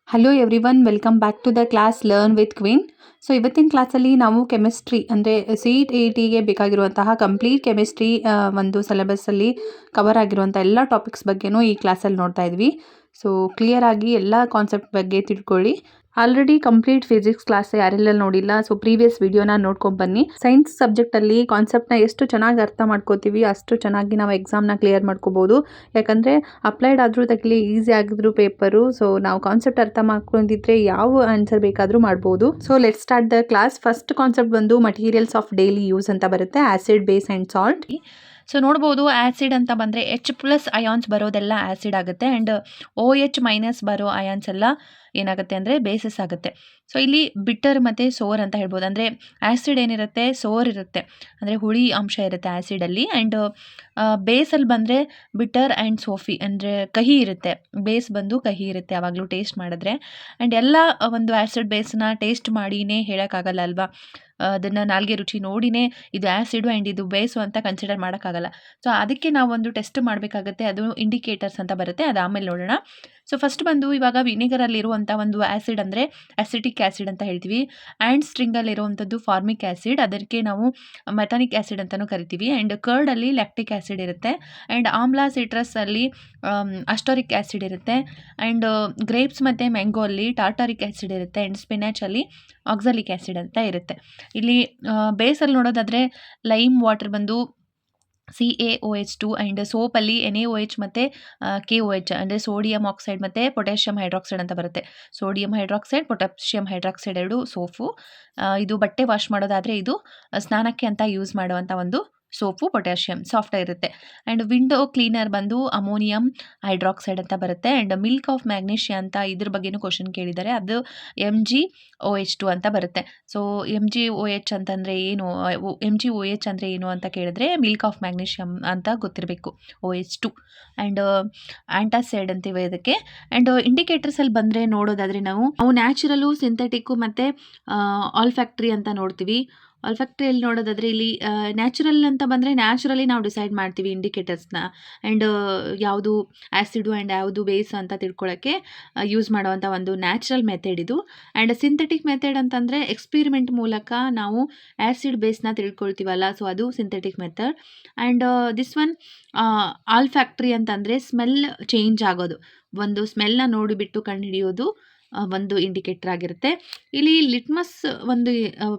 Hello everyone, welcome back to the class learn with queen. So ಇವತ್ತಿನ ಕ್ಲಾಸಲ್ಲಿ ನಾವು chemistry ಅಂದರೆ CET ಬೇಕಾಗಿರುವಂತಹ ಕಂಪ್ಲೀಟ್ ಕೆಮಿಸ್ಟ್ರಿ ಒಂದು ಸಿಲೆಬಸ್ಸಲ್ಲಿ ಕವರ್ ಆಗಿರುವಂಥ ಎಲ್ಲ ಟಾಪಿಕ್ಸ್ ಬಗ್ಗೆನೂ ಈ ಕ್ಲಾಸಲ್ಲಿ ನೋಡ್ತಾ ಇದ್ವಿ. ಸೊ ಕ್ಲಿಯರ್ ಆಗಿ ಎಲ್ಲ ಕಾನ್ಸೆಪ್ಟ್ ಬಗ್ಗೆ ತಿಳ್ಕೊಳ್ಳಿ. ಆಲ್ರೆಡಿ ಕಂಪ್ಲೀಟ್ ಫಿಸಿಕ್ಸ್ ಕ್ಲಾಸ್ ಯಾರೆಲ್ಲ ನೋಡಿಲ್ಲ, ಸೊ ಪ್ರೀವಿಯಸ್ ವಿಡಿಯೋನ ನೋಡ್ಕೊಂಡು ಬನ್ನಿ. ಸೈನ್ಸ್ ಸಬ್ಜೆಕ್ಟಲ್ಲಿ ಕಾನ್ಸೆಪ್ಟ್ನ ಎಷ್ಟು ಚೆನ್ನಾಗಿ ಅರ್ಥ ಮಾಡ್ಕೋತೀವಿ ಅಷ್ಟು ಚೆನ್ನಾಗಿ ನಾವು ಎಕ್ಸಾಮ್ನ ಕ್ಲಿಯರ್ ಮಾಡ್ಕೋಬೋದು. ಯಾಕಂದರೆ ಅಪ್ಲೈಡ್ ಆದರೂ ತಗಲಿ, ಈಸಿ ಆಗಿದ್ರು ಪೇಪರು. ಸೊ ನಾವು ಕಾನ್ಸೆಪ್ಟ್ ಅರ್ಥ ಮಾಡ್ಕೊಂಡಿದ್ರೆ ಯಾವ ಆನ್ಸರ್ ಬೇಕಾದರೂ ಮಾಡ್ಬೋದು. So let start the class. First concept ಬಂದು ಮಟೀರಿಯಲ್ಸ್ ಆಫ್ ಡೈಲಿ ಯೂಸ್ ಅಂತ ಬರುತ್ತೆ, acid, base and salt. So ನೋಡ್ಬೋದು, ಆ್ಯಸಿಡ್ ಅಂತ ಬಂದರೆ H+ ಅಯಾನ್ಸ್ ಬರೋದೆಲ್ಲ ಆ್ಯಸಿಡ್ ಆಗುತ್ತೆ, ಆ್ಯಂಡ್ OH- ಬರೋ ಅಯಾನ್ಸ್ ಎಲ್ಲ ಏನಾಗುತ್ತೆ ಅಂದರೆ ಬೇಸಸ್ ಆಗುತ್ತೆ. ಸೊ ಇಲ್ಲಿ ಬಿಟ್ಟರ್ ಮತ್ತು ಸೋರ್ ಅಂತ ಹೇಳ್ಬೋದು. ಅಂದರೆ ಆ್ಯಸಿಡ್ ಏನಿರುತ್ತೆ, ಸೋರ್ ಇರುತ್ತೆ, ಅಂದರೆ ಹುಳಿ ಅಂಶ ಇರುತ್ತೆ ಆ್ಯಸಿಡಲ್ಲಿ. ಆ್ಯಂಡ್ ಬೇಸಲ್ಲಿ ಬಂದರೆ ಬಿಟ್ಟರ್ ಆ್ಯಂಡ್ ಸೋಫಿ, ಅಂದರೆ ಕಹಿ ಇರುತ್ತೆ. ಬೇಸ್ ಬಂದು ಕಹಿ ಇರುತ್ತೆ ಯಾವಾಗಲೂ ಟೇಸ್ಟ್ ಮಾಡಿದ್ರೆ. ಆ್ಯಂಡ್ ಎಲ್ಲ ಒಂದು ಆ್ಯಸಿಡ್ ಬೇಸ್ನ ಟೇಸ್ಟ್ ಮಾಡಿನೇ ಹೇಳೋಕ್ಕಾಗಲ್ಲ ಅಲ್ವಾ, ಅದನ್ನು ನಾಲ್ಗೆ ರುಚಿ ನೋಡಿನೇ ಇದು ಆ್ಯಸಿಡು ಆ್ಯಂಡ್ ಇದು ಬೇಸು ಅಂತ ಕನ್ಸಿಡರ್ ಮಾಡೋಕ್ಕಾಗಲ್ಲ. ಸೊ ಅದಕ್ಕೆ ನಾವು ಒಂದು ಟೆಸ್ಟ್ ಮಾಡಬೇಕಾಗುತ್ತೆ, ಅದು ಇಂಡಿಕೇಟರ್ಸ್ ಅಂತ ಬರುತ್ತೆ, ಅದು ಆಮೇಲೆ ನೋಡೋಣ. ಸೊ ಫಸ್ಟ್ ಬಂದು ಇವಾಗ ವಿನೆಗರಲ್ಲಿರುವಂಥ ಒಂದು ಆ್ಯಸಿಡ್ ಅಂದರೆ ಅಸಿಟಿಕ್ ಆ್ಯಸಿಡ್ ಅಂತ ಹೇಳ್ತೀವಿ. ಆ್ಯಂಡ್ ಸ್ಟ್ರಿಂಗಲ್ಲಿರುವಂಥದ್ದು ಫಾರ್ಮಿಕ್ ಆ್ಯಸಿಡ್, ಅದಕ್ಕೆ ನಾವು ಮೆಥಾನಿಕ್ ಆ್ಯಸಿಡ್ ಅಂತಲೂ ಕರಿತೀವಿ. ಆ್ಯಂಡ್ ಕರ್ಡಲ್ಲಿ ಲ್ಯಾಕ್ಟಿಕ್ ಆ್ಯಸಿಡ್ ಇರುತ್ತೆ. ಆ್ಯಂಡ್ ಆಮ್ಲ ಸಿಟ್ರಸ್ಸಲ್ಲಿ ಅಸ್ಟೋರಿಕ್ ಆ್ಯಸಿಡ್ ಇರುತ್ತೆ. ಆ್ಯಂಡ್ ಗ್ರೇಪ್ಸ್ ಮತ್ತು ಮ್ಯಾಂಗೋ ಅಲ್ಲಿ ಟಾರ್ಟಾರಿಕ್ ಆ್ಯಸಿಡ್ ಇರುತ್ತೆ. ಆ್ಯಂಡ್ ಸ್ಪಿನಾಚಲ್ಲಿ ಆಕ್ಸಾಲಿಕ್ ಆ್ಯಸಿಡ್ ಅಂತ ಇರುತ್ತೆ. ಇಲ್ಲಿ ಬೇಸಲ್ಲಿ ನೋಡೋದಾದರೆ ಲೈಮ್ ವಾಟರ್ ಬಂದು CaOH2, ಆ್ಯಂಡ್ ಸೋಪಲ್ಲಿ NaOH ಮತ್ತು KOH ಅಂದರೆ ಸೋಡಿಯಂ ಆಕ್ಸೈಡ್ ಮತ್ತು ಪೊಟ್ಯಾಷಿಯಂ ಹೈಡ್ರಾಕ್ಸೈಡ್ ಅಂತ ಬರುತ್ತೆ. ಸೋಡಿಯಂ ಹೈಡ್ರಾಕ್ಸೈಡ್, ಪೊಟ್ಯಾಷಿಯಂ ಹೈಡ್ರಾಕ್ಸೈಡ್ ಎರಡು ಸೋಪು. ಇದು ಬಟ್ಟೆ ವಾಶ್ ಮಾಡೋದಾದರೆ ಇದು ಸ್ನಾನಕ್ಕೆ ಅಂತ ಯೂಸ್ ಮಾಡುವಂಥ ಒಂದು ಸೋಪು, ಪೊಟ್ಯಾಷಿಯಂ ಸಾಫ್ಟ್ ಇರುತ್ತೆ. ಆ್ಯಂಡ್ ವಿಂಡೋ ಕ್ಲೀನರ್ ಬಂದು ಅಮೋನಿಯಂ ಹೈಡ್ರಾಕ್ಸೈಡ್ ಅಂತ ಬರುತ್ತೆ. ಆ್ಯಂಡ್ ಮಿಲ್ಕ್ ಆಫ್ ಮ್ಯಾಗ್ನೀಷಿಯಾ ಅಂತ ಇದ್ರ ಬಗ್ಗೆನೂ ಕ್ವಶನ್ ಕೇಳಿದ್ದಾರೆ, ಅದು MgOH2 ಅಂತ ಬರುತ್ತೆ. ಸೊ MgOH ಅಂತಂದರೆ ಏನು, MgOH ಅಂದರೆ ಏನು ಅಂತ ಕೇಳಿದ್ರೆ ಮಿಲ್ಕ್ ಆಫ್ ಮ್ಯಾಗ್ನೀಷಿಯಮ್ ಅಂತ ಗೊತ್ತಿರಬೇಕು, OH2. ಆ್ಯಂಡ್ ಆ್ಯಂಟಾಸೈಡ್ ಅಂತೀವಿ ಇದಕ್ಕೆ. ಆ್ಯಂಡ್ ಇಂಡಿಕೇಟರ್ಸಲ್ಲಿ ಬಂದರೆ ನೋಡೋದಾದರೆ ನಾವು ನ್ಯಾಚುರಲು, ಸಿಂಥೆಟಿಕ್ಕು ಮತ್ತು ಆಲ್ಫ್ಯಾಕ್ಟ್ರಿ ಅಂತ ನೋಡ್ತೀವಿ. ಆಲ್ಫ್ಯಾಕ್ಟ್ರಿಯಲ್ಲಿ ನೋಡೋದಾದರೆ ಇಲ್ಲಿ ನ್ಯಾಚುರಲ್ ಅಂತ ಬಂದರೆ ನ್ಯಾಚುರಲಿ ನಾವು ಡಿಸೈಡ್ ಮಾಡ್ತೀವಿ ಇಂಡಿಕೇಟರ್ಸ್ನ. ಆ್ಯಂಡ್ ಯಾವುದು ಆ್ಯಸಿಡು ಆ್ಯಂಡ್ ಯಾವುದು ಬೇಸ್ ಅಂತ ತಿಳ್ಕೊಳ್ಳೋಕ್ಕೆ ಯೂಸ್ ಮಾಡುವಂಥ ಒಂದು ನ್ಯಾಚುರಲ್ ಮೆಥಡ್ ಇದು. ಆ್ಯಂಡ್ ಸಿಂಥೆಟಿಕ್ ಮೆಥಡ್ ಅಂತಂದರೆ ಎಕ್ಸ್ಪೆರಿಮೆಂಟ್ ಮೂಲಕ ನಾವು ಆ್ಯಸಿಡ್ ಬೇಸ್ನ ತಿಳ್ಕೊಳ್ತೀವಲ್ಲ, ಸೊ ಅದು synthetic method. And this one olfactory ಅಂತಂದರೆ ಸ್ಮೆಲ್ ಚೇಂಜ್ ಆಗೋದು, ಒಂದು ಸ್ಮೆಲ್ನ ನೋಡಿಬಿಟ್ಟು ಕಂಡುಹಿಡಿಯೋದು ಒಂದು ಇಂಡಿಕೇಟರ್ ಆಗಿರುತ್ತೆ. ಇಲ್ಲಿ ಲಿಟ್ಮಸ್ ಒಂದು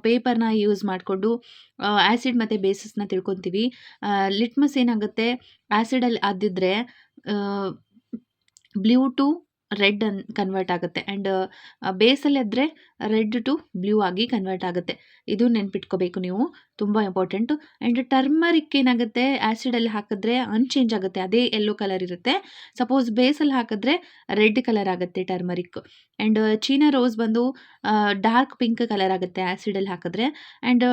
ಪೇಪರ್ನ ಯೂಸ್ ಮಾಡಿಕೊಂಡು ಆ್ಯಸಿಡ್ ಮತ್ತು ಬೇಸಸ್ನ ತಿಳ್ಕೊತೀವಿ. ಲಿಟ್ಮಸ್ ಏನಾಗುತ್ತೆ, ಆ್ಯಸಿಡಲ್ಲಿ ಅದ್ದಿದ್ರೆ ಬ್ಲೂ ಟು ರೆಡ್ ಕನ್ವರ್ಟ್ ಆಗುತ್ತೆ. ಆ್ಯಂಡ್ ಬೇಸಲ್ಲಿ ಅದ್ರೆ ರೆಡ್ ಟು ಬ್ಲೂ ಆಗಿ ಕನ್ವರ್ಟ್ ಆಗುತ್ತೆ. ಇದು ನೆನ್ಪಿಟ್ಕೋಬೇಕು ನೀವು, ತುಂಬ ಇಂಪಾರ್ಟೆಂಟು. ಆ್ಯಂಡ್ ಟರ್ಮರಿಕ್ ಏನಾಗುತ್ತೆ, ಆ್ಯಸಿಡಲ್ಲಿ ಹಾಕಿದ್ರೆ ಅನ್ಚೇಂಜ್ ಆಗುತ್ತೆ, ಅದೇ ಯೆಲ್ಲೋ ಕಲರ್ ಇರುತ್ತೆ. ಸಪೋಸ್ ಬೇಸಲ್ಲಿ ಹಾಕಿದ್ರೆ ರೆಡ್ ಕಲರ್ ಆಗುತ್ತೆ ಟರ್ಮರಿಕ್. ಆ್ಯಂಡ್ ಚೀನಾ ರೋಸ್ ಬಂದು ಡಾರ್ಕ್ ಪಿಂಕ್ ಕಲರ್ ಆಗುತ್ತೆ ಆ್ಯಸಿಡಲ್ಲಿ ಹಾಕಿದ್ರೆ. ಆ್ಯಂಡ್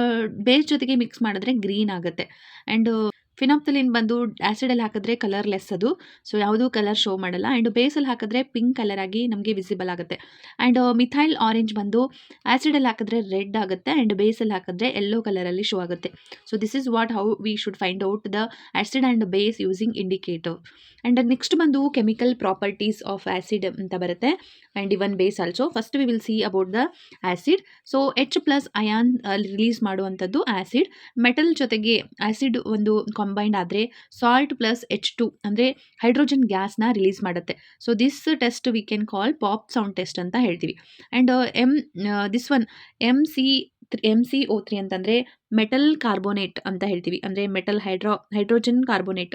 ಬೇಸ್ ಜೊತೆಗೆ ಮಿಕ್ಸ್ ಮಾಡಿದ್ರೆ ಗ್ರೀನ್ ಆಗುತ್ತೆ. ಆ್ಯಂಡ್ ಫಿನಾಪ್ತಲಿನ್ ಬಂದು ಆ್ಯಸಿಡಲ್ಲಿ ಹಾಕಿದ್ರೆ ಕಲರ್ಲೆಸ್ ಅದು, ಸೊ ಯಾವುದೂ ಕಲರ್ ಶೋ ಮಾಡಲ್ಲ. ಆ್ಯಂಡ್ ಬೇಸಲ್ಲಿ ಹಾಕಿದ್ರೆ ಪಿಂಕ್ ಕಲರ್ ಆಗಿ ನಮಗೆ ವಿಸಿಬಲ್ ಆಗುತ್ತೆ. ಆ್ಯಂಡ್ ಮಿಥೈಲ್ ಆರೆಂಜ್ ಬಂದು ಆ್ಯಸಿಡಲ್ಲಿ ಹಾಕಿದ್ರೆ ರೆಡ್ ಆಗುತ್ತೆ, ಆ್ಯಂಡ್ ಬೇಸಲ್ಲಿ ಹಾಕಿದ್ರೆ ಯೆಲ್ಲೋ ಕಲರಲ್ಲಿ ಶೋ ಆಗುತ್ತೆ. So this is what how we should find out the acid and base using indicator. And next ಬಂದು ಕೆಮಿಕಲ್ ಪ್ರಾಪರ್ಟೀಸ್ ಆಫ್ ಆ್ಯಸಿಡ್ ಅಂತ ಬರುತ್ತೆ, and even base also. First we will see about the acid. So H+ ion release ಮಾಡುವಂಥದ್ದು acid. Metal ಜೊತೆಗೆ acid ಒಂದು combined ಆದರೆ salt plus H2 ಅಂದರೆ hydrogen ಗ್ಯಾಸ್ನ release ಮಾಡುತ್ತೆ. So this test we can call pop sound test ಅಂತ ಹೇಳ್ತೀವಿ. And this one MCO3 ಅಂತಂದರೆ metal carbonate ಅಂತ ಹೇಳ್ತೀವಿ, ಅಂದರೆ metal hydrogen carbonate,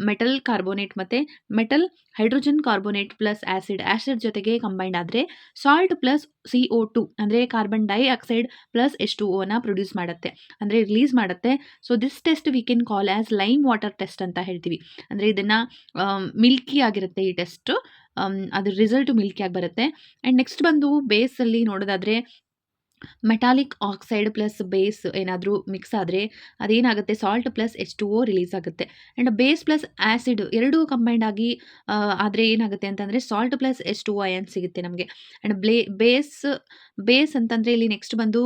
metal carbonate ಮತ್ತು metal hydrogen carbonate plus acid ಜೊತೆಗೆ ಕಂಬೈಂಡ್ ಆದರೆ ಸಾಲ್ಟ್ ಪ್ಲಸ್ CO2 ಅಂದರೆ ಕಾರ್ಬನ್ ಡೈಆಕ್ಸೈಡ್ ಪ್ಲಸ್ H2Oನ ಪ್ರೊಡ್ಯೂಸ್ ಮಾಡುತ್ತೆ, ಅಂದರೆ ರಿಲೀಸ್ ಮಾಡುತ್ತೆ. So this test we can call as lime water test ಅಂತ ಹೇಳ್ತೀವಿ. ಅಂದರೆ ಇದನ್ನು ಮಿಲ್ಕಿ ಆಗಿರುತ್ತೆ ಈ ಟೆಸ್ಟು, ಅದ್ರ ರಿಸಲ್ಟು ಮಿಲ್ಕಿ ಆಗಿ ಬರುತ್ತೆ. ಆ್ಯಂಡ್ ನೆಕ್ಸ್ಟ್ ಬಂದು ಬೇಸಲ್ಲಿ ನೋಡೋದಾದರೆ ಮೆಟಾಲಿಕ್ ಆಕ್ಸೈಡ್ ಪ್ಲಸ್ ಬೇಸ್ ಏನಾದರೂ ಮಿಕ್ಸ್ ಆದರೆ ಅದೇನಾಗುತ್ತೆ ಸಾಲ್ಟ್ ಪ್ಲಸ್ H2O ರಿಲೀಸ್ ಆಗುತ್ತೆ. ಆ್ಯಂಡ್ ಬೇಸ್ ಪ್ಲಸ್ ಆ್ಯಸಿಡ್ ಎರಡೂ ಕಂಬೈಂಡ್ ಆಗಿ ಆದರೆ ಏನಾಗುತ್ತೆ ಅಂತಂದರೆ ಸಾಲ್ಟ್ ಪ್ಲಸ್ H2O ಅಯಾನ್ ಸಿಗುತ್ತೆ ನಮಗೆ. ಆ್ಯಂಡ್ ಬೇಸ್ ಅಂತಂದರೆ ಇಲ್ಲಿ ನೆಕ್ಸ್ಟ್ ಬಂದು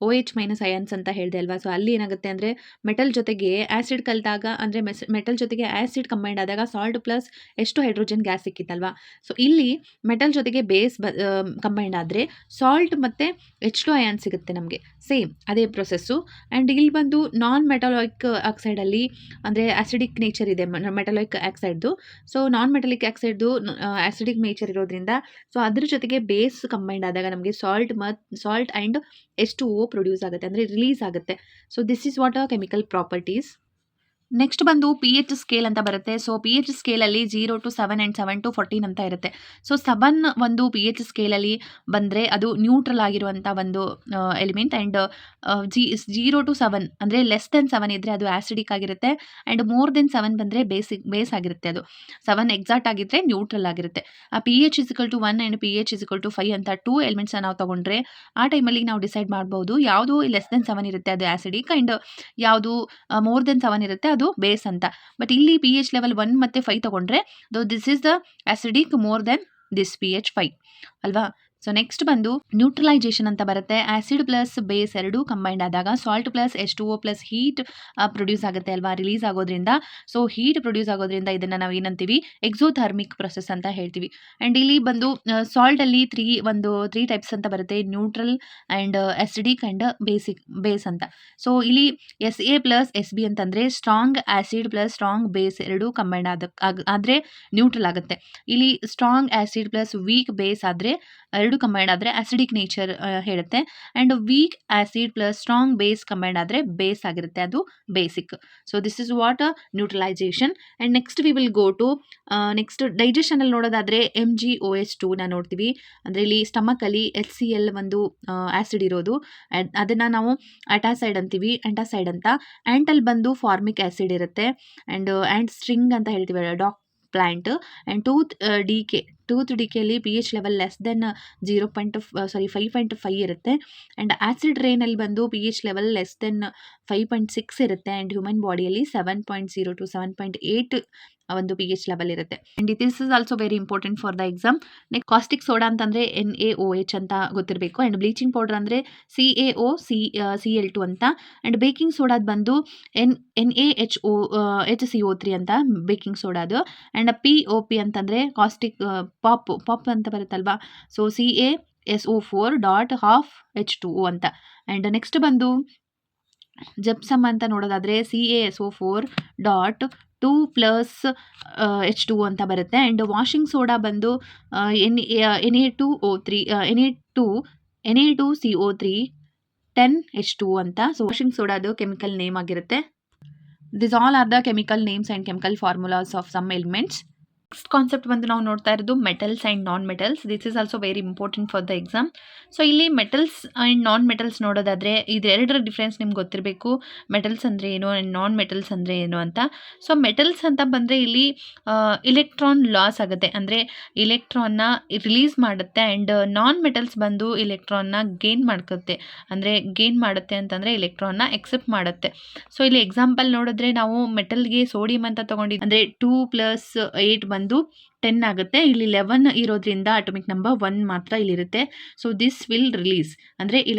OH ಮೈನಸ್ ಅಯಾನ್ಸ್ ಅಂತ ಹೇಳಿದೆ ಅಲ್ವಾ. ಸೊ ಅಲ್ಲಿ ಏನಾಗುತ್ತೆ ಅಂದರೆ ಮೆಟಲ್ ಜೊತೆಗೆ ಆ್ಯಸಿಡ್ ಕಲಿತಾಗ ಅಂದರೆ ಮೆಟಲ್ ಜೊತೆಗೆ ಆ್ಯಸಿಡ್ ಕಂಬೈಂಡ್ ಆದಾಗ ಸಾಲ್ಟ್ ಪ್ಲಸ್ ಎಷ್ಟು ಹೈಡ್ರೋಜನ್ ಗ್ಯಾಸ್ ಸಿಕ್ಕಿತ್ತಲ್ವಾ. ಸೊ ಇಲ್ಲಿ ಮೆಟಲ್ ಜೊತೆಗೆ ಬೇಸ್ ಕಂಬೈಂಡ್ ಆದರೆ ಸಾಲ್ಟ್ ಮತ್ತು H2 ಅಯಾನ್ ಸಿಗುತ್ತೆ ನಮಗೆ. ಸೇಮ್ ಅದೇ ಪ್ರೊಸೆಸ್ಸು. ಆ್ಯಂಡ್ ಇಲ್ಲಿ ಬಂದು ನಾನ್ ಮೆಟಾಲಿಕ್ ಆಕ್ಸೈಡಲ್ಲಿ ಅಂದರೆ ಆ್ಯಸಿಡಿಕ್ ನೇಚರ್ ಇದೆ ಮೆಟಾಲಿಕ್ ಆಕ್ಸೈಡ್ದು. ಸೊ ನಾನ್ ಮೆಟಾಲಿಕ್ ಆಕ್ಸೈಡ್ದು ಆ್ಯಸಿಡಿಕ್ ನೇಚರ್ ಇರೋದ್ರಿಂದ ಸೊ ಅದ್ರ ಜೊತೆಗೆ ಬೇಸ್ ಕಂಬೈಂಡ್ ಆದಾಗ ನಮಗೆ ಸಾಲ್ಟ್ ಆ್ಯಂಡ್ H2O ಪ್ರೊಡ್ಯೂಸ್ ಆಗುತ್ತೆ ಅಂದರೆ ರಿಲೀಸ್ ಆಗುತ್ತೆ. So this is what a chemical properties. Next ಬಂದು pH ಸ್ಕೇಲ್ ಅಂತ ಬರುತ್ತೆ. So pH ಸ್ಕೇಲಲ್ಲಿ 0 to 7 and 7 to 14 ಅಂತ ಇರುತ್ತೆ. ಸೊ 7 ಒಂದು pH ಸ್ಕೇಲಲ್ಲಿ ಬಂದರೆ ಅದು ನ್ಯೂಟ್ರಲ್ ಆಗಿರುವಂಥ ಒಂದು ಎಲಿಮೆಂಟ್. ಆ್ಯಂಡ್ 0 to 7 ಅಂದರೆ ಲೆಸ್ ದೆನ್ 7 ಇದ್ದರೆ ಅದು ಆ್ಯಸಿಡಿಕ್ ಆಗಿರುತ್ತೆ. ಆ್ಯಂಡ್ ಮೋರ್ ದೆನ್ 7 ಬಂದರೆ ಬೇಸ್ ಆಗಿರುತ್ತೆ. ಅದು 7 ಎಕ್ಸಾಕ್ಟ್ ಆಗಿದ್ದರೆ ನ್ಯೂಟ್ರಲ್ ಆಗಿರುತ್ತೆ. ಆ pH = 1 ಆ್ಯಂಡ್ pH = 5 ಅಂತ 2 ಎಲಿಮೆಂಟ್ಸ್ನ ನಾವು ತೊಗೊಂಡ್ರೆ ಆ ಟೈಮಲ್ಲಿ ನಾವು ಡಿಸೈಡ್ ಮಾಡ್ಬೋದು ಯಾವುದು ಲೆಸ್ ದೆನ್ 7 ಇರುತ್ತೆ ಅದು ಆ್ಯಸಿಡಿಕ್, ಆ್ಯಂಡ್ ಯಾವುದು ಮೋರ್ ದೆನ್ 7 ಇರುತ್ತೆ ಅದು ಬೇಸ್ ಅಂತ. ಬಟ್ ಇಲ್ಲಿ pH ಲೆವೆಲ್ 1 ಮತ್ತು 5 ತೊಗೊಂಡ್ರೆ this is the acidic more than this pH 5 ಅಲ್ವಾ. ಸೊ ನೆಕ್ಸ್ಟ್ ಬಂದು ನ್ಯೂಟ್ರಲೈಸೇಷನ್ ಅಂತ ಬರುತ್ತೆ. ಆ್ಯಸಿಡ್ ಪ್ಲಸ್ ಬೇಸ್ ಎರಡೂ ಕಂಬೈಂಡ್ ಆದಾಗ salt plus H2O plus heat produce ಆಗುತ್ತೆ ಅಲ್ವಾ ರಿಲೀಸ್ ಆಗೋದ್ರಿಂದ. ಸೊ ಹೀಟ್ ಪ್ರೊಡ್ಯೂಸ್ ಆಗೋದ್ರಿಂದ ಇದನ್ನು ನಾವು ಏನಂತೀವಿ ಎಕ್ಸೋಥರ್ಮಿಕ್ ಪ್ರೊಸೆಸ್ ಅಂತ ಹೇಳ್ತೀವಿ. ಆ್ಯಂಡ್ ಇಲ್ಲಿ ಬಂದು ಸಾಲ್ಟಲ್ಲಿ ತ್ರೀ ಟೈಪ್ಸ್ ಅಂತ ಬರುತ್ತೆ, neutral and acidic and base ಅಂತ. ಸೊ ಇಲ್ಲಿ SA ಪ್ಲಸ್ SB ಅಂತಂದರೆ strong acid plus strong base ಎರಡೂ ಕಂಬೈಂಡ್ ಆದರೆ ನ್ಯೂಟ್ರಲ್ ಆಗುತ್ತೆ. ಇಲ್ಲಿ strong acid plus weak base ಆದರೆ ಎರಡು ಕಂಬೈಂಡ್ ಆದರೆ ಆ್ಯಸಿಡಿಕ್ ನೇಚರ್ ಹೇಳುತ್ತೆ. And weak acid plus strong base combined ಆದರೆ ಬೇಸ್ ಆಗಿರುತ್ತೆ, ಅದು basic. So this is what neutralisation. And next we will go to next ಡೈಜೆಷನಲ್ಲಿ ನೋಡೋದಾದರೆ MgOH2ನ ನೋಡ್ತೀವಿ. ಅಂದರೆ ಇಲ್ಲಿ ಸ್ಟಮಕಲ್ಲಿ HCl ಒಂದು ಆ್ಯಸಿಡ್ ಇರೋದು, ಅದನ್ನು ನಾವು ಅಟಾಸೈಡ್ ಅಂತೀವಿ, ಆ್ಯಂಟಾಸೈಡ್ ಅಂತ. ಆ್ಯಂಟಲ್ಲಿ ಬಂದು ಫಾರ್ಮಿಕ್ ಆ್ಯಸಿಡ್ ಇರುತ್ತೆ. ಆ್ಯಂಡ್ ಸ್ಟ್ರಿಂಗ್ ಅಂತ ಹೇಳ್ತೀವಿ ಡಾಗ್ ಪ್ಲ್ಯಾಂಟ್. ಆ್ಯಂಡ್ ಟೂತ್ ಡಿಕೆಯಲ್ಲಿ pH ಲೆವೆಲ್ ಲೆಸ್ ದೆನ್ 5.5 ಇರುತ್ತೆ. ಆ್ಯಂಡ್ ಆ್ಯಸಿಡ್ ರೇನಲ್ಲಿ ಬಂದು pH ಲೆವೆಲ್ ಲೆಸ್ ದೆನ್ 5.6 ಇರುತ್ತೆ. ಆ್ಯಂಡ್ ಹ್ಯೂಮನ್ ಬಾಡಿಯಲ್ಲಿ 7.0 to 7.8 ಒಂದು pH ಲೆವೆಲ್ ಇರುತ್ತೆ. And this is also very important for the exam. Next caustic soda ಅಂತಂದರೆ NaOH ಅಂತ ಗೊತ್ತಿರಬೇಕು. ಆ್ಯಂಡ್ ಬ್ಲೀಚಿಂಗ್ ಪೌಡರ್ ಅಂದರೆ CaOCl2 ಅಂತ. ಆ್ಯಂಡ್ ಬೇಕಿಂಗ್ ಸೋಡಾದ ಬಂದು NaHCO3 ಅಂತ ಬೇಕಿಂಗ್ ಸೋಡಾದು. ಆ್ಯಂಡ್ POP ಅಂತಂದರೆ ಕಾಸ್ಟಿಕ್ ಪಾಪ್ ಅಂತ ಬರುತ್ತಲ್ವಾ. ಸೊ CaSO4.12H2O ಅಂತ. ಆ್ಯಂಡ್ ನೆಕ್ಸ್ಟ್ ಬಂದು ಜೆಪ್ಸಮ್ ಅಂತ ನೋಡೋದಾದರೆ CaSO4.2+H2O ಅಂತ ಬರುತ್ತೆ. ಆ್ಯಂಡ್ ವಾಷಿಂಗ್ ಸೋಡಾ ಬಂದು Na2CO3 ಅಂತ. ಸೊ ವಾಷಿಂಗ್ ಸೋಡಾದು ಕೆಮಿಕಲ್ ನೇಮ್ ಆಗಿರುತ್ತೆ. This all are the chemical names and chemical formulas of some elements. Next concept ಬಂದು ನಾವು ನೋಡ್ತಾ ಇರೋದು metals and non metals. This is also very important for the exam. So ಇಲ್ಲಿ metals and non metals ನೋಡೋದಾದರೆ ಇದೆರಡರ difference ನಿಮ್ಗೆ ಗೊತ್ತಿರಬೇಕು. Metals ಅಂದರೆ ಏನು ಆ್ಯಂಡ್ ನಾನ್ ಮೆಟಲ್ಸ್ ಅಂದರೆ ಏನು ಅಂತ. ಸೊ ಮೆಟಲ್ಸ್ ಅಂತ ಬಂದರೆ ಇಲ್ಲಿ ಇಲೆಕ್ಟ್ರಾನ್ ಲಾಸ್ ಆಗುತ್ತೆ, ಅಂದರೆ ಇಲೆಕ್ಟ್ರಾನ್ನ ರಿಲೀಸ್ ಮಾಡುತ್ತೆ. ಆ್ಯಂಡ್ ನಾನ್ ಮೆಟಲ್ಸ್ ಬಂದು ಇಲೆಕ್ಟ್ರಾನ್ನ ಗೇನ್ ಮಾಡ್ಕೊತ್ತೆ, ಅಂದರೆ ಗೇನ್ ಮಾಡುತ್ತೆ ಅಂತಂದರೆ ಇಲೆಕ್ಟ್ರಾನ್ನ ಎಕ್ಸೆಪ್ಟ್ ಮಾಡುತ್ತೆ. ಸೊ ಇಲ್ಲಿ ಎಕ್ಸಾಂಪಲ್ ನೋಡಿದ್ರೆ ನಾವು ಮೆಟಲ್ಗೆ ಸೋಡಿಯಂ ಅಂತ ತೊಗೊಂಡಿದ್ದು ಅಂದರೆ 2 + 8 ಬಂದು 10 ಆಗುತ್ತೆ. ಇಲ್ಲಿ 11 ಇರೋದ್ರಿಂದ ಅಟೋಮಿಕ್ ನಂಬರ್ 1 ಮಾತ್ರ ಇಲ್ಲಿರುತ್ತೆ. ಸೊ ದಿಸ್ ವಿಲ್ ರಿಲೀಸ್ ಅಂದರೆ ಈ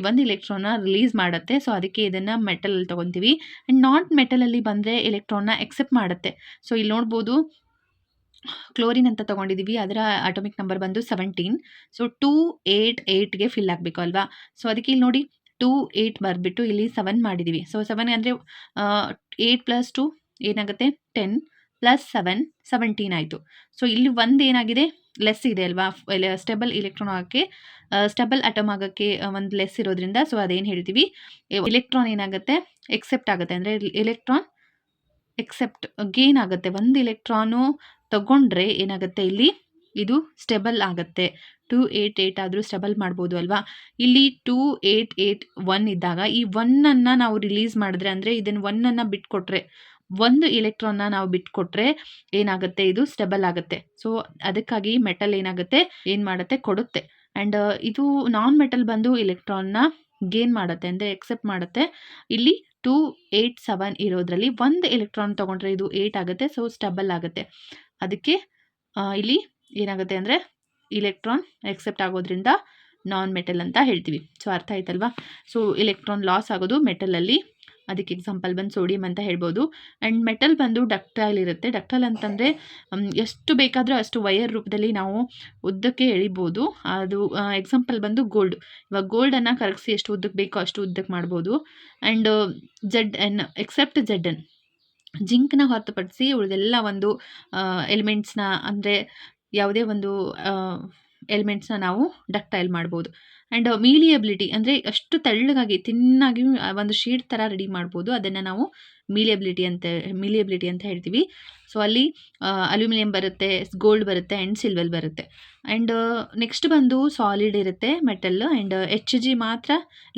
ಒಂದು ಇಲೆಕ್ಟ್ರಾನ್ನ ರಿಲೀಸ್ ಮಾಡುತ್ತೆ. ಸೊ ಅದಕ್ಕೆ ಇದನ್ನು ಮೆಟಲ್ ತೊಗೊತೀವಿ. ಆ್ಯಂಡ್ ನಾಟ್ ಮೆಟಲಲ್ಲಿ ಬಂದರೆ ಎಲೆಕ್ಟ್ರಾನ್ನ ಎಕ್ಸೆಪ್ಟ್ ಮಾಡುತ್ತೆ. ಸೊ ಇಲ್ಲಿ ನೋಡ್ಬೋದು ಕ್ಲೋರಿನ್ ಅಂತ ತೊಗೊಂಡಿದ್ದೀವಿ, ಅದರ ಅಟೋಮಿಕ್ ನಂಬರ್ ಬಂದು 17. ಸೊ 2 8 8ಗೆ ಫಿಲ್ ಆಗಬೇಕು ಅಲ್ವಾ. ಸೊ ಅದಕ್ಕೆ ಇಲ್ಲಿ ನೋಡಿ 2 8 ಬರೆದ್ಬಿಟ್ಟು ಇಲ್ಲಿ 7 ಮಾಡಿದ್ದೀವಿ. ಸೊ 7 ಅಂದರೆ 8 + 2 ಏನಾಗುತ್ತೆ 10 + 7 17 ಆಯಿತು. ಸೊ ಇಲ್ಲಿ ಒಂದು ಏನಾಗಿದೆ ಲೆಸ್ ಇದೆ ಅಲ್ವಾ, ಸ್ಟೇಬಲ್ ಇಲೆಕ್ಟ್ರಾನ್ ಆಗೋಕ್ಕೆ ಸ್ಟೇಬಲ್ ಅಟಮ್ ಆಗೋಕ್ಕೆ ಒಂದು ಲೆಸ್ ಇರೋದ್ರಿಂದ ಸೊ ಅದೇನು ಹೇಳ್ತೀವಿ ಇಲೆಕ್ಟ್ರಾನ್ ಏನಾಗುತ್ತೆ ಎಕ್ಸೆಪ್ಟ್ ಆಗುತ್ತೆ, ಅಂದರೆ ಎಲೆಕ್ಟ್ರಾನ್ ಎಕ್ಸೆಪ್ಟ್ ಗೇನ್ ಆಗುತ್ತೆ. ಒಂದು ಇಲೆಕ್ಟ್ರಾನು ತಗೊಂಡ್ರೆ ಏನಾಗುತ್ತೆ ಇಲ್ಲಿ ಇದು ಸ್ಟೇಬಲ್ ಆಗುತ್ತೆ. 2 8 8 ಆದರೂ ಸ್ಟೇಬಲ್ ಮಾಡ್ಬೋದು ಅಲ್ವಾ. ಇಲ್ಲಿ 2 8 8 1 ಇದ್ದಾಗ ಈ 1ಅನ್ನು ನಾವು ರಿಲೀಸ್ ಮಾಡಿದ್ರೆ, ಅಂದರೆ ಇದನ್ನು 1ಅನ್ನು ಬಿಟ್ಕೊಟ್ರೆ, ಒಂದು ಇಲೆಕ್ಟ್ರಾನ್ನ ನಾವು ಬಿಟ್ಕೊಟ್ರೆ ಏನಾಗುತ್ತೆ ಇದು ಸ್ಟೇಬಲ್ ಆಗುತ್ತೆ. ಸೊ ಅದಕ್ಕಾಗಿ ಮೆಟಲ್ ಏನಾಗುತ್ತೆ ಏನು ಮಾಡುತ್ತೆ ಕೊಡುತ್ತೆ, ಆ್ಯಂಡ್ ಇದು ನಾನ್ ಮೆಟಲ್ ಬಂದು ಇಲೆಕ್ಟ್ರಾನ್ನ ಗೇನ್ ಮಾಡುತ್ತೆ, ಅಂದರೆ ಎಕ್ಸೆಪ್ಟ್ ಮಾಡುತ್ತೆ. ಇಲ್ಲಿ 2, 8, 7 ಇರೋದ್ರಲ್ಲಿ ಒಂದು ಎಲೆಕ್ಟ್ರಾನ್ ತೊಗೊಂಡ್ರೆ ಇದು 8 ಆಗುತ್ತೆ, ಸೊ ಸ್ಟಬಲ್ ಆಗುತ್ತೆ. ಅದಕ್ಕೆ ಇಲ್ಲಿ ಏನಾಗುತ್ತೆ ಅಂದರೆ ಇಲೆಕ್ಟ್ರಾನ್ ಎಕ್ಸೆಪ್ಟ್ ಆಗೋದ್ರಿಂದ ನಾನ್ ಮೆಟಲ್ ಅಂತ ಹೇಳ್ತೀವಿ. ಸೊ ಅರ್ಥ ಆಯ್ತಲ್ವಾ? ಸೊ ಇಲೆಕ್ಟ್ರಾನ್ ಲಾಸ್ ಆಗೋದು ಮೆಟಲಲ್ಲಿ, ಅದಕ್ಕೆ ಎಕ್ಸಾಂಪಲ್ ಬಂದು ಸೋಡಿಯಂ ಅಂತ ಹೇಳ್ಬೋದು. ಆ್ಯಂಡ್ ಮೆಟಲ್ ಬಂದು ಡಕ್ಟೈಲ್ ಇರುತ್ತೆ. ಡಕ್ಟೈಲ್ ಅಂತಂದರೆ ಎಷ್ಟು ಬೇಕಾದರೂ ಅಷ್ಟು ವೈರ್ ರೂಪದಲ್ಲಿ ನಾವು ಉದ್ದಕ್ಕೆ ಎಳಿಬೋದು. ಅದು ಎಕ್ಸಾಂಪಲ್ ಬಂದು ಗೋಲ್ಡ್. ಇವಾಗ ಗೋಲ್ಡನ್ನು ಕರಗಿಸಿ ಎಷ್ಟು ಉದ್ದಕ್ಕೆ ಬೇಕೋ ಅಷ್ಟು ಉದ್ದಕ್ಕೆ ಮಾಡ್ಬೋದು. ಆ್ಯಂಡ್ ZN ಎಕ್ಸೆಪ್ಟ್ ZN, ಜಿಂಕ್ನ ಹೊರತುಪಡಿಸಿ ಉಳಿದೆಲ್ಲ ಒಂದು ಎಲಿಮೆಂಟ್ಸ್ನ, ಅಂದರೆ ಯಾವುದೇ ಒಂದು ಎಲಿಮೆಂಟ್ಸ್ನ ನಾವು ಡಕ್ಟೈಲ್ ಮಾಡ್ಬೋದು. ಆ್ಯಂಡ್ ಮೀಲಿಯಬಿಲಿಟಿ ಅಂದರೆ ಅಷ್ಟು ತೆಳ್ಳಗಾಗಿ ತಿನ್ನಾಗಿ ಒಂದು ಶೀಟ್ ಥರ ರೆಡಿ ಮಾಡ್ಬೋದು. ಅದನ್ನು ನಾವು ಮೀಲಿಯಬಿಲಿಟಿ ಅಂತ ಹೇಳ್ತೀವಿ. ಸೊ ಅಲ್ಲಿ ಅಲ್ಯೂಮಿನಿಯಂ ಬರುತ್ತೆ, ಗೋಲ್ಡ್ ಬರುತ್ತೆ ಆ್ಯಂಡ್ ಸಿಲ್ವರ್ ಬರುತ್ತೆ. ಆ್ಯಂಡ್ ನೆಕ್ಸ್ಟ್ ಬಂದು ಸಾಲಿಡ್ ಇರುತ್ತೆ ಮೆಟಲ್, ಆ್ಯಂಡ್ HG ಮಾತ್ರ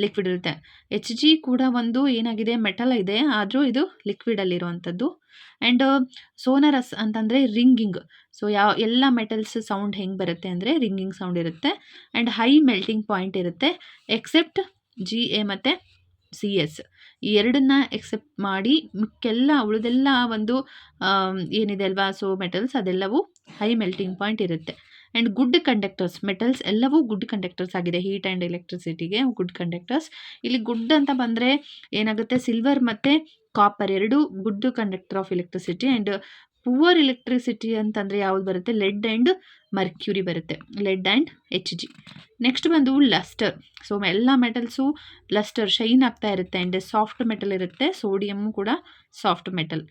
ಲಿಕ್ವಿಡ್ ಇರುತ್ತೆ. HG ಕೂಡ ಒಂದು ಏನಾಗಿದೆ, ಮೆಟಲ್ ಇದೆ, ಆದರೂ ಇದು ಲಿಕ್ವಿಡಲ್ಲಿರುವಂಥದ್ದು. ಆ್ಯಂಡ್ ಸೋನರಸ್ ಅಂತಂದರೆ ರಿಂಗಿಂಗ್. ಸೊ ಎಲ್ಲ ಮೆಟಲ್ಸ್ ಸೌಂಡ್ ಹೆಂಗೆ ಬರುತ್ತೆ ಅಂದರೆ ರಿಂಗಿಂಗ್ ಸೌಂಡ್ ಇರುತ್ತೆ. ಆ್ಯಂಡ್ ಹೈ ಮೆಲ್ಟಿಂಗ್ ಪಾಯಿಂಟ್ ಇರುತ್ತೆ, ಎಕ್ಸೆಪ್ಟ್ GA ಮತ್ತು CS. ಈ ಎರಡನ್ನ ಎಕ್ಸೆಪ್ಟ್ ಮಾಡಿ ಮಿಕ್ಕೆಲ್ಲ ಉಳಿದೆಲ್ಲ ಒಂದು ಏನಿದೆ ಅಲ್ವಾ, ಸೊ ಮೆಟಲ್ಸ್ ಅದೆಲ್ಲವೂ ಹೈ ಮೆಲ್ಟಿಂಗ್ ಪಾಯಿಂಟ್ ಇರುತ್ತೆ. ಆ್ಯಂಡ್ ಗುಡ್ ಕಂಡಕ್ಟರ್ಸ್, ಮೆಟಲ್ಸ್ ಎಲ್ಲವೂ ಗುಡ್ ಕಂಡಕ್ಟರ್ಸ್ ಆಗಿದೆ. ಹೀಟ್ ಆ್ಯಂಡ್ ಎಲೆಕ್ಟ್ರಿಸಿಟಿಗೆ ಗುಡ್ ಕಂಡಕ್ಟರ್ಸ್. ಇಲ್ಲಿ ಗುಡ್ ಅಂತ ಬಂದರೆ ಏನಾಗುತ್ತೆ, ಸಿಲ್ವರ್ ಮತ್ತು ಕಾಪರ್ ಎರಡೂ good conductor of electricity. And poor electricity ಅಂತಂದರೆ ಯಾವ್ದು ಬರುತ್ತೆ, ಲೆಡ್ ಆ್ಯಂಡ್ ಮರ್ಕ್ಯೂರಿ ಬರುತ್ತೆ, ಲೆಡ್ ಆ್ಯಂಡ್ HG. ನೆಕ್ಸ್ಟ್ ಬಂದು ಲಸ್ಟರ್. ಸೊ ಎಲ್ಲ ಮೆಟಲ್ಸು ಲಸ್ಟರ್ ಶೈನ್ ಆಗ್ತಾ ಇರುತ್ತೆ. ಆ್ಯಂಡ್ ಸಾಫ್ಟ್ ಮೆಟಲ್ ಇರುತ್ತೆ, ಸೋಡಿಯಮ್ಮು ಕೂಡ ಸಾಫ್ಟ್ ಮೆಟಲ್.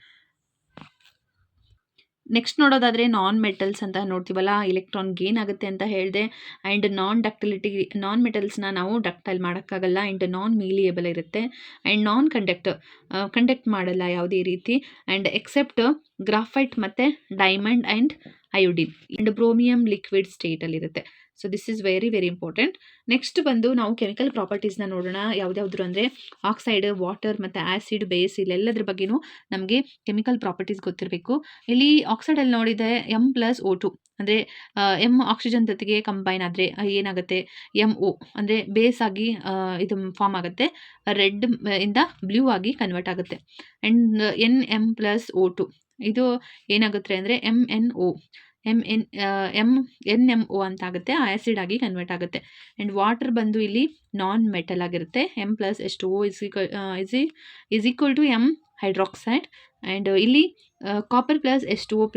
ನೆಕ್ಸ್ಟ್ ನೋಡೋದಾದರೆ ನಾನ್ ಮೆಟಲ್ಸ್ ಅಂತ ನೋಡ್ತೀವಲ್ಲ, ಇಲೆಕ್ಟ್ರಾನ್ ಗೇನ್ ಆಗುತ್ತೆ ಅಂತ ಹೇಳಿದೆ. ಆ್ಯಂಡ್ ನಾನ್ ಮೆಟಲ್ಸ್ನ ನಾವು ಡಕ್ಟೈಲ್ ಮಾಡೋಕ್ಕಾಗಲ್ಲ. ಆ್ಯಂಡ್ ನಾನ್ ಮೀಲಿಯಬಲ್ ಇರುತ್ತೆ. ಆ್ಯಂಡ್ ನಾನ್ ಕಂಡಕ್ಟ್ ಮಾಡಲ್ಲ ಯಾವುದೇ ರೀತಿ. ಆ್ಯಂಡ್ ಎಕ್ಸೆಪ್ಟ್ ಗ್ರಾಫೈಟ್ ಮತ್ತು diamond and iodine. And bromine liquid ಸ್ಟೇಟಲ್ಲಿರುತ್ತೆ. So this is very very important. Next ಬಂದು ನಾವು ಕೆಮಿಕಲ್ ಪ್ರಾಪರ್ಟೀಸ್ನ ನೋಡೋಣ. ಯಾವುದ್ಯಾವ್ದು ಅಂದರೆ ಆಕ್ಸೈಡ್, ವಾಟರ್ ಮತ್ತು ಆ್ಯಸಿಡ್, ಬೇಸ್, ಇಲ್ಲೆಲ್ಲದ್ರ ಬಗ್ಗೆನೂ ನಮಗೆ ಕೆಮಿಕಲ್ ಪ್ರಾಪರ್ಟೀಸ್ ಗೊತ್ತಿರಬೇಕು. ಇಲ್ಲಿ ಆಕ್ಸೈಡಲ್ಲಿ ನೋಡಿದೆ M+O2, ಅಂದರೆ M ಆಕ್ಸಿಜನ್ ಜೊತೆಗೆ ಕಂಬೈನ್ ಆದರೆ ಏನಾಗುತ್ತೆ, MO ಅಂದರೆ ಬೇಸ್ ಆಗಿ ಇದು ಫಾರ್ಮ್ ಆಗುತ್ತೆ, ರೆಡ್ ಇಂದ ಬ್ಲೂ ಆಗಿ ಕನ್ವರ್ಟ್ ಆಗುತ್ತೆ. ಆ್ಯಂಡ್ NM+O2 ಇದು ಏನಾಗುತ್ತೆ ಅಂದರೆ NMO ಅಂತ ಆಗುತ್ತೆ, ಆ್ಯಸಿಡ್ ಆಗಿ ಕನ್ವರ್ಟ್ ಆಗುತ್ತೆ. ಆ್ಯಂಡ್ ವಾಟರ್ ಬಂದು ಇಲ್ಲಿ ನಾನ್ ಮೆಟಲ್ ಆಗಿರುತ್ತೆ. M+H2O is equal to M hydroxide. And ಇಲ್ಲಿ copper +H2O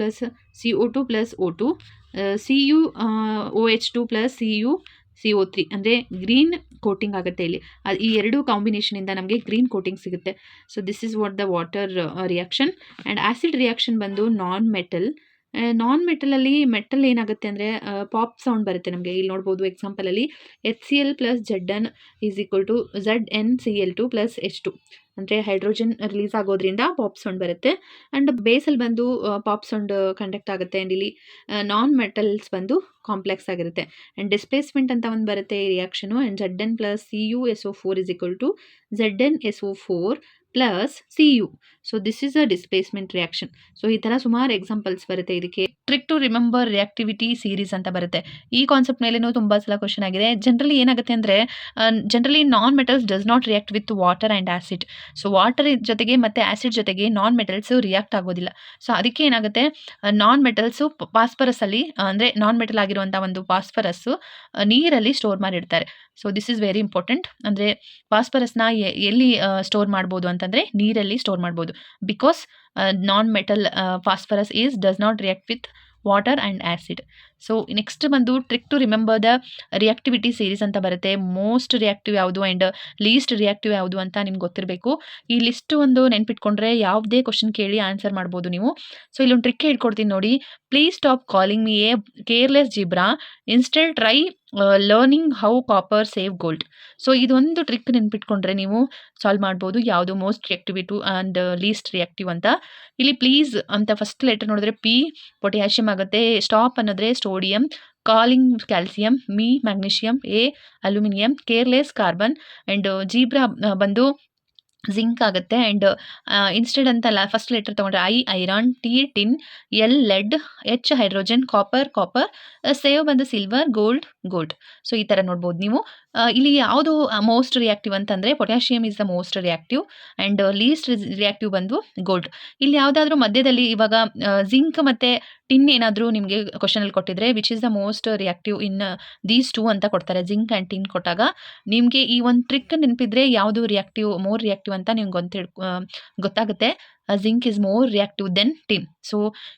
CO2 O2 CuOH2 CuCO3 ಅಂದರೆ ಗ್ರೀನ್ ಕೋಟಿಂಗ್ ಆಗುತ್ತೆ. ಇಲ್ಲಿ ಈ ಎರಡು ಕಾಂಬಿನೇಷನಿಂದ ನಮಗೆ ಗ್ರೀನ್ ಕೋಟಿಂಗ್ ಸಿಗುತ್ತೆ. So this is what the water reaction. And acid reaction ಬಂದು ನಾನ್ ಮೆಟಲಲ್ಲಿ ಮೆಟಲ್ ಏನಾಗುತ್ತೆ ಅಂದರೆ ಪಾಪ್ ಸೌಂಡ್ ಬರುತ್ತೆ ನಮಗೆ. ಇಲ್ಲಿ ನೋಡ್ಬೋದು ಎಕ್ಸಾಂಪಲಲ್ಲಿ HCl + Zn is equal to ZnCl2 + H2 ಅಂದರೆ ಹೈಡ್ರೋಜನ್ ರಿಲೀಸ್ ಆಗೋದ್ರಿಂದ ಪಾಪ್ ಸೌಂಡ್ ಬರುತ್ತೆ. ಆ್ಯಂಡ್ ಬೇಸಲ್ಲಿ ಬಂದು ಪಾಪ್ ಸೌಂಡ್ ಕಂಡಕ್ಟ್ ಆಗುತ್ತೆ. ಆ್ಯಂಡ್ ಇಲ್ಲಿ ನಾನ್ ಮೆಟಲ್ಸ್ ಬಂದು ಕಾಂಪ್ಲೆಕ್ಸ್ ಆಗಿರುತ್ತೆ. ಆ್ಯಂಡ್ ಡಿಸ್ಪ್ಲೇಸ್ಮೆಂಟ್ ಅಂತ ಒಂದು ಬರುತ್ತೆ ಈ reaction. And Zn + CuSO4 is equal to ZnSO4 + Cu. So this is a displacement reaction. So ಈ ಥರ ಸುಮಾರು ಎಕ್ಸಾಂಪಲ್ಸ್ ಬರುತ್ತೆ. ಇದಕ್ಕೆ trick to remember reactivity series ಅಂತ ಬರುತ್ತೆ. ಈ ಕಾನ್ಸೆಪ್ಟ್ ಮೇಲೇನೂ ತುಂಬ ಸಲ ಕ್ವಶನ್ ಆಗಿದೆ. ಜನರಲಿ ಏನಾಗುತ್ತೆ ಅಂದರೆ generally non metals does not react with water and acid. So water ಜೊತೆಗೆ ಮತ್ತು ಆ್ಯಸಿಡ್ ಜೊತೆಗೆ ನಾನ್ ಮೆಟಲ್ಸು ರಿಯಾಕ್ಟ್ ಆಗೋದಿಲ್ಲ. ಸೊ ಅದಕ್ಕೆ ಏನಾಗುತ್ತೆ, ನಾನ್ ಮೆಟಲ್ಸು ಪಾಸ್ಪರಸಲ್ಲಿ ಅಂದರೆ ನಾನ್ ಮೆಟಲ್ ಆಗಿರುವಂಥ ಒಂದು ಪಾಸ್ಪರಸ್ಸು ನೀರಲ್ಲಿ ಸ್ಟೋರ್ ಮಾಡಿರ್ತಾರೆ. So this is very important. ಅಂದರೆ ಪಾಸ್ಪರಸ್ನ ಎಲ್ಲಿ ಸ್ಟೋರ್ ಮಾಡ್ಬೋದು ಅಂತಂದರೆ ನೀರಲ್ಲಿ ಸ್ಟೋರ್ ಮಾಡ್ಬೋದು. Because non metal phosphorus does not react with water and acid. So next ಬಂದು trick to remember the reactivity series ಅಂತ ಬರುತ್ತೆ. ಮೋಸ್ಟ್ ರಿಯಾಕ್ಟಿವ್ ಯಾವುದು ಆ್ಯಂಡ್ ಲೀಸ್ಟ್ ರಿಯಾಕ್ಟಿವ್ ಯಾವುದು ಅಂತ ನಿಮ್ಗೆ ಗೊತ್ತಿರಬೇಕು. ಈ ಲಿಸ್ಟ್ ಒಂದು ನೆನ್ಪಿಟ್ಕೊಂಡ್ರೆ ಯಾವುದೇ ಕ್ವಶನ್ ಕೇಳಿ ಆನ್ಸರ್ ಮಾಡ್ಬೋದು ನೀವು. ಸೊ ಇಲ್ಲೊಂದು ಟ್ರಿಕ್ ಹೇಳ್ಕೊಡ್ತೀನಿ ನೋಡಿ. Please stop calling me a careless zebra, instead try learning how copper save gold. So ಇದೊಂದು ಟ್ರಿಕ್ ನೆನ್ಪಿಟ್ಕೊಂಡ್ರೆ ನೀವು ಸಾಲ್ವ್ ಮಾಡ್ಬೋದು ಯಾವುದು most reactivity and least reactive ಅಂತ. ಇಲ್ಲಿ ಪ್ಲೀಸ್ ಅಂತ ಫಸ್ಟ್ ಲೆಟರ್ ನೋಡಿದ್ರೆ P ಪೊಟ್ಯಾಷಿಯಮ್ ಆಗುತ್ತೆ, ಸ್ಟಾಪ್ ಅನ್ನೋದ್ರೆ sodium, calling calcium, me magnesium, a aluminium, careless carbon, and zebra ಬಂದು ಜಿಂಕ್ ಆಗುತ್ತೆ. ಆ್ಯಂಡ್ ಇನ್ಸ್ಟೆಡ್ ಅಂತಲ್ಲ, ಫಸ್ಟ್ ಲೆಟರ್ ತೊಗೊಂಡ್ರೆ I iron, T tin, L lead, H hydrogen, copper, save ಬಂದು silver, gold. So ಈ ಥರ ನೋಡ್ಬೋದು ನೀವು. ಇಲ್ಲಿ ಯಾವುದು ಮೋಸ್ಟ್ ರಿಯಾಕ್ಟಿವ್ ಅಂತಂದರೆ potassium is the most reactive and least reactive ಬಂದು ಗೋಲ್ಡ್. ಇಲ್ಲಿ ಯಾವುದಾದ್ರೂ ಮಧ್ಯದಲ್ಲಿ ಇವಾಗ ಜಿಂಕ್ ಮತ್ತು ಟಿನ್ ಏನಾದರೂ ನಿಮಗೆ ಕ್ವಶನಲ್ಲಿ ಕೊಟ್ಟಿದ್ರೆ which is the most reactive in these two ಅಂತ ಕೊಡ್ತಾರೆ. ಜಿಂಕ್ ಆ್ಯಂಡ್ ಟಿನ್ ಕೊಟ್ಟಾಗ ನಿಮಗೆ ಈ ಒಂದು ಟ್ರಿಕ್ ನೆನಪಿದ್ರೆ ಯಾವುದು ಮೋರ್ ರಿಯಾಕ್ಟಿವ್ ಅಂತ ನಿಮ್ಗೆ ಗೊತ್ತಾಗುತ್ತೆ. Zinc is more reactive than tin. So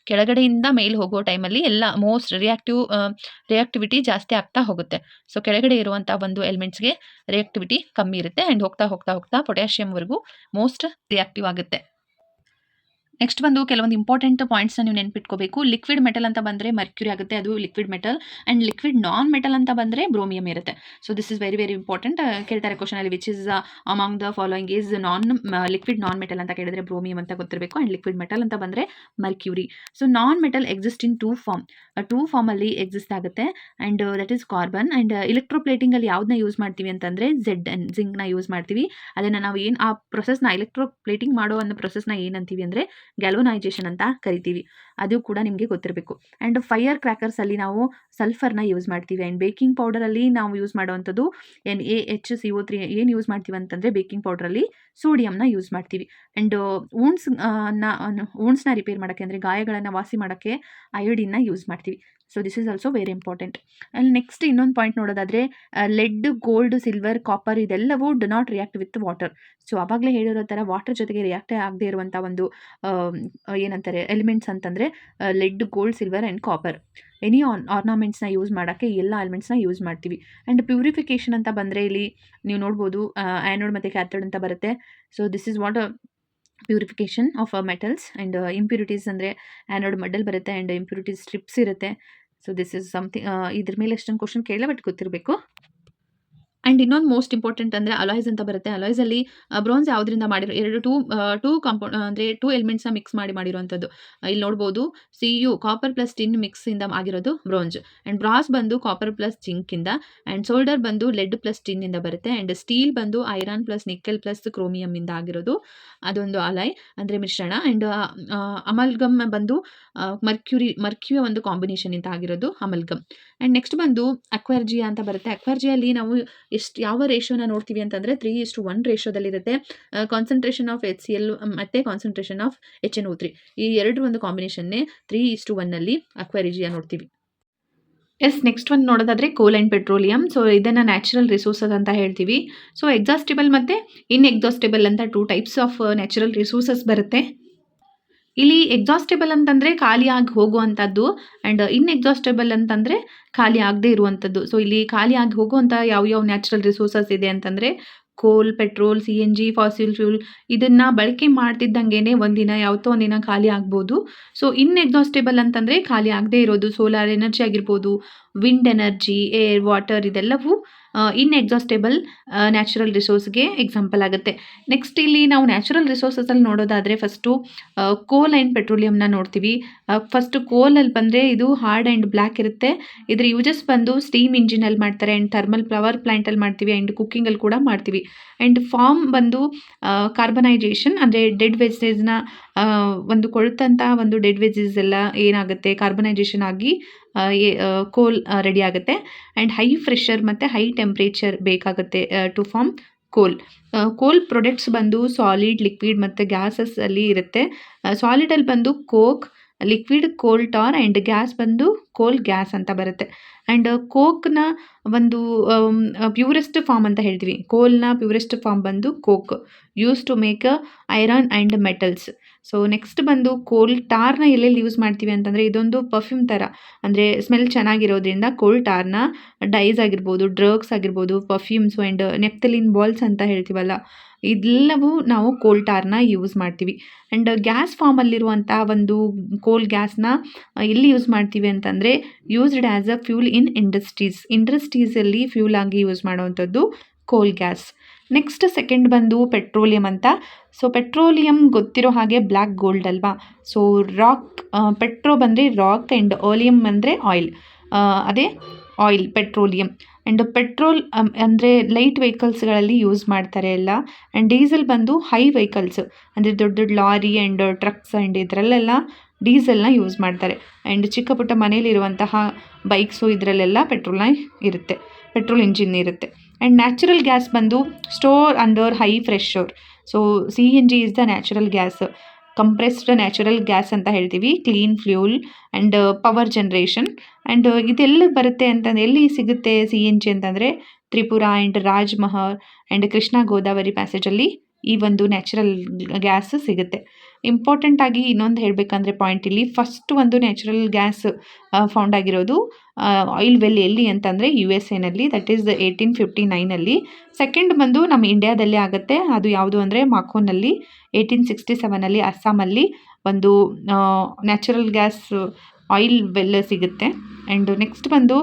ಕೆಳಗಡೆಯಿಂದ ಮೇಲೆ ಹೋಗೋ ಟೈಮಲ್ಲಿ ಎಲ್ಲ ಮೋಸ್ಟ್ ರಿಯಾಕ್ಟಿವಿಟಿ ಜಾಸ್ತಿ ಆಗ್ತಾ ಹೋಗುತ್ತೆ. ಸೊ ಕೆಳಗಡೆ ಇರುವಂಥ ಒಂದು ಎಲಿಮೆಂಟ್ಸ್ಗೆ ರಿಯಾಕ್ಟಿವಿಟಿ ಕಮ್ಮಿ ಇರುತ್ತೆ ಆ್ಯಂಡ್ ಹೋಗ್ತಾ ಪೊಟ್ಯಾಷಿಯಮ್ವರೆಗೂ ಮೋಸ್ಟ್ ರಿಯಾಕ್ಟಿವ್ ಆಗುತ್ತೆ. ನೆಕ್ಸ್ಟ್ ಬಂದು ಕೆಲವೊಂದು ಇಂಪಾರ್ಟೆಂಟ್ ಪಾಯಿಂಟ್ಸ್ನ ನೀವು ನೆನ್ಪಿಟ್ಕೋಬೇಕು. ಲಿಕ್ವಿಡ್ ಮೆಟಲ್ ಅಂತ ಬಂದರೆ ಮರ್ಕ್ಯೂರಿ ಆಗುತ್ತೆ, ಅದು liquid metal. And liquid non metal ಅಂತ ಬಂದರೆ ಬ್ರೋಮಿಯಂ ಇರುತ್ತೆ. So this is very very important. ಕೇಳ್ತಾರೆ ಕ್ವಶನಲ್ಲಿ which is among the following is liquid non metal ಅಂತ ಕೇಳಿದ್ರೆ ಬ್ರೋಮಿಯಂ ಅಂತ ಗೊತ್ತಿರಬೇಕು. ಆ್ಯಂಡ್ ಲಿಕ್ವಿಡ್ ಮೆಟಲ್ ಅಂತ ಬಂದರೆ mercury. So non metal exist in two ಫಾರ್ಮಲ್ಲಿ ಎಕ್ಸಿಸ್ಟ್ ಆಗುತ್ತೆ. And that is carbon. And ಎಲೆಕ್ಟ್ರೋಪ್ಲೇಟಿಂಗಲ್ಲಿ ಯಾವುದನ್ನ ಯೂಸ್ ಮಾಡ್ತೀವಿ ಅಂತಂದರೆ ಜಿಂಕ್ನ ಯೂಸ್ ಮಾಡ್ತೀವಿ. ಅದನ್ನು ನಾವು ಆ ಪ್ರೊಸೆಸ್ನ ಎಲೆಕ್ಟ್ರೋಪ್ಲೇಟಿಂಗ್ ಮಾಡೋ ಒಂದು ಪ್ರೊಸೆಸ್ನ ಏನಂತೀವಿ ಅಂದರೆ ಗ್ಯಾಲ್ವನೈಜೇಷನ್ ಅಂತ ಕರಿತೀವಿ. ಅದು ಕೂಡ ನಿಮಗೆ ಗೊತ್ತಿರಬೇಕು. ಆ್ಯಂಡ್ ಫೈರ್ ಕ್ರ್ಯಾಕರ್ಸಲ್ಲಿ ನಾವು ಸಲ್ಫರ್ನ ಯೂಸ್ ಮಾಡ್ತೀವಿ. ಆ್ಯಂಡ್ ಬೇಕಿಂಗ್ ಪೌಡರಲ್ಲಿ ನಾವು ಯೂಸ್ ಮಾಡುವಂಥದ್ದು NaHCO3. ಏನು ಯೂಸ್ ಮಾಡ್ತೀವಿ ಅಂತಂದರೆ ಬೇಕಿಂಗ್ ಪೌಡ್ರಲ್ಲಿ ಸೋಡಿಯಂನ ಯೂಸ್ ಮಾಡ್ತೀವಿ. ಆ್ಯಂಡ್ ವೂಂಡ್ಸ್ನ ರಿಪೇರ್ ಮಾಡೋಕ್ಕೆ ಅಂದರೆ ಗಾಯಗಳನ್ನು ವಾಸಿ ಮಾಡೋಕ್ಕೆ ಅಯೋಡಿನ್ನ ಯೂಸ್ ಮಾಡ್ತೀವಿ. So this is also very important. ಅಲ್ಲಿ ನೆಕ್ಸ್ಟ್ ಇನ್ನೊಂದು ಪಾಯಿಂಟ್ ನೋಡೋದಾದರೆ ಲೆಡ್, ಗೋಲ್ಡ್, ಸಿಲ್ವರ್, ಕಾಪರ್ ಇದೆಲ್ಲವೂ do not react with water. So ಆವಾಗಲೇ ಹೇಳಿರೋ ಥರ ವಾಟರ್ ಜೊತೆಗೆ ರಿಯಾಕ್ಟ್ ಆಗದೆ ಇರುವಂಥ ಒಂದು ಏನಂತಾರೆ ಎಲಿಮೆಂಟ್ಸ್ ಅಂತಂದರೆ lead, gold, silver and copper. Any ಆರ್ನಾಮೆಂಟ್ಸ್ನ ಯೂಸ್ ಮಾಡೋಕ್ಕೆ ಎಲ್ಲ ಎಲಿಮೆಂಟ್ಸ್ನ ಯೂಸ್ ಮಾಡ್ತೀವಿ. ಆ್ಯಂಡ್ ಪ್ಯೂರಿಫಿಕೇಷನ್ ಅಂತ ಬಂದರೆ ಇಲ್ಲಿ ನೀವು ನೋಡ್ಬೋದು ಆ್ಯನೋಡ್ ಮತ್ತು ಕ್ಯಾಥೋಡ್ ಅಂತ ಬರುತ್ತೆ. So this is what purification of metals. And impurities ಅಂದರೆ ಆ್ಯನೋಡ್ ಮಡ್ಡಲ್ ಬರುತ್ತೆ ಆ್ಯಂಡ್ ಇಂಪ್ಯೂರಿಟೀಸ್ ಸ್ಟ್ರಿಪ್ಸ್ ಇರುತ್ತೆ. So this is something. ಇದ್ರ ಮೇಲೆ ಎಷ್ಟೊಂದು ಕ್ವಶನ್ ಕೇಳಲ್ಲ, ಬಟ್ ಗೊತ್ತಿರಬೇಕು. ಆ್ಯಂಡ್ ಇನ್ನೊಂದು ಮೋಸ್ಟ್ ಇಂಪಾರ್ಟೆಂಟ್ ಅಂದರೆ ಅಲಾಯ್ಸ್ ಅಂತ ಬರುತ್ತೆ. ಅಲಾಯ್ಸಲ್ಲಿ ಬ್ರೋನ್ಸ್ ಯಾವುದರಿಂದ ಮಾಡಿರೋ ಟೂ ಎಲಿಮೆಂಟ್ಸ್ನ ಮಿಕ್ಸ್ ಮಾಡಿರುವಂಥದ್ದು. ಇಲ್ಲಿ ನೋಡ್ಬೋದು Cu ಕಾಪರ್ ಪ್ಲಸ್ ಟಿನ್ ಮಿಕ್ಸಿಂದ ಆಗಿರೋದು ಬ್ರೋಂಜ್. ಆ್ಯಂಡ್ ಬ್ರಾಸ್ ಬಂದು ಕಾಪರ್ ಪ್ಲಸ್ ಜಿಂಕಿಂದ. ಆ್ಯಂಡ್ ಸೋಲ್ಡರ್ ಬಂದು ಲೆಡ್ ಪ್ಲಸ್ ಟಿನ್ನಿಂದ ಬರುತ್ತೆ. ಆ್ಯಂಡ್ ಸ್ಟೀಲ್ ಬಂದು ಐರನ್ ಪ್ಲಸ್ ನಿಕೆಲ್ ಪ್ಲಸ್ ಕ್ರೋಮಿಯಮ್ಮಿಂದ ಆಗಿರೋದು ಅದೊಂದು ಅಲಾಯ್ ಅಂದರೆ ಮಿಶ್ರಣ. ಆ್ಯಂಡ್ ಅಮಲ್ಗಮ್ ಬಂದು ಮರ್ಕ್ಯೂರಿಯ ಒಂದು ಕಾಂಬಿನೇಷನಿಂದ ಆಗಿರೋದು ಅಮಲ್ಗಮ್. ಆ್ಯಂಡ್ ನೆಕ್ಸ್ಟ್ ಬಂದು ಅಕ್ವರ್ಜಿಯಾ ಅಂತ ಬರುತ್ತೆ. ಅಕ್ವರ್ಜಿಯಲ್ಲಿ ನಾವು ಯಾವ ರೇಷಿಯೋನ ನೋಡ್ತೀವಿ ಅಂತಂದರೆ 3:1 ರೇಷಿಯೋದಲ್ಲಿರುತ್ತೆ. ಕಾನ್ಸಂಟ್ರೇಷನ್ ಆಫ್ HCl ಮತ್ತು ಕಾನ್ಸಂಟ್ರೇಷನ್ ಆಫ್ HNO3 ಈ ಎರಡು ಒಂದು ಕಾಂಬಿನೇಷನ್ನೇ 3:1 ಅಕ್ವರಿಜಿಯಾ ನೋಡ್ತೀವಿ. ನೆಕ್ಸ್ಟ್ ಒಂದು ನೋಡೋದಾದರೆ ಕೋಲ್ ಆ್ಯಂಡ್ ಪೆಟ್ರೋಲಿಯಂ. ಸೊ ಇದನ್ನು ನ್ಯಾಚುರಲ್ ರಿಸೋರ್ಸಸ್ ಅಂತ ಹೇಳ್ತೀವಿ. ಸೊ ಎಕ್ಸಾಸ್ಟಿಬಲ್ ಮತ್ತು ಇನ್ಎಕ್ಸಾಸ್ಟಿಬಲ್ ಅಂತ 2 ಟೈಪ್ಸ್ ಆಫ್ ನ್ಯಾಚುರಲ್ ರಿಸೋರ್ಸಸ್ ಬರುತ್ತೆ. ಇಲ್ಲಿ ಎಕ್ಸಾಸ್ಟೇಬಲ್ ಅಂತಂದರೆ ಖಾಲಿಯಾಗಿ ಹೋಗುವಂಥದ್ದು ಆ್ಯಂಡ್ ಇನ್ಎಕ್ಸಾಸ್ಟೇಬಲ್ ಅಂತಂದರೆ ಖಾಲಿ ಆಗದೆ ಇರುವಂಥದ್ದು. ಸೊ ಇಲ್ಲಿ ಖಾಲಿಯಾಗಿ ಹೋಗುವಂಥ ಯಾವ ನ್ಯಾಚುರಲ್ ರಿಸೋರ್ಸಸ್ ಇದೆ ಅಂತಂದರೆ ಕೋಲ್, ಪೆಟ್ರೋಲ್, CNG, ಫಾಸಿಲ್ ಫ್ಯೂಲ್ ಇದನ್ನು ಬಳಕೆ ಮಾಡ್ತಿದ್ದಂಗೆ ಒಂದಿನ ಯಾವತ್ತೋ ಒಂದಿನ ಖಾಲಿ ಆಗ್ಬೋದು. ಸೊ ಇನ್ಎಕ್ಸಾಸ್ಟೇಬಲ್ ಅಂತಂದರೆ ಖಾಲಿ ಆಗದೆ ಇರೋದು ಸೋಲಾರ್ ಎನರ್ಜಿ ಆಗಿರ್ಬೋದು, ವಿಂಡ್ ಎನರ್ಜಿ, ಏರ್, ವಾಟರ್ ಇದೆಲ್ಲವೂ ಇನ್ಎಕ್ಸಾಸ್ಟೇಬಲ್ ನ್ಯಾಚುರಲ್ ರಿಸೋರ್ಸ್ಗೆ ಎಕ್ಸಾಂಪಲ್ ಆಗುತ್ತೆ. ನೆಕ್ಸ್ಟ್ ಇಲ್ಲಿ ನಾವು ನ್ಯಾಚುರಲ್ ರಿಸೋರ್ಸಸಲ್ಲಿ ನೋಡೋದಾದರೆ ಫಸ್ಟು ಕೋಲ್ ಆ್ಯಂಡ್ ಪೆಟ್ರೋಲಿಯಂನ ನೋಡ್ತೀವಿ. ಫಸ್ಟು ಕೋಲಲ್ಲಿ ಬಂದರೆ ಇದು ಹಾರ್ಡ್ ಆ್ಯಂಡ್ ಬ್ಲ್ಯಾಕ್ ಇರುತ್ತೆ. ಇದ್ರ ಯೂಸಸ್ ಬಂದು ಸ್ಟೀಮ್ ಇಂಜಿನಲ್ಲಿ ಮಾಡ್ತಾರೆ ಆ್ಯಂಡ್ ಥರ್ಮಲ್ ಪವರ್ ಪ್ಲ್ಯಾಂಟಲ್ಲಿ ಮಾಡ್ತೀವಿ ಆ್ಯಂಡ್ ಕುಕ್ಕಿಂಗಲ್ಲಿ ಕೂಡ ಮಾಡ್ತೀವಿ. ಆ್ಯಂಡ್ ಫಾರ್ಮ್ ಬಂದು ಕಾರ್ಬನೈಜೇಷನ್ ಅಂದರೆ ಡೆಡ್ ವೆಜಸ್ನ ಒಂದು ಕೊಳ್ತಂಥ ಒಂದು ಡೆಡ್ ವೆಜಸ್ ಎಲ್ಲ ಏನಾಗುತ್ತೆ ಕಾರ್ಬನೈಜೇಷನ್ ಆಗಿ ಕೋಲ್ ರೆಡಿ ಆಗುತ್ತೆ. ಆ್ಯಂಡ್ ಹೈ ಪ್ರೆಷರ್ ಮತ್ತು ಹೈ ಟೆಂಪ್ರೇಚರ್ ಬೇಕಾಗುತ್ತೆ ಟು ಫಾರ್ಮ್ ಕೋಲ್ ಪ್ರೊಡಕ್ಟ್ಸ್ ಬಂದು ಸಾಲಿಡ್, ಲಿಕ್ವಿಡ್ ಮತ್ತು ಗ್ಯಾಸಸ್ಸಲ್ಲಿ ಇರುತ್ತೆ. ಸಾಲಿಡಲ್ಲಿ ಬಂದು ಕೋಕ್, ಲಿಕ್ವಿಡ್ ಕೋಲ್ ಟಾರ್ ಆ್ಯಂಡ್ ಗ್ಯಾಸ್ ಬಂದು ಕೋಲ್ ಗ್ಯಾಸ್ ಅಂತ ಬರುತ್ತೆ. ಆ್ಯಂಡ್ ಕೋಕ್ನ ಒಂದು ಪ್ಯೂರೆಸ್ಟ್ ಫಾರ್ಮ್ ಅಂತ ಹೇಳ್ತೀವಿ. ಕೋಲ್ನ ಪ್ಯೂರೆಸ್ಟ್ ಫಾರ್ಮ್ ಬಂದು coke use to make iron and metals. So next ಬಂದು ಕೋಲ್ ಟಾರ್ನ ಎಲ್ಲೆಲ್ಲಿ ಯೂಸ್ ಮಾಡ್ತೀವಿ ಅಂತಂದರೆ ಇದೊಂದು ಪರ್ಫ್ಯೂಮ್ ಥರ ಅಂದರೆ ಸ್ಮೆಲ್ ಚೆನ್ನಾಗಿರೋದ್ರಿಂದ ಕೋಲ್ ಟಾರ್ನ ಡೈಸ್ ಆಗಿರ್ಬೋದು, ಡ್ರಗ್ಸ್ ಆಗಿರ್ಬೋದು, ಪರ್ಫ್ಯೂಮ್ಸು ಆ್ಯಂಡ್ ನೆಪ್ತಲಿನ್ ಬಾಲ್ಸ್ ಅಂತ ಹೇಳ್ತೀವಲ್ಲ ಇದೆಲ್ಲವೂ ನಾವು ಕೋಲ್ ಟಾರ್ನ ಯೂಸ್ ಮಾಡ್ತೀವಿ. ಆ್ಯಂಡ್ ಗ್ಯಾಸ್ ಫಾರ್ಮಲ್ಲಿರುವಂಥ ಒಂದು ಕೋಲ್ ಗ್ಯಾಸ್ನ ಎಲ್ಲಿ ಯೂಸ್ ಮಾಡ್ತೀವಿ ಅಂತಂದರೆ used as a fuel in ಇಂಡಸ್ಟ್ರೀಸಲ್ಲಿ ಫ್ಯೂಲ್ ಆಗಿ ಯೂಸ್ ಮಾಡುವಂಥದ್ದು ಕೋಲ್ ಗ್ಯಾಸ್. ನೆಕ್ಸ್ಟ್ ಸೆಕೆಂಡ್ ಬಂದು ಪೆಟ್ರೋಲಿಯಂ ಅಂತ. ಸೊ ಪೆಟ್ರೋಲಿಯಂ ಗೊತ್ತಿರೋ ಹಾಗೆ ಬ್ಲ್ಯಾಕ್ ಗೋಲ್ಡ್ ಅಲ್ವಾ. ಸೊ ಪೆಟ್ರೋ ಬಂದರೆ ರಾಕ್ ಆ್ಯಂಡ್ ಓಲಿಯಂ ಅಂದರೆ ಆಯಿಲ್, ಅದೇ ಆಯಿಲ್ ಪೆಟ್ರೋಲಿಯಂ. ಆ್ಯಂಡ್ ಪೆಟ್ರೋಲ್ ಅಂದರೆ ಲೈಟ್ ವೆಹಿಕಲ್ಸ್ಗಳಲ್ಲಿ ಯೂಸ್ ಮಾಡ್ತಾರೆ ಎಲ್ಲ. ಆ್ಯಂಡ್ ಡೀಸೆಲ್ ಬಂದು ಹೈ ವೆಹಿಕಲ್ಸ್ ಅಂದರೆ ದೊಡ್ಡ ದೊಡ್ಡ ಲಾರಿ ಆ್ಯಂಡ್ ಟ್ರಕ್ಸ್ ಆ್ಯಂಡ್ ಇದರಲ್ಲೆಲ್ಲ ಡೀಸೆಲ್ನ ಯೂಸ್ ಮಾಡ್ತಾರೆ. ಆ್ಯಂಡ್ ಚಿಕ್ಕ ಪುಟ್ಟ ಮನೇಲಿರುವಂತಹ ಬೈಕ್ಸು ಇದರಲ್ಲೆಲ್ಲ ಪೆಟ್ರೋಲ್ ಇಂಜಿನ್ ಇರುತ್ತೆ. ಆ್ಯಂಡ್ ನ್ಯಾಚುರಲ್ ಗ್ಯಾಸ್ ಬಂದು store under high pressure. So CNG is the natural gas, compressed natural gas ಅಂತ ಹೇಳ್ತೀವಿ, clean fuel and power generation. And ಇದೆಲ್ಲ ಬರುತ್ತೆ ಅಂತಂದ್ರೆ ಎಲ್ಲಿ ಸಿಗುತ್ತೆ CNG ಅಂತಂದರೆ ತ್ರಿಪುರ ಆ್ಯಂಡ್ ರಾಜ್ಮಹಲ್ ಆ್ಯಂಡ್ ಕೃಷ್ಣಾ ಗೋದಾವರಿ ಪ್ಯಾಸೇಜಲ್ಲಿ ಈ ಒಂದು ನ್ಯಾಚುರಲ್ ಗ್ಯಾಸ್ ಸಿಗುತ್ತೆ. ಇಂಪಾರ್ಟೆಂಟ್ ಆಗಿ ಇನ್ನೊಂದು ಹೇಳಬೇಕಂದ್ರೆ ಪಾಯಿಂಟ್ ಇಲ್ಲಿ ಫಸ್ಟ್ ಒಂದು ನ್ಯಾಚುರಲ್ ಗ್ಯಾಸ್ ಫೌಂಡ್ ಆಗಿರೋದು ಆಯಿಲ್ ವೆಲ್ ಎಲ್ಲಿ ಅಂತಂದರೆ USA ದಟ್ ಈಸ್ 1859. ಸೆಕೆಂಡ್ ಬಂದು ನಮ್ಮ ಇಂಡಿಯಾದಲ್ಲೇ ಆಗುತ್ತೆ. ಅದು ಯಾವುದು ಅಂದರೆ ಮಾಖೋನಲ್ಲಿ 1867 ಅಸ್ಸಾಮಲ್ಲಿ ಒಂದು ನ್ಯಾಚುರಲ್ ಗ್ಯಾಸ್ ಆಯಿಲ್ ವೆಲ್ ಸಿಗುತ್ತೆ. ಆ್ಯಂಡ್ ನೆಕ್ಸ್ಟ್ ಬಂದು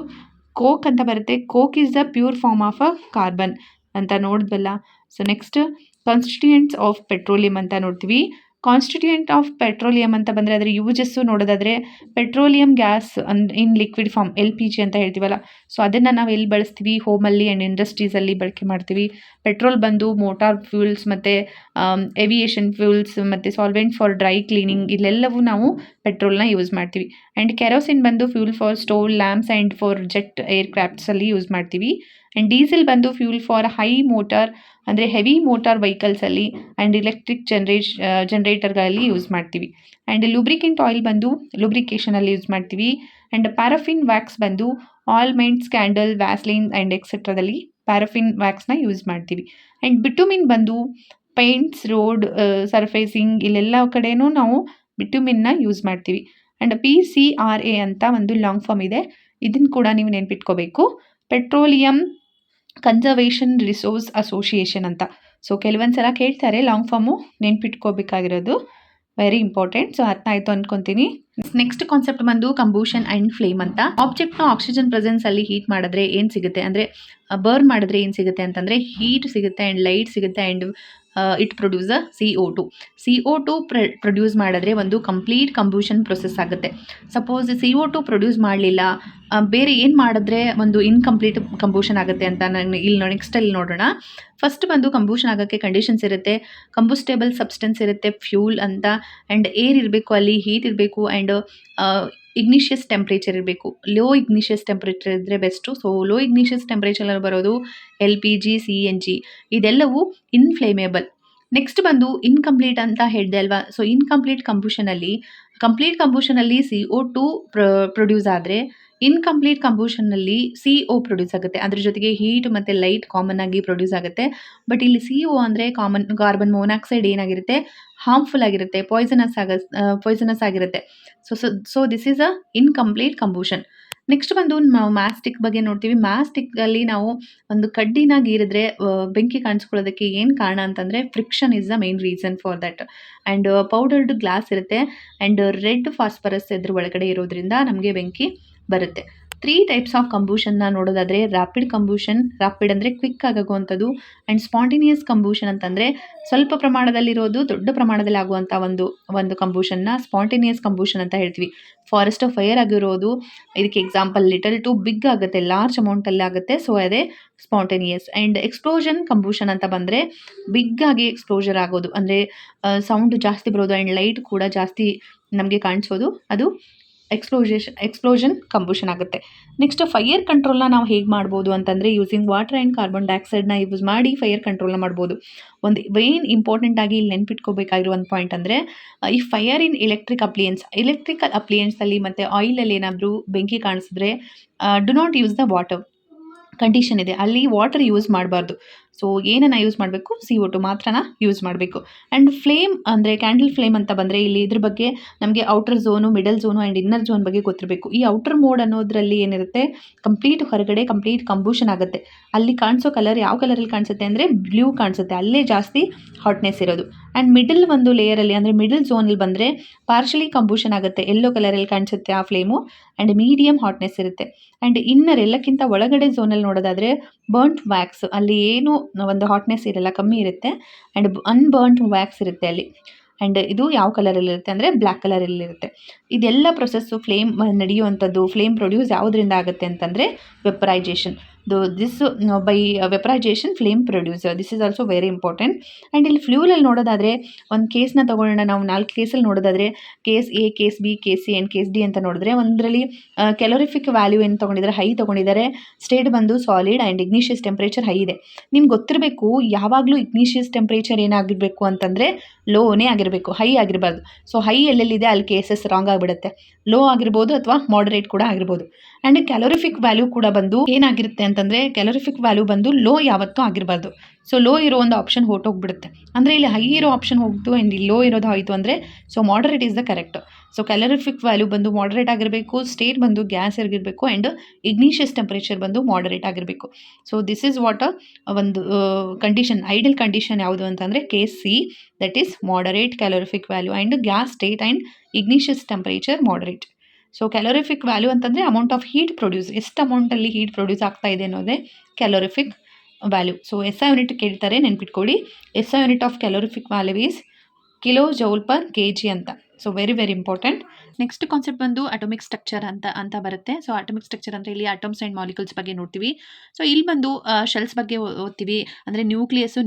ಕೋಕ್ ಅಂತ ಬರುತ್ತೆ. Coke is the pure form of a carbon ಅಂತ ನೋಡಿದ್ವಲ್ಲ. So next constituents of petroleum ಅಂತ ನೋಡ್ತೀವಿ. ಕಾನ್ಸ್ಟಿಟ್ಯೂಯೆಂಟ್ ಆಫ್ ಪೆಟ್ರೋಲಿಯಂ ಅಂತ ಬಂದರೆ ಅದರ ಯೂಸಸ್ಸು ನೋಡೋದಾದರೆ ಪೆಟ್ರೋಲಿಯಂ ಗ್ಯಾಸ್ ಇನ್ ಲಿಕ್ವಿಡ್ ಫಾರ್ಮ್ LPG ಅಂತ ಹೇಳ್ತೀವಲ್ಲ, ಸೊ ಅದನ್ನು ನಾವು ಎಲ್ಲಿ ಬಳಸ್ತೀವಿ, ಹೋಮಲ್ಲಿ ಆ್ಯಂಡ್ ಇಂಡಸ್ಟ್ರೀಸಲ್ಲಿ ಬಳಕೆ ಮಾಡ್ತೀವಿ. ಪೆಟ್ರೋಲ್ ಬಂದು ಮೋಟಾರ್ ಫ್ಯೂಲ್ಸ್ ಮತ್ತು ಏವಿಯೇಷನ್ ಫ್ಯೂಲ್ಸ್ ಮತ್ತು ಸಾಲ್ವೆಂಟ್ ಫಾರ್ ಡ್ರೈ ಕ್ಲೀನಿಂಗ್ ಇಲ್ಲೆಲ್ಲವೂ ನಾವು ಪೆಟ್ರೋಲ್ನ ಯೂಸ್ ಮಾಡ್ತೀವಿ. ಆ್ಯಂಡ್ ಕೆರೋಸಿನ್ ಬಂದು fuel for stove lamps and for jet ಏರ್ಕ್ರಾಫ್ಟ್ಸಲ್ಲಿ ಯೂಸ್ ಮಾಡ್ತೀವಿ. ಆ್ಯಂಡ್ ಡೀಸೆಲ್ ಬಂದು ಫ್ಯೂಲ್ ಫಾರ್ ಹೈ ಮೋಟಾರ್ ಅಂದರೆ ಹೆವಿ ಮೋಟಾರ್ ವೆಹಿಕಲ್ಸಲ್ಲಿ ಆ್ಯಂಡ್ ಎಲೆಕ್ಟ್ರಿಕ್ ಜನರೇಟರ್ಗಳಲ್ಲಿ ಯೂಸ್ ಮಾಡ್ತೀವಿ. ಆ್ಯಂಡ್ ಲೂಬ್ರಿಕೆಂಟ್ ಆಯಿಲ್ ಬಂದು ಲೂಬ್ರಿಕೇಷನಲ್ಲಿ ಯೂಸ್ ಮಾಡ್ತೀವಿ. ಆ್ಯಂಡ್ ಪ್ಯಾರಾಫಿನ್ ವ್ಯಾಕ್ಸ್ ಬಂದು ಆಲ್ಮಂಡ್ಸ್, ಕ್ಯಾಂಡಲ್, ವ್ಯಾಸ್ಲಿನ್ ಆ್ಯಂಡ್ ಎಕ್ಸೆಟ್ರಾದಲ್ಲಿ ಪ್ಯಾರಾಫಿನ್ ವ್ಯಾಕ್ಸ್ನ ಯೂಸ್ ಮಾಡ್ತೀವಿ. ಆ್ಯಂಡ್ ಬಿಟುಮಿನ್ ಬಂದು ಪೇಂಟ್ಸ್, ರೋಡ್ ಸರ್ಫೇಸಿಂಗ್ ಇಲ್ಲೆಲ್ಲ ಕಡೆನೂ ನಾವು ಬಿಟುಮಿನ್ನ ಯೂಸ್ ಮಾಡ್ತೀವಿ. ಆ್ಯಂಡ್ PCRA ಅಂತ ಒಂದು ಲಾಂಗ್ ಫಾರ್ಮ್ ಇದೆ, ಇದನ್ನು ಕೂಡ ನೀವು ನೆನ್ಪಿಟ್ಕೋಬೇಕು, ಪೆಟ್ರೋಲಿಯಂ ಕನ್ಸರ್ವೇಷನ್ ರಿಸೋರ್ಸ್ ಅಸೋಸಿಯೇಷನ್ ಅಂತ. ಸೊ ಕೆಲವೊಂದು ಸಲ ಕೇಳ್ತಾರೆ, ಲಾಂಗ್ ಫಾರ್ಮು ನೆನ್ಪಿಟ್ಕೋಬೇಕಾಗಿರೋದು ವೆರಿ ಇಂಪಾರ್ಟೆಂಟ್. ಸೊ ಅರ್ಥ ಆಯಿತು ಅಂದ್ಕೊತೀನಿ. ನೆಕ್ಸ್ಟ್ ಕಾನ್ಸೆಪ್ಟ್ ಬಂದು ಕಂಬೂಷನ್ ಆ್ಯಂಡ್ ಫ್ಲೇಮ್ ಅಂತ. ಆಬ್ಜೆಕ್ಟ್ನ ಆಕ್ಸಿಜನ್ ಪ್ರೆಸೆನ್ಸಲ್ಲಿ ಹೀಟ್ ಮಾಡಿದ್ರೆ ಏನು ಸಿಗುತ್ತೆ ಅಂದರೆ ಬರ್ನ್ ಮಾಡಿದ್ರೆ ಏನು ಸಿಗುತ್ತೆ ಅಂತಂದರೆ ಹೀಟ್ ಸಿಗುತ್ತೆ ಆ್ಯಂಡ್ ಲೈಟ್ ಸಿಗುತ್ತೆ and it produce CO2 produce ಮಾಡಿದ್ರೆ ಒಂದು ಕಂಪ್ಲೀಟ್ ಕಂಬೂಷನ್ ಪ್ರೊಸೆಸ್ ಆಗುತ್ತೆ. ಸಪೋಸ್ CO2 ಪ್ರೊಡ್ಯೂಸ್ ಮಾಡಲಿಲ್ಲ, ಬೇರೆ ಏನು ಮಾಡಿದ್ರೆ ಒಂದು ಇನ್ಕಂಪ್ಲೀಟ್ ಕಂಬೂಷನ್ ಆಗುತ್ತೆ ಅಂತ ನಾನು ಇಲ್ಲಿ ನೆಕ್ಸ್ಟಲ್ಲಿ ನೋಡೋಣ. ಫಸ್ಟ್ ಬಂದು ಕಂಬೂಷನ್ ಆಗೋಕ್ಕೆ ಕಂಡೀಷನ್ಸ್ ಇರುತ್ತೆ. ಕಂಬೂಸ್ಟೇಬಲ್ ಸಬ್ಸ್ಟೆನ್ಸ್ ಇರುತ್ತೆ, ಫ್ಯೂಲ್ ಅಂತ, ಆ್ಯಂಡ್ ಏರ್ ಇರಬೇಕು, ಅಲ್ಲಿ ಹೀಟ್ ಇರಬೇಕು, ಆ್ಯಂಡ್ ಇಗ್ನಿಷಿಯಸ್ ಟೆಂಪ್ರೇಚರ್ ಇರಬೇಕು. ಲೋ ಇಗ್ನಿಷಿಯಸ್ ಟೆಂಪ್ರೇಚರ್ ಇದ್ದರೆ ಬೆಸ್ಟು. ಸೊ ಲೋ ಇಗ್ನಿಷಿಯಸ್ ಟೆಂಪ್ರೇಚರಲ್ಲಿ ಬರೋದು LPG, CNG ಇದೆಲ್ಲವೂ ಇನ್ಫ್ಲೇಮೇಬಲ್. ನೆಕ್ಸ್ಟ್ ಬಂದು ಇನ್ಕಂಪ್ಲೀಟ್ ಅಂತ ಹೇಳಿದೆ ಅಲ್ವಾ. ಸೊ ಕಂಪ್ಲೀಟ್ ಕಂಬೂಷನಲ್ಲಿ CO2 ಪ್ರೊಡ್ಯೂಸ್ ಆದರೆ ಇನ್ಕಂಪ್ಲೀಟ್ ಕಂಬೂಷನ್ನಲ್ಲಿ CO ಪ್ರೊಡ್ಯೂಸ್ ಆಗುತ್ತೆ. ಅದ್ರ ಜೊತೆಗೆ ಹೀಟ್ ಮತ್ತು ಲೈಟ್ ಕಾಮನ್ ಆಗಿ ಪ್ರೊಡ್ಯೂಸ್ ಆಗುತ್ತೆ. ಬಟ್ ಇಲ್ಲಿ CO ಅಂದರೆ ಕಾರ್ಬನ್ ಮೊನಾಕ್ಸೈಡ್ ಏನಾಗಿರುತ್ತೆ, ಹಾರ್ಮ್ಫುಲ್ ಆಗಿರುತ್ತೆ, ಪಾಯ್ಸನಸ್ ಆಗಿರುತ್ತೆ. So this is a incomplete combustion. Next ಬಂದು ನಾವು ಮ್ಯಾಸ್ಟಿಕ್ ಬಗ್ಗೆ ನೋಡ್ತೀವಿ. ಮ್ಯಾಸ್ಟಿಕ್ಕಲ್ಲಿ ನಾವು ಒಂದು ಕಡ್ಡಿನ ಗೀರಿದ್ರೆ ಬೆಂಕಿ ಕಾಣಿಸ್ಕೊಳ್ಳೋದಕ್ಕೆ ಏನು ಕಾರಣ ಅಂತಂದರೆ friction is the main reason for that. And powdered glass ಇರುತ್ತೆ ಆ್ಯಂಡ್ ರೆಡ್ ಫಾಸ್ಫರಸ್ ಇದ್ರ ಒಳಗಡೆ ಇರೋದ್ರಿಂದ ನಮಗೆ ಬೆಂಕಿ ಬರುತ್ತೆ. 3 ಟೈಪ್ಸ್ ಆಫ್ ಕಂಬೂಷನ್ನ ನೋಡೋದಾದರೆ ರ್ಯಾಪಿಡ್ ಕಂಬೂಷನ್, ರ್ಯಾಪಿಡ್ ಅಂದರೆ ಕ್ವಿಕ್ ಆಗುವಂಥದ್ದು, ಆ್ಯಂಡ್ ಸ್ಪಾಂಟೇನಿಯಸ್ ಕಂಬೂಷನ್ ಅಂತಂದರೆ ಸ್ವಲ್ಪ ಪ್ರಮಾಣದಲ್ಲಿರೋದು ದೊಡ್ಡ ಪ್ರಮಾಣದಲ್ಲಿ ಆಗುವಂಥ ಒಂದು ಕಂಬೂಷನ್ನ ಸ್ಪಾಂಟೇನಿಯಸ್ ಕಂಬೂಷನ್ ಅಂತ ಹೇಳ್ತೀವಿ. ಫಾರೆಸ್ಟ್ ಫೈರ್ ಆಗಿರೋದು ಇದಕ್ಕೆ ಎಕ್ಸಾಂಪಲ್. ಲಿಟಲ್ ಟು ಬಿಗ್ ಆಗುತ್ತೆ, ಲಾರ್ಜ್ ಅಮೌಂಟಲ್ಲಿ ಆಗುತ್ತೆ, ಸೊ ಅದೇ ಸ್ಪಾಂಟೇನಿಯಸ್. ಆ್ಯಂಡ್ ಎಕ್ಸ್ಪ್ಲೋಷನ್ ಕಂಬೂಷನ್ ಅಂತ ಬಂದರೆ ಬಿಗ್ ಆಗಿ ಎಕ್ಸ್ಪ್ಲೋಜರ್ ಆಗೋದು, ಅಂದರೆ ಸೌಂಡ್ ಜಾಸ್ತಿ ಬರೋದು ಆ್ಯಂಡ್ ಲೈಟ್ ಕೂಡ ಜಾಸ್ತಿ ನಮಗೆ ಕಾಣಿಸೋದು, ಅದು ಎಕ್ಸ್ಪ್ಲೋಷನ್ ಕಂಬೂಷನ್ ಆಗುತ್ತೆ. ನೆಕ್ಸ್ಟ್ ಫೈರ್ ಕಂಟ್ರೋಲ್ನ ನಾವು ಹೇಗೆ ಮಾಡ್ಬೋದು ಅಂತಂದರೆ ಯೂಸಿಂಗ್ ವಾಟರ್ ಆ್ಯಂಡ್ ಕಾರ್ಬನ್ ಡೈಆಕ್ಸೈಡ್ನ ಯೂಸ್ ಮಾಡಿ ಫೈರ್ ಕಂಟ್ರೋಲ್ನ ಮಾಡ್ಬೋದು. ಒಂದು ಮೇನ್ ಇಂಪಾರ್ಟೆಂಟ್ ಆಗಿ ಇಲ್ಲಿ ನೆನ್ಪಿಟ್ಕೋಬೇಕಾಗಿರೋ ಒಂದು ಪಾಯಿಂಟ್ ಅಂದರೆ ಈ ಫೈರ್ ಇನ್ ಎಲೆಕ್ಟ್ರಿಕಲ್ ಅಪ್ಲಿಯನ್ಸಲ್ಲಿ ಮತ್ತು ಆಯಿಲಲ್ಲಿ ಏನಾದರೂ ಬೆಂಕಿ ಕಾಣಿಸಿದ್ರೆ do not use the water condition ಇದೆ, ಅಲ್ಲಿ ವಾಟರ್ ಯೂಸ್ ಮಾಡಬಾರ್ದು. ಸೊ ಏನನ್ನು ಯೂಸ್ ಮಾಡಬೇಕು, CO2 ಮಾತ್ರನ ಯೂಸ್ ಮಾಡಬೇಕು. ಆ್ಯಂಡ್ ಫ್ಲೇಮ್ ಅಂದರೆ ಕ್ಯಾಂಡಲ್ ಫ್ಲೇಮ್ ಅಂತ ಬಂದರೆ ಇಲ್ಲಿ ಇದ್ರ ಬಗ್ಗೆ ನಮಗೆ outer zone, middle zone and inner zone ಬಗ್ಗೆ ಗೊತ್ತಿರಬೇಕು. ಈ ಔಟರ್ ಮೋಡ್ ಅನ್ನೋದರಲ್ಲಿ ಏನಿರುತ್ತೆ, ಕಂಪ್ಲೀಟ್ ಹೊರಗಡೆ ಕಂಪ್ಲೀಟ್ ಕಂಬೂಷನ್ ಆಗುತ್ತೆ. ಅಲ್ಲಿ ಕಾಣಿಸೋ ಕಲರ್ ಯಾವ ಕಲರಲ್ಲಿ ಕಾಣಿಸುತ್ತೆ ಅಂದರೆ ಬ್ಲೂ ಕಾಣಿಸುತ್ತೆ, ಅಲ್ಲೇ ಜಾಸ್ತಿ ಹಾಟ್ನೆಸ್ ಇರೋದು. ಆ್ಯಂಡ್ ಮಿಡಲ್ ಒಂದು ಲೇಯರಲ್ಲಿ ಅಂದರೆ ಮಿಡಲ್ ಝೋನಲ್ಲಿ ಬಂದರೆ ಪಾರ್ಷಲಿ ಕಂಬೂಷನ್ ಆಗುತ್ತೆ, ಎಲ್ಲೋ ಕಲರಲ್ಲಿ ಕಾಣಿಸುತ್ತೆ ಆ ಫ್ಲೇಮು, ಆ್ಯಂಡ್ ಮೀಡಿಯಮ್ ಹಾಟ್ನೆಸ್ ಇರುತ್ತೆ. ಆ್ಯಂಡ್ ಇನ್ನರ್ ಎಲ್ಲಕ್ಕಿಂತ ಒಳಗಡೆ ಝೋನಲ್ಲಿ ನೋಡೋದಾದರೆ ಬರ್ನ್ಟ್ ವ್ಯಾಕ್ಸ್, ಅಲ್ಲಿ ಏನು ಒಂದು ಹಾಟ್ನೆಸ್ ಇರಲ್ಲ, ಕಮ್ಮಿ ಇರುತ್ತೆ, ಆ್ಯಂಡ್ ಅನ್ಬರ್ನ್ಟ್ ವ್ಯಾಕ್ಸ್ ಇರುತ್ತೆ ಅಲ್ಲಿ. ಆ್ಯಂಡ್ ಇದು ಯಾವ ಕಲರಲ್ಲಿರುತ್ತೆ ಅಂದರೆ ಬ್ಲ್ಯಾಕ್ ಕಲರಲ್ಲಿರುತ್ತೆ. ಇದೆಲ್ಲ ಪ್ರೊಸೆಸ್ಸು ಫ್ಲೇಮ್ ನಡೆಯುವಂಥದ್ದು, ಫ್ಲೇಮ್ ಪ್ರೊಡ್ಯೂಸ್ ಯಾವುದರಿಂದ ಆಗುತ್ತೆ ಅಂತಂದರೆ vaporisation. This by vaporisation flame producer. This is also very important. And ಇಲ್ಲಿ ಫ್ಲೂಲಲ್ಲಿ ನೋಡೋದಾದರೆ ಒಂದು ಕೇಸ್ನ ತೊಗೊಳ್ಳೋಣ. ನಾವು 4 ಕೇಸಲ್ಲಿ ನೋಡೋದಾದರೆ case A, case B, case C and case D ಅಂತ ನೋಡಿದ್ರೆ, ಒಂದರಲ್ಲಿ ಕ್ಯಾಲೋರಿಫಿಕ್ ವ್ಯಾಲ್ಯೂ ಏನು ತೊಗೊಂಡಿದ್ದಾರೆ, ಹೈ ತೊಗೊಂಡಿದ್ದಾರೆ. ಸ್ಟೇಟ್ ಬಂದು solid and ignitious temperature high ಇದೆ. ನಿಮ್ಗೆ ಗೊತ್ತಿರಬೇಕು ಯಾವಾಗಲೂ ಇಗ್ನಿಷಿಯಸ್ ಟೆಂಪ್ರೇಚರ್ ಏನಾಗಿರಬೇಕು ಅಂತಂದರೆ ಲೋನೇ ಆಗಿರಬೇಕು, ಹೈ ಆಗಿರಬಾರ್ದು. ಸೊ ಹೈ ಎಲ್ಲೆಲ್ಲಿದೆ ಅಲ್ಲಿ ಕೇಸಸ್ ರಾಂಗ್ ಆಗಿಬಿಡುತ್ತೆ. ಲೋ ಆಗಿರ್ಬೋದು ಅಥವಾ ಮಾಡರೇಟ್ ಕೂಡ ಆಗಿರ್ಬೋದು. ಆ್ಯಂಡ್ ಕ್ಯಾಲೋರಿಫಿಕ್ ವ್ಯಾಲ್ಯೂ ಕೂಡ ಬಂದು ಏನಾಗಿರುತ್ತೆ ಅಂತಂದರೆ, ಕ್ಯಾಲೋರಿಫಿಕ್ ವ್ಯಾಲ್ಯೂ ಬಂದು ಲೋ ಯಾವತ್ತೂ ಆಗಿರಬಾರ್ದು. ಸೊ ಲೋ ಇರೋ ಒಂದು ಆಪ್ಷನ್ ಹೊರಟೋಗ್ಬಿಡುತ್ತೆ. ಅಂದರೆ ಇಲ್ಲಿ ಹೈ ಇರೋ ಆಪ್ಷನ್ ಹೋಗ್ತು ಆ್ಯಂಡ್ ಇಲ್ಲಿ ಲೋ ಇರೋದು ಆಯಿತು ಅಂದರೆ, so moderate is the correct. So calorific value ಬಂದು ಮಾಡರೇಟ್ ಆಗಿರಬೇಕು, ಸ್ಟೇಟ್ ಬಂದು ಗ್ಯಾಸ್ ಆಗಿರಬೇಕು ಆ್ಯಂಡ್ ಇಗ್ನಿಷಿಯಸ್ ಟೆಂಪ್ರೇಚರ್ ಬಂದು ಮಾಡರೇಟ್ ಆಗಿರಬೇಕು. ಸೊ ದಿಸ್ ಈಸ್ ವಾಟ್ ಒಂದು ಕಂಡೀಷನ್, ಐಡಿಯಲ್ ಕಂಡೀಷನ್ ಯಾವುದು ಅಂತಂದರೆ case C, that is moderate calorific value and gas state and ignitious temperature moderate. So calorific value ಅಂತಂದರೆ amount of heat produce, ಎಷ್ಟು ಅಮೌಂಟಲ್ಲಿ heat produce ಆಗ್ತಾ ಇದೆ ಅನ್ನೋದೇ calorific value. So S I unit ಕೇಳ್ತಾರೆ, ನೆನ್ಪಿಟ್ಕೊಳ್ಳಿ. S I unit of calorific value is kilo joule per K G ಅಂತ. So very very important. Next concept ಬಂದು ಅಟೋಮಿಕ್ ಸ್ಟ್ರಕ್ಚರ್ ಅಂತ ಬರುತ್ತೆ. ಸೊ ಅಟೋಮಿಕ್ ಸ್ಟ್ರಕ್ಚರ್ ಅಂದರೆ ಇಲ್ಲಿ ಅಟಮ್ಸ್ ಆ್ಯಂಡ್ ಮಾಲಿಕ್ಯೂಲ್ಸ್ ಬಗ್ಗೆ ನೋಡ್ತೀವಿ. ಸೊ ಇಲ್ಲಿ ಬಂದು ಶೆಲ್ಸ್ ಬಗ್ಗೆ ಓದ್ತೀವಿ. ಅಂದರೆ ನ್ಯೂಕ್ಲಿಯಸ್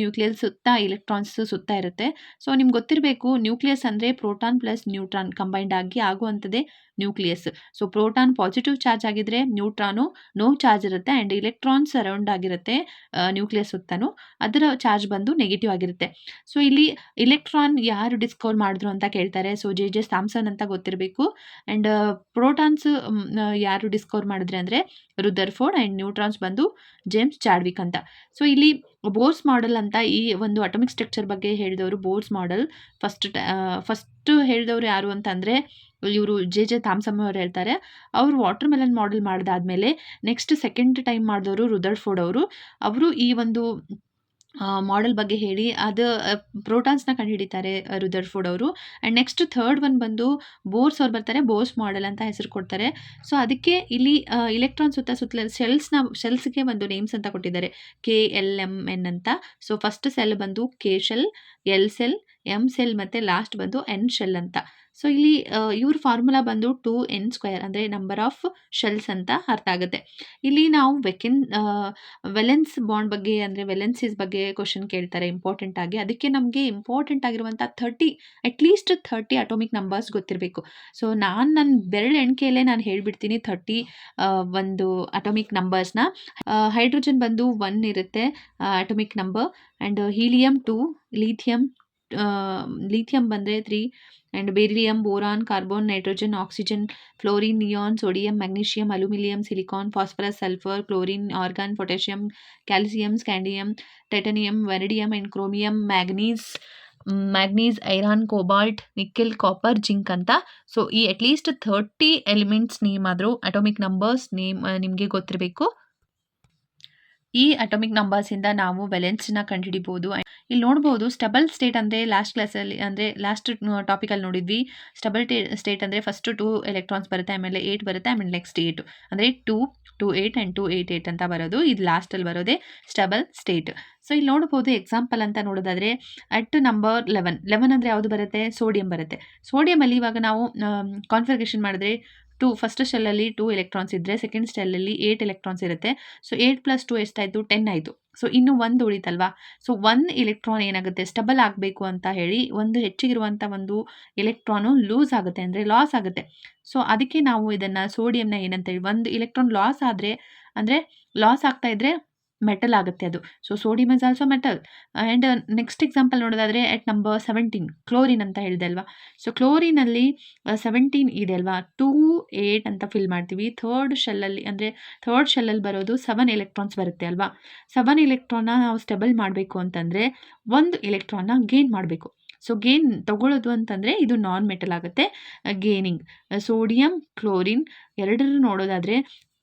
ಸುತ್ತ ಎಲೆಕ್ಟ್ರಾನ್ಸ್ ಸುತ್ತ ಇರುತ್ತೆ. ಸೊ ನಿಮ್ಗೆ ಗೊತ್ತಿರಬೇಕು, ನ್ಯೂಕ್ಲಿಯಸ್ ಅಂದರೆ ಪ್ರೋಟಾನ್ ಪ್ಲಸ್ ನ್ಯೂಟ್ರಾನ್ ಕಂಬೈಂಡ್ ಆಗಿ ಆಗುವಂಥದ್ದೇ nucleus. So proton positive charge ಆಗಿದ್ರೆ ನ್ಯೂಟ್ರಾನು ನೋ ಚಾರ್ಜ್ ಇರುತ್ತೆ ಆ್ಯಂಡ್ ಇಲೆಕ್ಟ್ರಾನ್ಸ್ ಸರೌಂಡ್ ಆಗಿರುತ್ತೆ ನ್ಯೂಕ್ಲಿಯಸ್ ಸುತ್ತಲೂ, ಅದರ ಚಾರ್ಜ್ ಬಂದು ನೆಗೆಟಿವ್ ಆಗಿರುತ್ತೆ. ಸೊ ಇಲ್ಲಿ ಇಲೆಕ್ಟ್ರಾನ್ ಯಾರು ಡಿಸ್ಕವರ್ ಮಾಡಿದ್ರು ಅಂತ ಕೇಳ್ತಾರೆ. ಸೊ ಜೆ ಸ್ಯಾಮ್ಸನ್ ಅಂತ ಗೊತ್ತಿರಬೇಕು. ಆ್ಯಂಡ್ ಪ್ರೋಟಾನ್ಸ್ ಯಾರು ಡಿಸ್ಕವರ್ ಮಾಡಿದ್ರೆ ಅಂದರೆ ರುದರ್ಫೋರ್ಡ್ ಆ್ಯಂಡ್ ನ್ಯೂಟ್ರಾನ್ಸ್ ಬಂದು ಜೇಮ್ಸ್ ಚಾಡ್ವಿಕ್ ಅಂತ. ಸೊ ಇಲ್ಲಿ ಬೋರ್ಸ್ ಮಾಡೆಲ್ ಅಂತ ಈ ಒಂದು ಅಟೋಮಿಕ್ ಸ್ಟ್ರಕ್ಚರ್ ಬಗ್ಗೆ ಹೇಳಿದವರು ಬೋರ್ಸ್ ಮಾಡೆಲ್ ಫಸ್ಟ್ ಹೇಳಿದವರು ಯಾರು ಅಂತಂದರೆ ಇವರು ಜೆ ಥಾಮ್ಸನ್ ಅವರು ಹೇಳ್ತಾರೆ. ಅವರು ವಾಟರ್ ಮೆಲನ್ ಮಾಡೆಲ್ ಮಾಡಿದಾದ್ಮೇಲೆ ನೆಕ್ಸ್ಟ್ ಸೆಕೆಂಡ್ ಟೈಮ್ ಮಾಡಿದವರು ರುದರ್ಫೋರ್ಡ್ ಅವರು ಈ ಒಂದು ಮಾಡೆಲ್ ಬಗ್ಗೆ ಹೇಳಿ ಅದು ಪ್ರೋಟಾನ್ಸ್ನ ಕಂಡುಹಿಡಿತಾರೆ ರುದರ್ಫೋರ್ಡ್ ಅವರು. ಆ್ಯಂಡ್ ನೆಕ್ಸ್ಟ್ ಥರ್ಡ್ ಒನ್ ಬಂದು ಬೋರ್ಸ್ ಅವ್ರು ಬರ್ತಾರೆ, ಬೋರ್ಸ್ ಮಾಡೆಲ್ ಅಂತ ಹೆಸರು ಕೊಡ್ತಾರೆ. ಸೊ ಅದಕ್ಕೆ ಇಲ್ಲಿ ಇಲೆಕ್ಟ್ರಾನ್ ಸುತ್ತಲೂ ಶೆಲ್ಸ್ಗೆ ಒಂದು ನೇಮ್ಸ್ ಅಂತ ಕೊಟ್ಟಿದ್ದಾರೆ, KLMN ಅಂತ. ಸೊ ಫಸ್ಟ್ ಸೆಲ್ ಬಂದು K shell, L cell, M cell ಮತ್ತು ಲಾಸ್ಟ್ ಬಂದು ಎನ್ ಶೆಲ್ ಅಂತ. ಸೊ ಇಲ್ಲಿ ಇವ್ರ ಫಾರ್ಮುಲಾ ಬಂದು 2n² ಅಂದರೆ ನಂಬರ್ ಆಫ್ ಶೆಲ್ಸ್ ಅಂತ ಅರ್ಥ ಆಗುತ್ತೆ. ಇಲ್ಲಿ ನಾವು ವೆಲೆನ್ಸ್ ಬಾಂಡ್ ಬಗ್ಗೆ ಅಂದರೆ ವೆಲೆನ್ಸಿಸ್ ಬಗ್ಗೆ ಕ್ವಶನ್ ಕೇಳ್ತಾರೆ ಇಂಪಾರ್ಟೆಂಟ್ ಆಗಿ. ಅದಕ್ಕೆ ನಮಗೆ ಇಂಪಾರ್ಟೆಂಟ್ ಆಗಿರುವಂಥ ಅಟ್ಲೀಸ್ಟ್ 30 ಅಟೋಮಿಕ್ ನಂಬರ್ಸ್ ಗೊತ್ತಿರಬೇಕು. ಸೊ ನನ್ನ ಬೆರಳು ಎಣಿಕೆಯಲ್ಲೇ ನಾನು ಹೇಳಿಬಿಡ್ತೀನಿ 30 ಒಂದು ಅಟೋಮಿಕ್ ನಂಬರ್ಸ್ನ. ಹೈಡ್ರೋಜನ್ ಬಂದು 1 ಇರುತ್ತೆ atomic number, and helium 2, lithium ಬಂದರೆ 3, and beryllium, boron, carbon, nitrogen, oxygen, fluorine, neon, sodium, magnesium, aluminium, silicon, phosphorus, sulphur, chlorine, argon, potassium, calcium, scandium, titanium, vanadium and chromium, manganese, iron, cobalt, nickel, copper, zinc ಅಂತ. So ಈ at least 30 elements name ಆದರೂ atomic numbers name ನಿಮಗೆ ಗೊತ್ತಿರಬೇಕು. ಈ atomic ನಂಬರ್ಸಿಂದ ನಾವು ವೆಲೆನ್ಸ್ನ ಕಂಡುಹಿಡಿಬೋದು. ಇಲ್ಲಿ ನೋಡ್ಬೋದು ಸ್ಟಬಲ್ ಸ್ಟೇಟ್ ಅಂದರೆ ಲಾಸ್ಟ್ ಕ್ಲಾಸಲ್ಲಿ ಅಂದರೆ ಲಾಸ್ಟ್ ಟಾಪಿಕಲ್ಲಿ ನೋಡಿದ್ವಿ. ಸ್ಟಬಲ್ ಸ್ಟೇಟ್ ಅಂದರೆ ಫಸ್ಟ್ 2 ಎಲೆಕ್ಟ್ರಾನ್ಸ್ ಬರುತ್ತೆ, ಆಮೇಲೆ 8 ಬರುತ್ತೆ, ಆಮೇಲೆ ನೆಕ್ಸ್ಟ್ 8 ಅಂದರೆ 2, 2, 8 ಆ್ಯಂಡ್ 2, 8, 8 ಅಂತ ಬರೋದು. ಇದು ಲಾಸ್ಟಲ್ಲಿ ಬರೋದೇ ಸ್ಟಬಲ್ ಸ್ಟೇಟ್. ಸೊ ಇಲ್ಲಿ ನೋಡ್ಬೋದು ಎಕ್ಸಾಂಪಲ್ ಅಂತ ನೋಡೋದಾದರೆ ಅಟ್ ನಂಬರ್ 11 ಅಂದರೆ ಯಾವುದು ಬರುತ್ತೆ, ಸೋಡಿಯಂ ಬರುತ್ತೆ. ಸೋಡಿಯಮಲ್ಲಿ ಇವಾಗ ನಾವು ಕಾನ್ಫಿಗರೇಷನ್ ಮಾಡಿದ್ರೆ ಫಸ್ಟ್ ಶೆಲ್ಲಲ್ಲಿ 2 ಎಲೆಕ್ಟ್ರಾನ್ಸ್ ಇದ್ದರೆ ಸೆಕೆಂಡ್ ಶೆಲ್ಲಲ್ಲಿ 8 ಎಲೆಕ್ಟ್ರಾನ್ಸ್ ಇರುತ್ತೆ. ಸೊ 8 + 2 ಎಷ್ಟಾಯಿತು, 10 ಆಯಿತು. ಸೊ ಇನ್ನು 1 ಉಳಿತಲ್ವಾ. ಸೊ 1 ಎಲೆಕ್ಟ್ರಾನ್ ಏನಾಗುತ್ತೆ, ಸ್ಟಬಲ್ ಆಗಬೇಕು ಅಂತ ಹೇಳಿ ಒಂದು ಹೆಚ್ಚಿಗಿರುವಂಥ ಒಂದು ಎಲೆಕ್ಟ್ರಾನು ಲೂಸ್ ಆಗುತ್ತೆ ಅಂದರೆ ಲಾಸ್ ಆಗುತ್ತೆ. ಸೊ ಅದಕ್ಕೆ ನಾವು ಇದನ್ನು ಸೋಡಿಯಂನ ಏನಂತೇಳಿ, ಒಂದು ಎಲೆಕ್ಟ್ರಾನ್ ಲಾಸ್ ಆದರೆ ಅಂದರೆ ಲಾಸ್ ಆಗ್ತಾ ಇದ್ದರೆ ಮೆಟಲ್ ಆಗುತ್ತೆ ಅದು. So sodium is also metal. And next example ನೋಡೋದಾದರೆ ಅಟ್ ನಂಬರ್ 17 ಕ್ಲೋರಿನ್ ಅಂತ ಹೇಳಿದೆ ಅಲ್ವಾ. ಸೊ ಕ್ಲೋರಿನಲ್ಲಿ 17 ಇದೆ ಅಲ್ವಾ, 2, 8 ಅಂತ ಫಿಲ್ ಮಾಡ್ತೀವಿ. ಥರ್ಡ್ ಶೆಲ್ಲಲ್ಲಿ ಬರೋದು 7 ಎಲೆಕ್ಟ್ರಾನ್ಸ್ ಬರುತ್ತೆ ಅಲ್ವಾ. 7 ಎಲೆಕ್ಟ್ರಾನ್ನ ನಾವು ಸ್ಟೆಬಲ್ ಮಾಡಬೇಕು ಅಂತಂದರೆ 1 ಎಲೆಕ್ಟ್ರಾನ್ನ ಗೇನ್ ಮಾಡಬೇಕು. ಸೊ ಗೇನ್ ತಗೊಳ್ಳೋದು ಅಂತಂದರೆ ಇದು ನಾನ್ ಮೆಟಲ್ ಆಗುತ್ತೆ. ಗೇನಿಂಗ್ ಸೋಡಿಯಂ ಕ್ಲೋರಿನ್ ಎರಡರೂ ನೋಡೋದಾದರೆ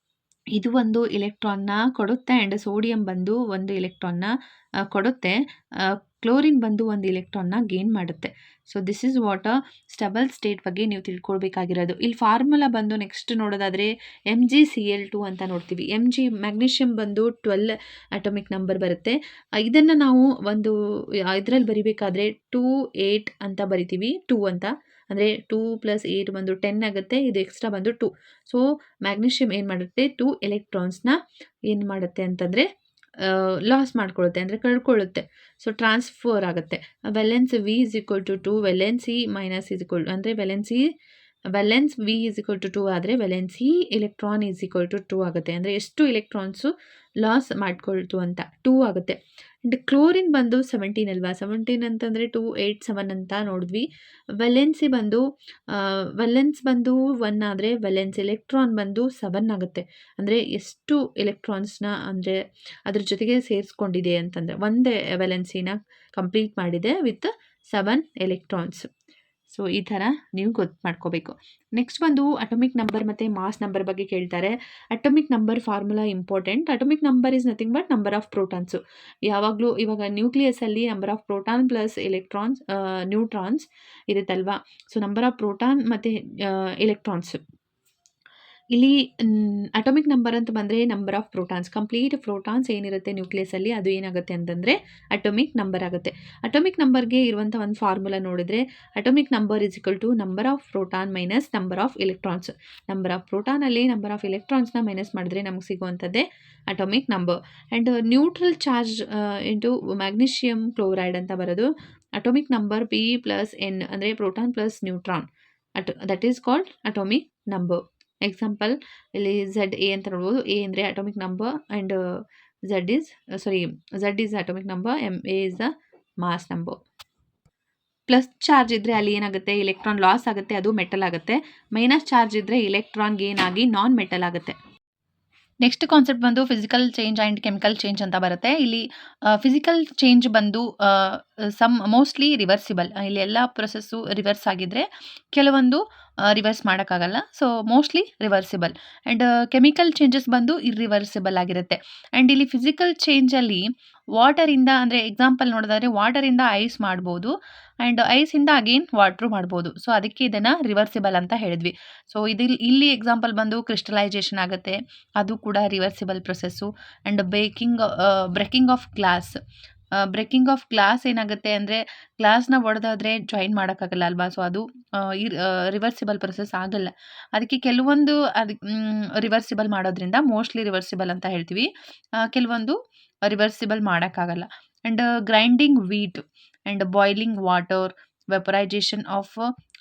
ಇದು ಒಂದು ಎಲೆಕ್ಟ್ರಾನ್ನ ಕೊಡುತ್ತೆ ಆ್ಯಂಡ್ ಸೋಡಿಯಂ ಬಂದು ಒಂದು ಎಲೆಕ್ಟ್ರಾನ್ನ ಕೊಡುತ್ತೆ, ಕ್ಲೋರಿನ್ ಬಂದು ಒಂದು ಎಲೆಕ್ಟ್ರಾನ್ನ ಗೇನ್ ಮಾಡುತ್ತೆ. So this is what stubble state ಬಗ್ಗೆ ನೀವು ತಿಳ್ಕೊಳ್ಬೇಕಾಗಿರೋದು. ಇಲ್ಲಿ ಫಾರ್ಮುಲಾ ಬಂದು ನೆಕ್ಸ್ಟ್ ನೋಡೋದಾದರೆ MgCl2 ಅಂತ ನೋಡ್ತೀವಿ. ಮ್ಯಾಗ್ನೀಷಿಯಂ ಬಂದು 12 ಅಟೋಮಿಕ್ ನಂಬರ್ ಬರುತ್ತೆ. ಇದನ್ನು ನಾವು ಒಂದು ಇದರಲ್ಲಿ ಬರಿಬೇಕಾದ್ರೆ 2, 8 ಅಂತ ಬರಿತೀವಿ, 2 ಅಂತ. ಅಂದರೆ 2 + 8 ಬಂದು 10 ಆಗುತ್ತೆ. ಇದು ಎಕ್ಸ್ಟ್ರಾ ಬಂದು 2. ಸೊ ಮ್ಯಾಗ್ನೀಷಿಯಮ್ ಏನು ಮಾಡುತ್ತೆ 2 ಎಲೆಕ್ಟ್ರಾನ್ಸ್‌ನ ಏನು ಮಾಡುತ್ತೆ ಅಂತಂದರೆ ಲಾಸ್ ಮಾಡ್ಕೊಳ್ಳುತ್ತೆ ಅಂದರೆ ಕಳ್ಕೊಳ್ಳುತ್ತೆ. ಸೊ ಟ್ರಾನ್ಸ್ಫರ್ ಆಗುತ್ತೆ. ವೇಲೆನ್ಸ್ V = 2 ವೇಲೆನ್ಸ್ E - ಅಂದರೆ ವೇಲೆನ್ಸ್ V = 2 ಆದರೆ ವೇಲೆನ್ಸ್ E ಎಲೆಕ್ಟ್ರಾನ್ = 2 ಆಗುತ್ತೆ. ಅಂದರೆ ಎಷ್ಟು ಎಲೆಕ್ಟ್ರಾನ್ಸು ಲಾಸ್ ಮಾಡ್ಕೊಳ್ತು ಅಂತ 2 ಆಗುತ್ತೆ. ಆ್ಯಂಡ್ ಕ್ಲೋರಿನ್ ಬಂದು 17 ಅಲ್ವಾ, 17 ಅಂತಂದರೆ 2, 8, 7 ಅಂತ ನೋಡಿದ್ವಿ. ವೇಲೆನ್ಸ್ ಬಂದು 1 ಆದರೆ ವೇಲೆನ್ಸ್ ಎಲೆಕ್ಟ್ರಾನ್ ಬಂದು 7 ಆಗುತ್ತೆ. ಅಂದರೆ ಎಷ್ಟು ಎಲೆಕ್ಟ್ರಾನ್ಸ್ನ ಅಂದರೆ ಅದ್ರ ಜೊತೆಗೆ ಸೇರಿಸ್ಕೊಂಡಿದೆ ಅಂತಂದರೆ ಒಂದೇ ವೇಲೆನ್ಸಿನ ಕಂಪ್ಲೀಟ್ ಮಾಡಿದೆ ವಿತ್ 7 ಎಲೆಕ್ಟ್ರಾನ್ಸ್. ಸೊ ಈ ಥರ ನೀವು ಗೊತ್ತು ಮಾಡ್ಕೋಬೇಕು. ನೆಕ್ಸ್ಟ್ ಬಂದು ಅಟೋಮಿಕ್ ನಂಬರ್ ಮತ್ತು ಮಾಸ್ ನಂಬರ್ ಬಗ್ಗೆ ಕೇಳ್ತಾರೆ. Atomic number formula important. Atomic number is nothing but number of protons. ಯಾವಾಗಲೂ ಇವಾಗ ನ್ಯೂಕ್ಲಿಯಸ್ಸಲ್ಲಿ number of proton plus neutrons ಇರುತ್ತಲ್ವಾ. ಸೊ ನಂಬರ್ ಆಫ್ ಪ್ರೋಟಾನ್ ಮತ್ತು ಎಲೆಕ್ಟ್ರಾನ್ಸ್. ಇಲ್ಲಿ ಅಟೋಮಿಕ್ ನಂಬರ್ ಅಂತ ಬಂದರೆ number of protons, complete protons ಏನಿರುತ್ತೆ ನ್ಯೂಕ್ಲಿಯಸ್ಸಲ್ಲಿ ಅದು ಏನಾಗುತ್ತೆ ಅಂತಂದರೆ ಅಟೋಮಿಕ್ ನಂಬರ್ ಆಗುತ್ತೆ. ಅಟೋಮಿಕ್ ನಂಬರ್ಗೆ ಇರುವಂಥ ಒಂದು ಫಾರ್ಮುಲಾ ನೋಡಿದರೆ atomic number = number of proton minus number of electrons. Number of ಪ್ರೋಟಾನಲ್ಲಿ ನಂಬರ್ ಆಫ್ ಎಲೆಕ್ಟ್ರಾನ್ಸ್ನ ಮೈನಸ್ ಮಾಡಿದ್ರೆ ನಮಗೆ ಸಿಗುವಂಥದ್ದೇ atomic number. And neutral charge into magnesium chloride ಅಂತ ಬರೋದು ಅಟೋಮಿಕ್ ನಂಬರ್ P + N ಅಂದರೆ proton plus neutron that is called atomic number. Example ಇಲ್ಲಿ ZA ಅಂತ ನೋಡ್ಬೋದು. A ಅಂದರೆ atomic number and Z is atomic number, MA is the mass number. Plus charge ಇದ್ದರೆ ಅಲ್ಲಿ ಏನಾಗುತ್ತೆ ಎಲೆಕ್ಟ್ರಾನ್ ಲಾಸ್ ಆಗುತ್ತೆ, ಅದು ಮೆಟಲ್ ಆಗುತ್ತೆ. ಮೈನಸ್ ಚಾರ್ಜ್ ಇದ್ದರೆ ಎಲೆಕ್ಟ್ರಾನ್ ಗೇನ್ ಆಗಿ ನಾನ್ ಮೆಟಲ್ ಆಗುತ್ತೆ. ನೆಕ್ಸ್ಟ್ ಕಾನ್ಸೆಪ್ಟ್ ಬಂದು physical change and chemical change ಅಂತ ಬರುತ್ತೆ. ಇಲ್ಲಿ ಫಿಸಿಕಲ್ ಚೇಂಜ್ ಬಂದು ಮೋಸ್ಟ್ಲಿ ರಿವರ್ಸಿಬಲ್. ಇಲ್ಲಿ ಎಲ್ಲ ಪ್ರೊಸೆಸ್ಸು ರಿವರ್ಸ್ ಆಗಿದ್ದರೆ ಕೆಲವೊಂದು ರಿವರ್ಸ್ ಮಾಡೋಕ್ಕಾಗಲ್ಲ. So mostly reversible. And chemical changes ಬಂದು ಇರ್ರಿವರ್ಸಿಬಲ್ ಆಗಿರುತ್ತೆ. ಆ್ಯಂಡ್ ಇಲ್ಲಿ ಫಿಸಿಕಲ್ ಚೇಂಜಲ್ಲಿ ವಾಟರಿಂದ ಅಂದರೆ ಎಕ್ಸಾಂಪಲ್ ನೋಡೋದಾದರೆ ವಾಟರಿಂದ ಐಸ್ ಮಾಡ್ಬೋದು ಆ್ಯಂಡ್ ಐಸಿಂದ ಅಗೇನ್ ವಾಟ್ರು ಮಾಡ್ಬೋದು. ಸೊ ಅದಕ್ಕೆ ಇದನ್ನು ರಿವರ್ಸಿಬಲ್ ಅಂತ ಹೇಳಿದ್ವಿ. ಸೊ ಇಲ್ಲಿ ಎಕ್ಸಾಂಪಲ್ ಬಂದು ಕ್ರಿಸ್ಟಲೈಜೇಷನ್ ಆಗುತ್ತೆ, ಅದು ಕೂಡ reversible process. And breaking of glass ಏನಾಗುತ್ತೆ ಅಂದರೆ ಗ್ಲಾಸ್ನ ಒಡೆದಾದರೆ ಜಾಯಿನ್ ಮಾಡೋಕ್ಕಾಗಲ್ಲ ಅಲ್ವಾ. ಸೊ ಅದು ರಿವರ್ಸಿಬಲ್ ಪ್ರೊಸೆಸ್ ಆಗಲ್ಲ. ಅದಕ್ಕೆ ಕೆಲವೊಂದು ರಿವರ್ಸಿಬಲ್ ಮಾಡೋದ್ರಿಂದ ಮೋಸ್ಟ್ಲಿ ರಿವರ್ಸಿಬಲ್ ಅಂತ ಹೇಳ್ತೀವಿ, ಕೆಲವೊಂದು ರಿವರ್ಸಿಬಲ್ ಮಾಡೋಕ್ಕಾಗಲ್ಲ. And grinding wheat and boiling water, vaporization of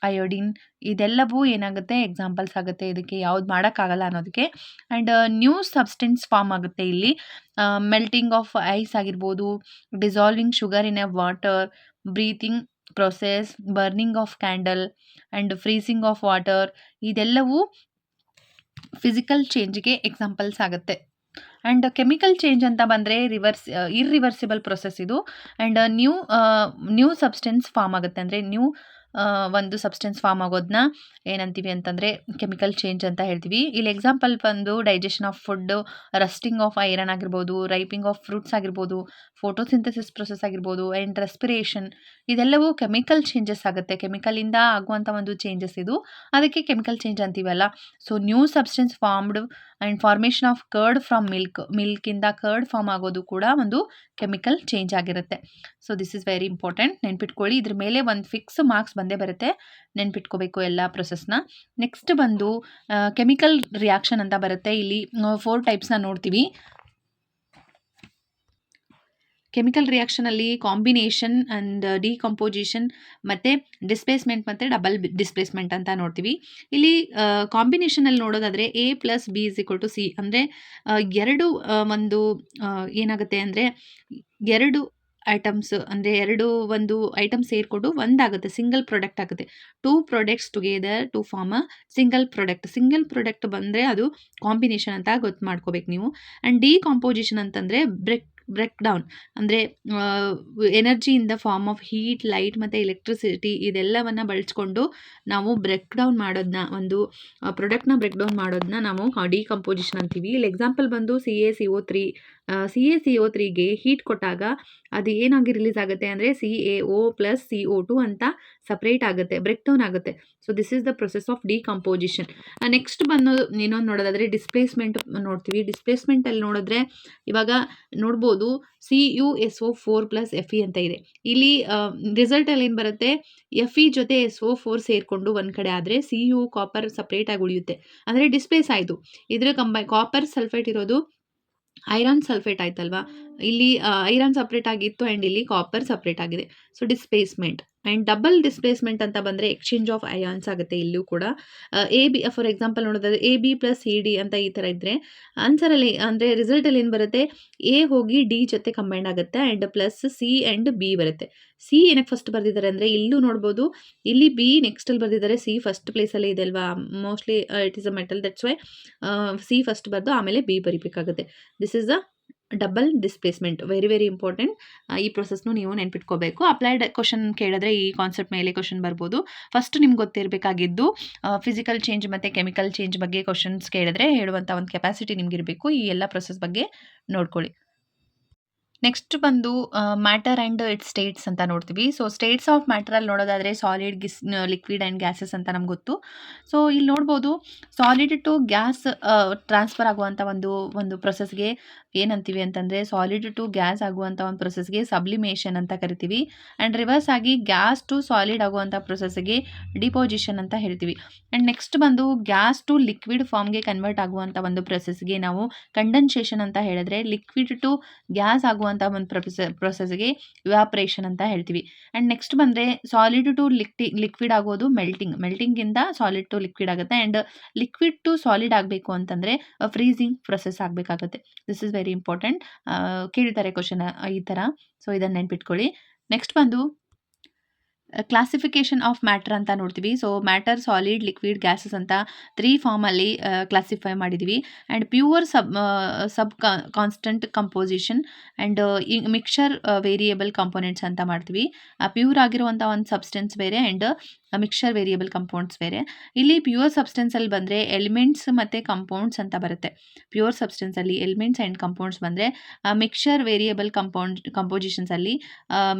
iodine ಇದೆಲ್ಲವೂ ಏನಾಗುತ್ತೆ ಎಕ್ಸಾಂಪಲ್ಸ್ ಆಗುತ್ತೆ ಇದಕ್ಕೆ, ಯಾವ್ದು ಮಾಡೋಕ್ಕಾಗಲ್ಲ ಅನ್ನೋದಕ್ಕೆ. ಆ್ಯಂಡ್ ನ್ಯೂ ಸಬ್ಸ್ಟೆನ್ಸ್ ಫಾರ್ಮ್ ಆಗುತ್ತೆ ಇಲ್ಲಿ. ಮೆಲ್ಟಿಂಗ್ ಆಫ್ ಐಸ್ ಆಗಿರ್ಬೋದು, dissolving sugar in a water, breathing process, burning of candle and freezing of water ಇದೆಲ್ಲವೂ ಫಿಸಿಕಲ್ ಚೇಂಜ್ಗೆ ಎಕ್ಸಾಂಪಲ್ಸ್ ಆಗುತ್ತೆ. ಆ್ಯಂಡ್ ಕೆಮಿಕಲ್ ಚೇಂಜ್ ಅಂತ ಬಂದರೆ ಇರ್ರಿವರ್ಸಿಬಲ್ ಪ್ರೊಸೆಸ್ ಇದು. ಆ್ಯಂಡ್ ನ್ಯೂ ಸಬ್ಸ್ಟೆನ್ಸ್ ಫಾರ್ಮ್ ಆಗುತ್ತೆ ಅಂದರೆ ಒಂದು ಸಬ್ಸ್ಟೆನ್ಸ್ ಫಾರ್ಮ್ ಆಗೋದನ್ನ ಏನಂತೀವಿ ಅಂತಂದರೆ ಕೆಮಿಕಲ್ ಚೇಂಜ್ ಅಂತ ಹೇಳ್ತೀವಿ. ಇಲ್ಲಿ ಎಕ್ಸಾಂಪಲ್ ಬಂದು digestion of food, rusting of iron ಆಗಿರ್ಬೋದು, ರೈಪಿಂಗ್ ಆಫ್ ಫ್ರೂಟ್ಸ್ ಆಗಿರ್ಬೋದು, ಫೋಟೋಸಿಂಥಸಿಸ್ ಪ್ರೊಸೆಸ್ ಆಗಿರ್ಬೋದು ಆ್ಯಂಡ್ ರೆಸ್ಪಿರೇಷನ್ ಇದೆಲ್ಲವೂ ಕೆಮಿಕಲ್ ಚೇಂಜಸ್ ಆಗುತ್ತೆ. ಕೆಮಿಕಲಿಂದ ಆಗುವಂಥ ಒಂದು ಚೇಂಜಸ್ ಇದು, ಅದಕ್ಕೆ ಕೆಮಿಕಲ್ ಚೇಂಜ್ ಅಂತೀವಲ್ಲ. So new substance formed and formation of curd from ಮಿಲ್ಕಿಂದ ಕರ್ಡ್ ಫಾರ್ಮ್ ಆಗೋದು ಕೂಡ ಒಂದು ಕೆಮಿಕಲ್ ಚೇಂಜ್ ಆಗಿರುತ್ತೆ. So this is very important, ನೆನ್ಪಿಟ್ಕೊಳ್ಳಿ. ಇದ್ರ ಮೇಲೆ ಒಂದು ಫಿಕ್ಸ್ ಮಾರ್ಕ್ಸ್ ಬಂದೇ ಬರುತ್ತೆ, ನೆನ್ಪಿಟ್ಕೋಬೇಕು ಎಲ್ಲ ಪ್ರೊಸೆಸ್ನ. ನೆಕ್ಸ್ಟ್ ಬಂದು ಕೆಮಿಕಲ್ ರಿಯಾಕ್ಷನ್ ಅಂತ ಬರುತ್ತೆ. ಇಲ್ಲಿ 4 ಟೈಪ್ಸ್ನ ನೋಡ್ತೀವಿ. ಕೆಮಿಕಲ್ ರಿಯಾಕ್ಷನಲ್ಲಿ ಕಾಂಬಿನೇಷನ್ ಆ್ಯಂಡ್ ಡಿಕಂಪೋಸಿಷನ್ ಮತ್ತು ಡಿಸ್ಪ್ಲೇಸ್ಮೆಂಟ್ ಮತ್ತು ಡಬಲ್ ಡಿಸ್ಪ್ಲೇಸ್ಮೆಂಟ್ ಅಂತ ನೋಡ್ತೀವಿ. ಇಲ್ಲಿ ಕಾಂಬಿನೇಷನಲ್ಲಿ ನೋಡೋದಾದರೆ A + B = C ಅಂದರೆ ಒಂದು ಏನಾಗುತ್ತೆ ಅಂದರೆ 2 ಐಟಮ್ಸ್ ಅಂದರೆ ಒಂದು ಐಟಮ್ ಸೇರಿಕೊಂಡು ಒಂದಾಗುತ್ತೆ, ಸಿಂಗಲ್ ಪ್ರಾಡಕ್ಟ್ ಆಗುತ್ತೆ. 2 products together to form a single product ಬಂದರೆ ಅದು ಕಾಂಬಿನೇಷನ್ ಅಂತ ಗೊತ್ತು ಮಾಡ್ಕೋಬೇಕು ನೀವು. ಆ್ಯಂಡ್ ಡಿಕಂಪೋಸಿಷನ್ ಅಂತಂದರೆ ಬ್ರೇಕ್ ಡೌನ್ ಅಂದರೆ energy in the form of heat, light ಮತ್ತು ಎಲೆಕ್ಟ್ರಿಸಿಟಿ ಇದೆಲ್ಲವನ್ನು ಬಳಸ್ಕೊಂಡು ನಾವು ಬ್ರೇಕ್ ಡೌನ್ ಮಾಡೋದನ್ನ, ಒಂದು ಪ್ರಾಡಕ್ಟ್ನ ಬ್ರೇಕ್ ಡೌನ್ ಮಾಡೋದನ್ನ ನಾವು ಡಿಕಂಪೋಸಿಷನ್ ಅಂತೀವಿ. ಇಲ್ಲಿ ಎಕ್ಸಾಂಪಲ್ ಬಂದು CaCO3 CaCO3ಗೆ ಹೀಟ್ ಕೊಟ್ಟಾಗ ಅದು ಏನಾಗಿ ರಿಲೀಸ್ ಆಗುತ್ತೆ ಅಂದರೆ CaO+CO2 ಅಂತ ಸಪ್ರೇಟ್ ಆಗುತ್ತೆ, ಬ್ರೇಕ್ ಡೌನ್ ಆಗುತ್ತೆ. So this is the process of decomposition. Next ಬಂದು ಇನ್ನೊಂದು ನೋಡೋದಾದರೆ ಡಿಸ್ಪ್ಲೇಸ್ಮೆಂಟ್ ನೋಡ್ತೀವಿ. ಡಿಸ್ಪ್ಲೇಸ್ಮೆಂಟಲ್ಲಿ ನೋಡಿದ್ರೆ ಇವಾಗ ನೋಡ್ಬೋದು CuSO4+Fe ಅಂತ ಇದೆ. ಇಲ್ಲಿ ರಿಸಲ್ಟಲ್ಲಿ ಏನು ಬರುತ್ತೆ, Fe ಜೊತೆ SO4 ಸೇರಿಕೊಂಡು ಒಂದು ಕಡೆ ಆದರೆ Cu ಕಾಪರ್ ಸಪ್ರೇಟಾಗಿ ಉಳಿಯುತ್ತೆ, ಅಂದರೆ ಡಿಸ್ಪ್ಲೇಸ್ ಆಯಿತು. ಇದರ ಕಾಪರ್ ಸಲ್ಫೇಟ್ ಇರೋದು ಐರನ್ ಸಲ್ಫೇಟ್ ಆಯ್ತಲ್ವಾ, ಇಲ್ಲಿ ಐರನ್ ಸಪ್ರೇಟ್ ಆಗಿತ್ತು ಆ್ಯಂಡ್ ಇಲ್ಲಿ ಕಾಪರ್ ಸಪ್ರೇಟ್ ಆಗಿದೆ. So displacement and double displacement ಅಂತ ಬಂದರೆ ಎಕ್ಸ್ಚೇಂಜ್ ಆಫ್ ಅಯಾನ್ಸ್ ಆಗುತ್ತೆ. ಇಲ್ಲೂ ಕೂಡ AB ಫಾರ್ ಎಕ್ಸಾಂಪಲ್ ನೋಡೋದಾದ್ರೆ AB+CD ಅಂತ ಈ ಥರ ಇದ್ದರೆ ಆನ್ಸರಲ್ಲಿ ಅಂದರೆ ರಿಸಲ್ಟಲ್ಲಿ ಏನು ಬರುತ್ತೆ, A ಹೋಗಿ D ಜೊತೆ ಕಂಬೈಂಡ್ ಆಗುತ್ತೆ and plus C and B ಬರುತ್ತೆ. C ಏನಕ್ಕೆ ಫಸ್ಟ್ ಬರೆದಿದ್ದಾರೆ ಅಂದರೆ ಇಲ್ಲೂ ನೋಡ್ಬೋದು, ಇಲ್ಲಿ B ನೆಕ್ಸ್ಟಲ್ಲಿ ಬರೆದಿದ್ದಾರೆ, C ಫಸ್ಟ್ ಪ್ಲೇಸಲ್ಲಿ ಇದೆ ಅಲ್ವಾ, mostly it is a metal, that's why C first ಬರೆದು ಆಮೇಲೆ B ಬರಿಬೇಕಾಗುತ್ತೆ. This is a double displacement, very very important. ಈ ಪ್ರೊಸೆಸ್ನು ನೀವು ನೆನ್ಪಿಟ್ಕೋಬೇಕು. ಅಪ್ಲೈಡ್ ಕ್ವಶನ್ ಕೇಳಿದ್ರೆ ಈ ಕಾನ್ಸೆಪ್ಟ್ ಮೇಲೆ ಕ್ವಶನ್ ಬರ್ಬೋದು. ಫಸ್ಟ್ ನಿಮ್ಗೆ ಗೊತ್ತಿರಬೇಕಾಗಿದ್ದು ಫಿಸಿಕಲ್ ಚೇಂಜ್ ಮತ್ತು ಕೆಮಿಕಲ್ ಚೇಂಜ್ ಬಗ್ಗೆ ಕ್ವಶನ್ಸ್ ಕೇಳಿದ್ರೆ ಹೇಳುವಂಥ ಒಂದು ಕೆಪಾಸಿಟಿ ನಿಮಗಿರಬೇಕು. ಈ ಎಲ್ಲ ಪ್ರೊಸೆಸ್ ಬಗ್ಗೆ ನೋಡ್ಕೊಳ್ಳಿ. ನೆಕ್ಸ್ಟ್ ಬಂದು ಮ್ಯಾಟರ್ ಆ್ಯಂಡ್ ಇಟ್ಸ್ ಸ್ಟೇಟ್ಸ್ ಅಂತ ನೋಡ್ತೀವಿ. ಸೊ ಸ್ಟೇಟ್ಸ್ ಆಫ್ ಮ್ಯಾಟರಲ್ಲಿ ನೋಡೋದಾದರೆ ಸಾಲಿಡ್, ಲಿಕ್ವಿಡ್ ಆ್ಯಂಡ್ ಗ್ಯಾಸಸ್ ಅಂತ ನಮ್ಗೆ ಗೊತ್ತು. ಸೊ ಇಲ್ಲಿ ನೋಡ್ಬೋದು ಸಾಲಿಡ್ ಟು ಗ್ಯಾಸ್ ಟ್ರಾನ್ಸ್ಫರ್ ಆಗುವಂಥ ಒಂದು ಪ್ರೊಸೆಸ್ಗೆ ಏನಂತೀವಿ ಅಂತಂದರೆ, ಸಾಲಿಡ್ ಟು ಗ್ಯಾಸ್ ಆಗುವಂಥ ಒಂದು ಪ್ರೊಸೆಸ್ಗೆ ಸಬ್ಲಿಮೇಷನ್ ಅಂತ ಕರಿತೀವಿ. ಆ್ಯಂಡ್ ರಿವರ್ಸ್ ಆಗಿ ಗ್ಯಾಸ್ ಟು ಸಾಲಿಡ್ ಆಗುವಂಥ ಪ್ರೊಸೆಸ್ಗೆ ಡಿಪೋಸಿಷನ್ ಅಂತ ಹೇಳ್ತೀವಿ. ಆ್ಯಂಡ್ ನೆಕ್ಸ್ಟ್ ಬಂದು ಗ್ಯಾಸ್ ಟು ಲಿಕ್ವಿಡ್ ಫಾರ್ಮ್ಗೆ ಕನ್ವರ್ಟ್ ಆಗುವಂಥ ಒಂದು ಪ್ರೊಸೆಸ್ಗೆ ನಾವು ಕಂಡೆನ್ಸೇಷನ್ ಅಂತ ಹೇಳಿದ್ರೆ, ಲಿಕ್ವಿಡ್ ಟು ಗ್ಯಾಸ್ ಆಗುವಂಥ ಒಂದು ಪ್ರೊಸೆಸ್ಗೆ ಇವ್ಯಾಪ್ರೇಷನ್ ಅಂತ ಹೇಳ್ತೀವಿ. ಆ್ಯಂಡ್ ನೆಕ್ಸ್ಟ್ ಬಂದರೆ ಸಾಲಿಡ್ ಟು ಲಿಕ್ವಿಡ್ ಆಗೋದು ಮೆಲ್ಟಿಂಗಿಂದ ಸಾಲಿಡ್ ಟು ಲಿಕ್ವಿಡ್ ಆಗುತ್ತೆ. ಆ್ಯಂಡ್ ಲಿಕ್ವಿಡ್ ಟು ಸಾಲಿಡ್ ಆಗಬೇಕು ಅಂತಂದರೆ ಫ್ರೀಸಿಂಗ್ ಪ್ರೊಸೆಸ್ ಆಗಬೇಕಾಗುತ್ತೆ. This is very important. ಕೇಳ್ತಾರೆ ಕ್ವಶನ್ ಈ ಥರ, ಸೊ ಇದನ್ನು ನೆನ್ಪಿಟ್ಕೊಳ್ಳಿ. ನೆಕ್ಸ್ಟ್ ಬಂದು ಕ್ಲಾಸಿಫಿಕೇಷನ್ ಆಫ್ ಮ್ಯಾಟರ್ ಅಂತ ನೋಡ್ತೀವಿ. So matter, solid, liquid, gases ಅಂತ 3 ಫಾರ್ಮಲ್ಲಿ ಕ್ಲಾಸಿಫೈ ಮಾಡಿದ್ದೀವಿ. And pure sub constant composition and mixture variable components ಅಂತ ಮಾಡ್ತೀವಿ. ಪ್ಯೂರ್ ಆಗಿರುವಂಥ ಒಂದು ಸಬ್ಸ್ಟೆನ್ಸ್ ಬೇರೆ ಆ್ಯಂಡ್ ಮಿಕ್ಸ್ಚರ್ ವೇರಿಯೇಬಲ್ ಕಂಪೌಂಡ್ಸ್ ಬೇರೆ. ಇಲ್ಲಿ ಪ್ಯೂರ್ ಸಬ್ಸ್ಟೆನ್ಸಲ್ಲಿ ಬಂದರೆ ಎಲಿಮೆಂಟ್ಸ್ ಮತ್ತು ಕಂಪೌಂಡ್ಸ್ ಅಂತ ಬರುತ್ತೆ. ಪ್ಯೂರ್ ಸಬ್ಸ್ಟೆನ್ಸಲ್ಲಿ ಎಲಿಮೆಂಟ್ಸ್ ಆ್ಯಂಡ್ ಕಂಪೌಂಡ್ಸ್ ಬಂದರೆ ಮಿಕ್ಸ್ಚರ್ ವೇರಿಯೇಬಲ್ ಕಂಪೋಸಿಷನ್ಸಲ್ಲಿ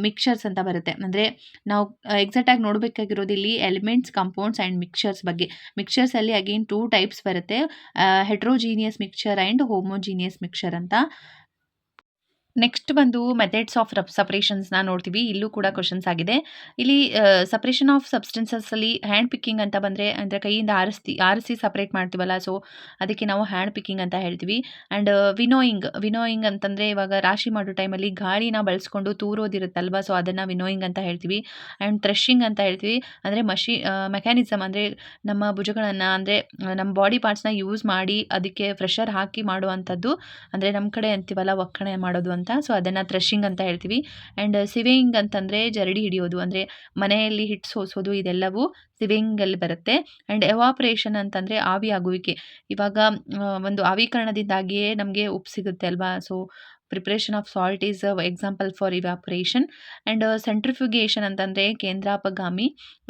ಮಿಕ್ಸ್ಚರ್ಸ್ ಅಂತ ಬರುತ್ತೆ. ಅಂದರೆ ನಾವು ಎಕ್ಸಾಕ್ಟಾಗಿ ನೋಡಬೇಕಾಗಿರೋದು ಇಲ್ಲಿ ಎಲಿಮೆಂಟ್ಸ್, ಕಂಪೌಂಡ್ಸ್ ಆ್ಯಂಡ್ ಮಿಕ್ಸ್ಚರ್ಸ್ ಬಗ್ಗೆ. ಮಿಕ್ಸ್ಚರ್ಸಲ್ಲಿ ಅಗೇನ್ 2 ಟೈಪ್ಸ್ ಬರುತ್ತೆ, ಹೆಟ್ರೋಜೀನಿಯಸ್ ಮಿಕ್ಸ್ಚರ್ ಆ್ಯಂಡ್ ಹೋಮೋಜೀನಿಯಸ್ ಮಿಕ್ಸ್ಚರ್ ಅಂತ. ನೆಕ್ಸ್ಟ್ ಬಂದು ಮೆಥಡ್ಸ್ ಆಫ್ ಸಪ್ರೇಷನ್ಸ್ನ ನೋಡ್ತೀವಿ. ಇಲ್ಲೂ ಕೂಡ ಕ್ವಶನ್ಸ್ ಆಗಿದೆ. ಇಲ್ಲಿ ಸಪ್ರೇಷನ್ ಆಫ್ ಸಬ್ಸ್ಟೆನ್ಸಸ್ಸಲ್ಲಿ ಹ್ಯಾಂಡ್ ಪಿಕ್ಕಿಂಗ್ ಅಂತ ಬಂದರೆ, ಅಂದರೆ ಕೈಯಿಂದ ಆರಿಸಿ ಸಪ್ರೇಟ್ ಮಾಡ್ತೀವಲ್ಲ, ಸೊ ಅದಕ್ಕೆ ನಾವು ಹ್ಯಾಂಡ್ ಪಿಕ್ಕಿಂಗ್ ಅಂತ ಹೇಳ್ತೀವಿ. ಆ್ಯಂಡ್ ವಿನೋಯಿಂಗ್ ಅಂತಂದರೆ ಇವಾಗ ರಾಶಿ ಮಾಡೋ ಟೈಮಲ್ಲಿ ಗಾಳಿನ ಬಳಸ್ಕೊಂಡು ತೂರೋದಿರುತ್ತಲ್ವ, ಸೊ ಅದನ್ನು ವಿನೋಯಿಂಗ್ ಅಂತ ಹೇಳ್ತೀವಿ. ಆ್ಯಂಡ್ ಥ್ರೆಶಿಂಗ್ ಅಂತ ಹೇಳ್ತೀವಿ, ಅಂದರೆ ಮೆಕ್ಯಾನಿಸಮ್, ಅಂದರೆ ನಮ್ಮ ಭುಜಗಳನ್ನು, ಅಂದರೆ ನಮ್ಮ ಬಾಡಿ ಪಾರ್ಟ್ಸ್ನ ಯೂಸ್ ಮಾಡಿ ಅದಕ್ಕೆ ಪ್ರೆಷರ್ ಹಾಕಿ ಮಾಡುವಂಥದ್ದು, ಅಂದರೆ ನಮ್ಮ ಕಡೆ ಅಂತೀವಲ್ಲ ಒಕ್ಕಣೆ ಮಾಡೋದು ಅಂತ, ಸೊ ಅದನ್ನು ಥ್ರೆಶಿಂಗ್ ಅಂತ ಹೇಳ್ತೀವಿ. ಆ್ಯಂಡ್ ಸಿವೇಯಿಂಗ್ ಅಂತಂದರೆ ಜರಡಿ ಹಿಡಿಯೋದು, ಅಂದರೆ ಮನೆಯಲ್ಲಿ ಹಿಟ್ಟು ಸೋಸೋದು, ಇದೆಲ್ಲವೂ ಸಿವೇಯಿಂಗಲ್ಲಿ ಬರುತ್ತೆ. ಆ್ಯಂಡ್ ಎವಾಪ್ರೇಷನ್ ಅಂತಂದರೆ ಆವಿಯಾಗುವಿಕೆ. ಇವಾಗ ಒಂದು ಆವಿಕರಣದಿಂದಾಗಿಯೇ ನಮಗೆ ಉಪ್ಪು ಸಿಗುತ್ತೆ ಅಲ್ವಾ, so preparation of salt is example for evaporation. And centrifugation ಅಂತಂದರೆ ಕೇಂದ್ರಾಪಗಾಮಿ.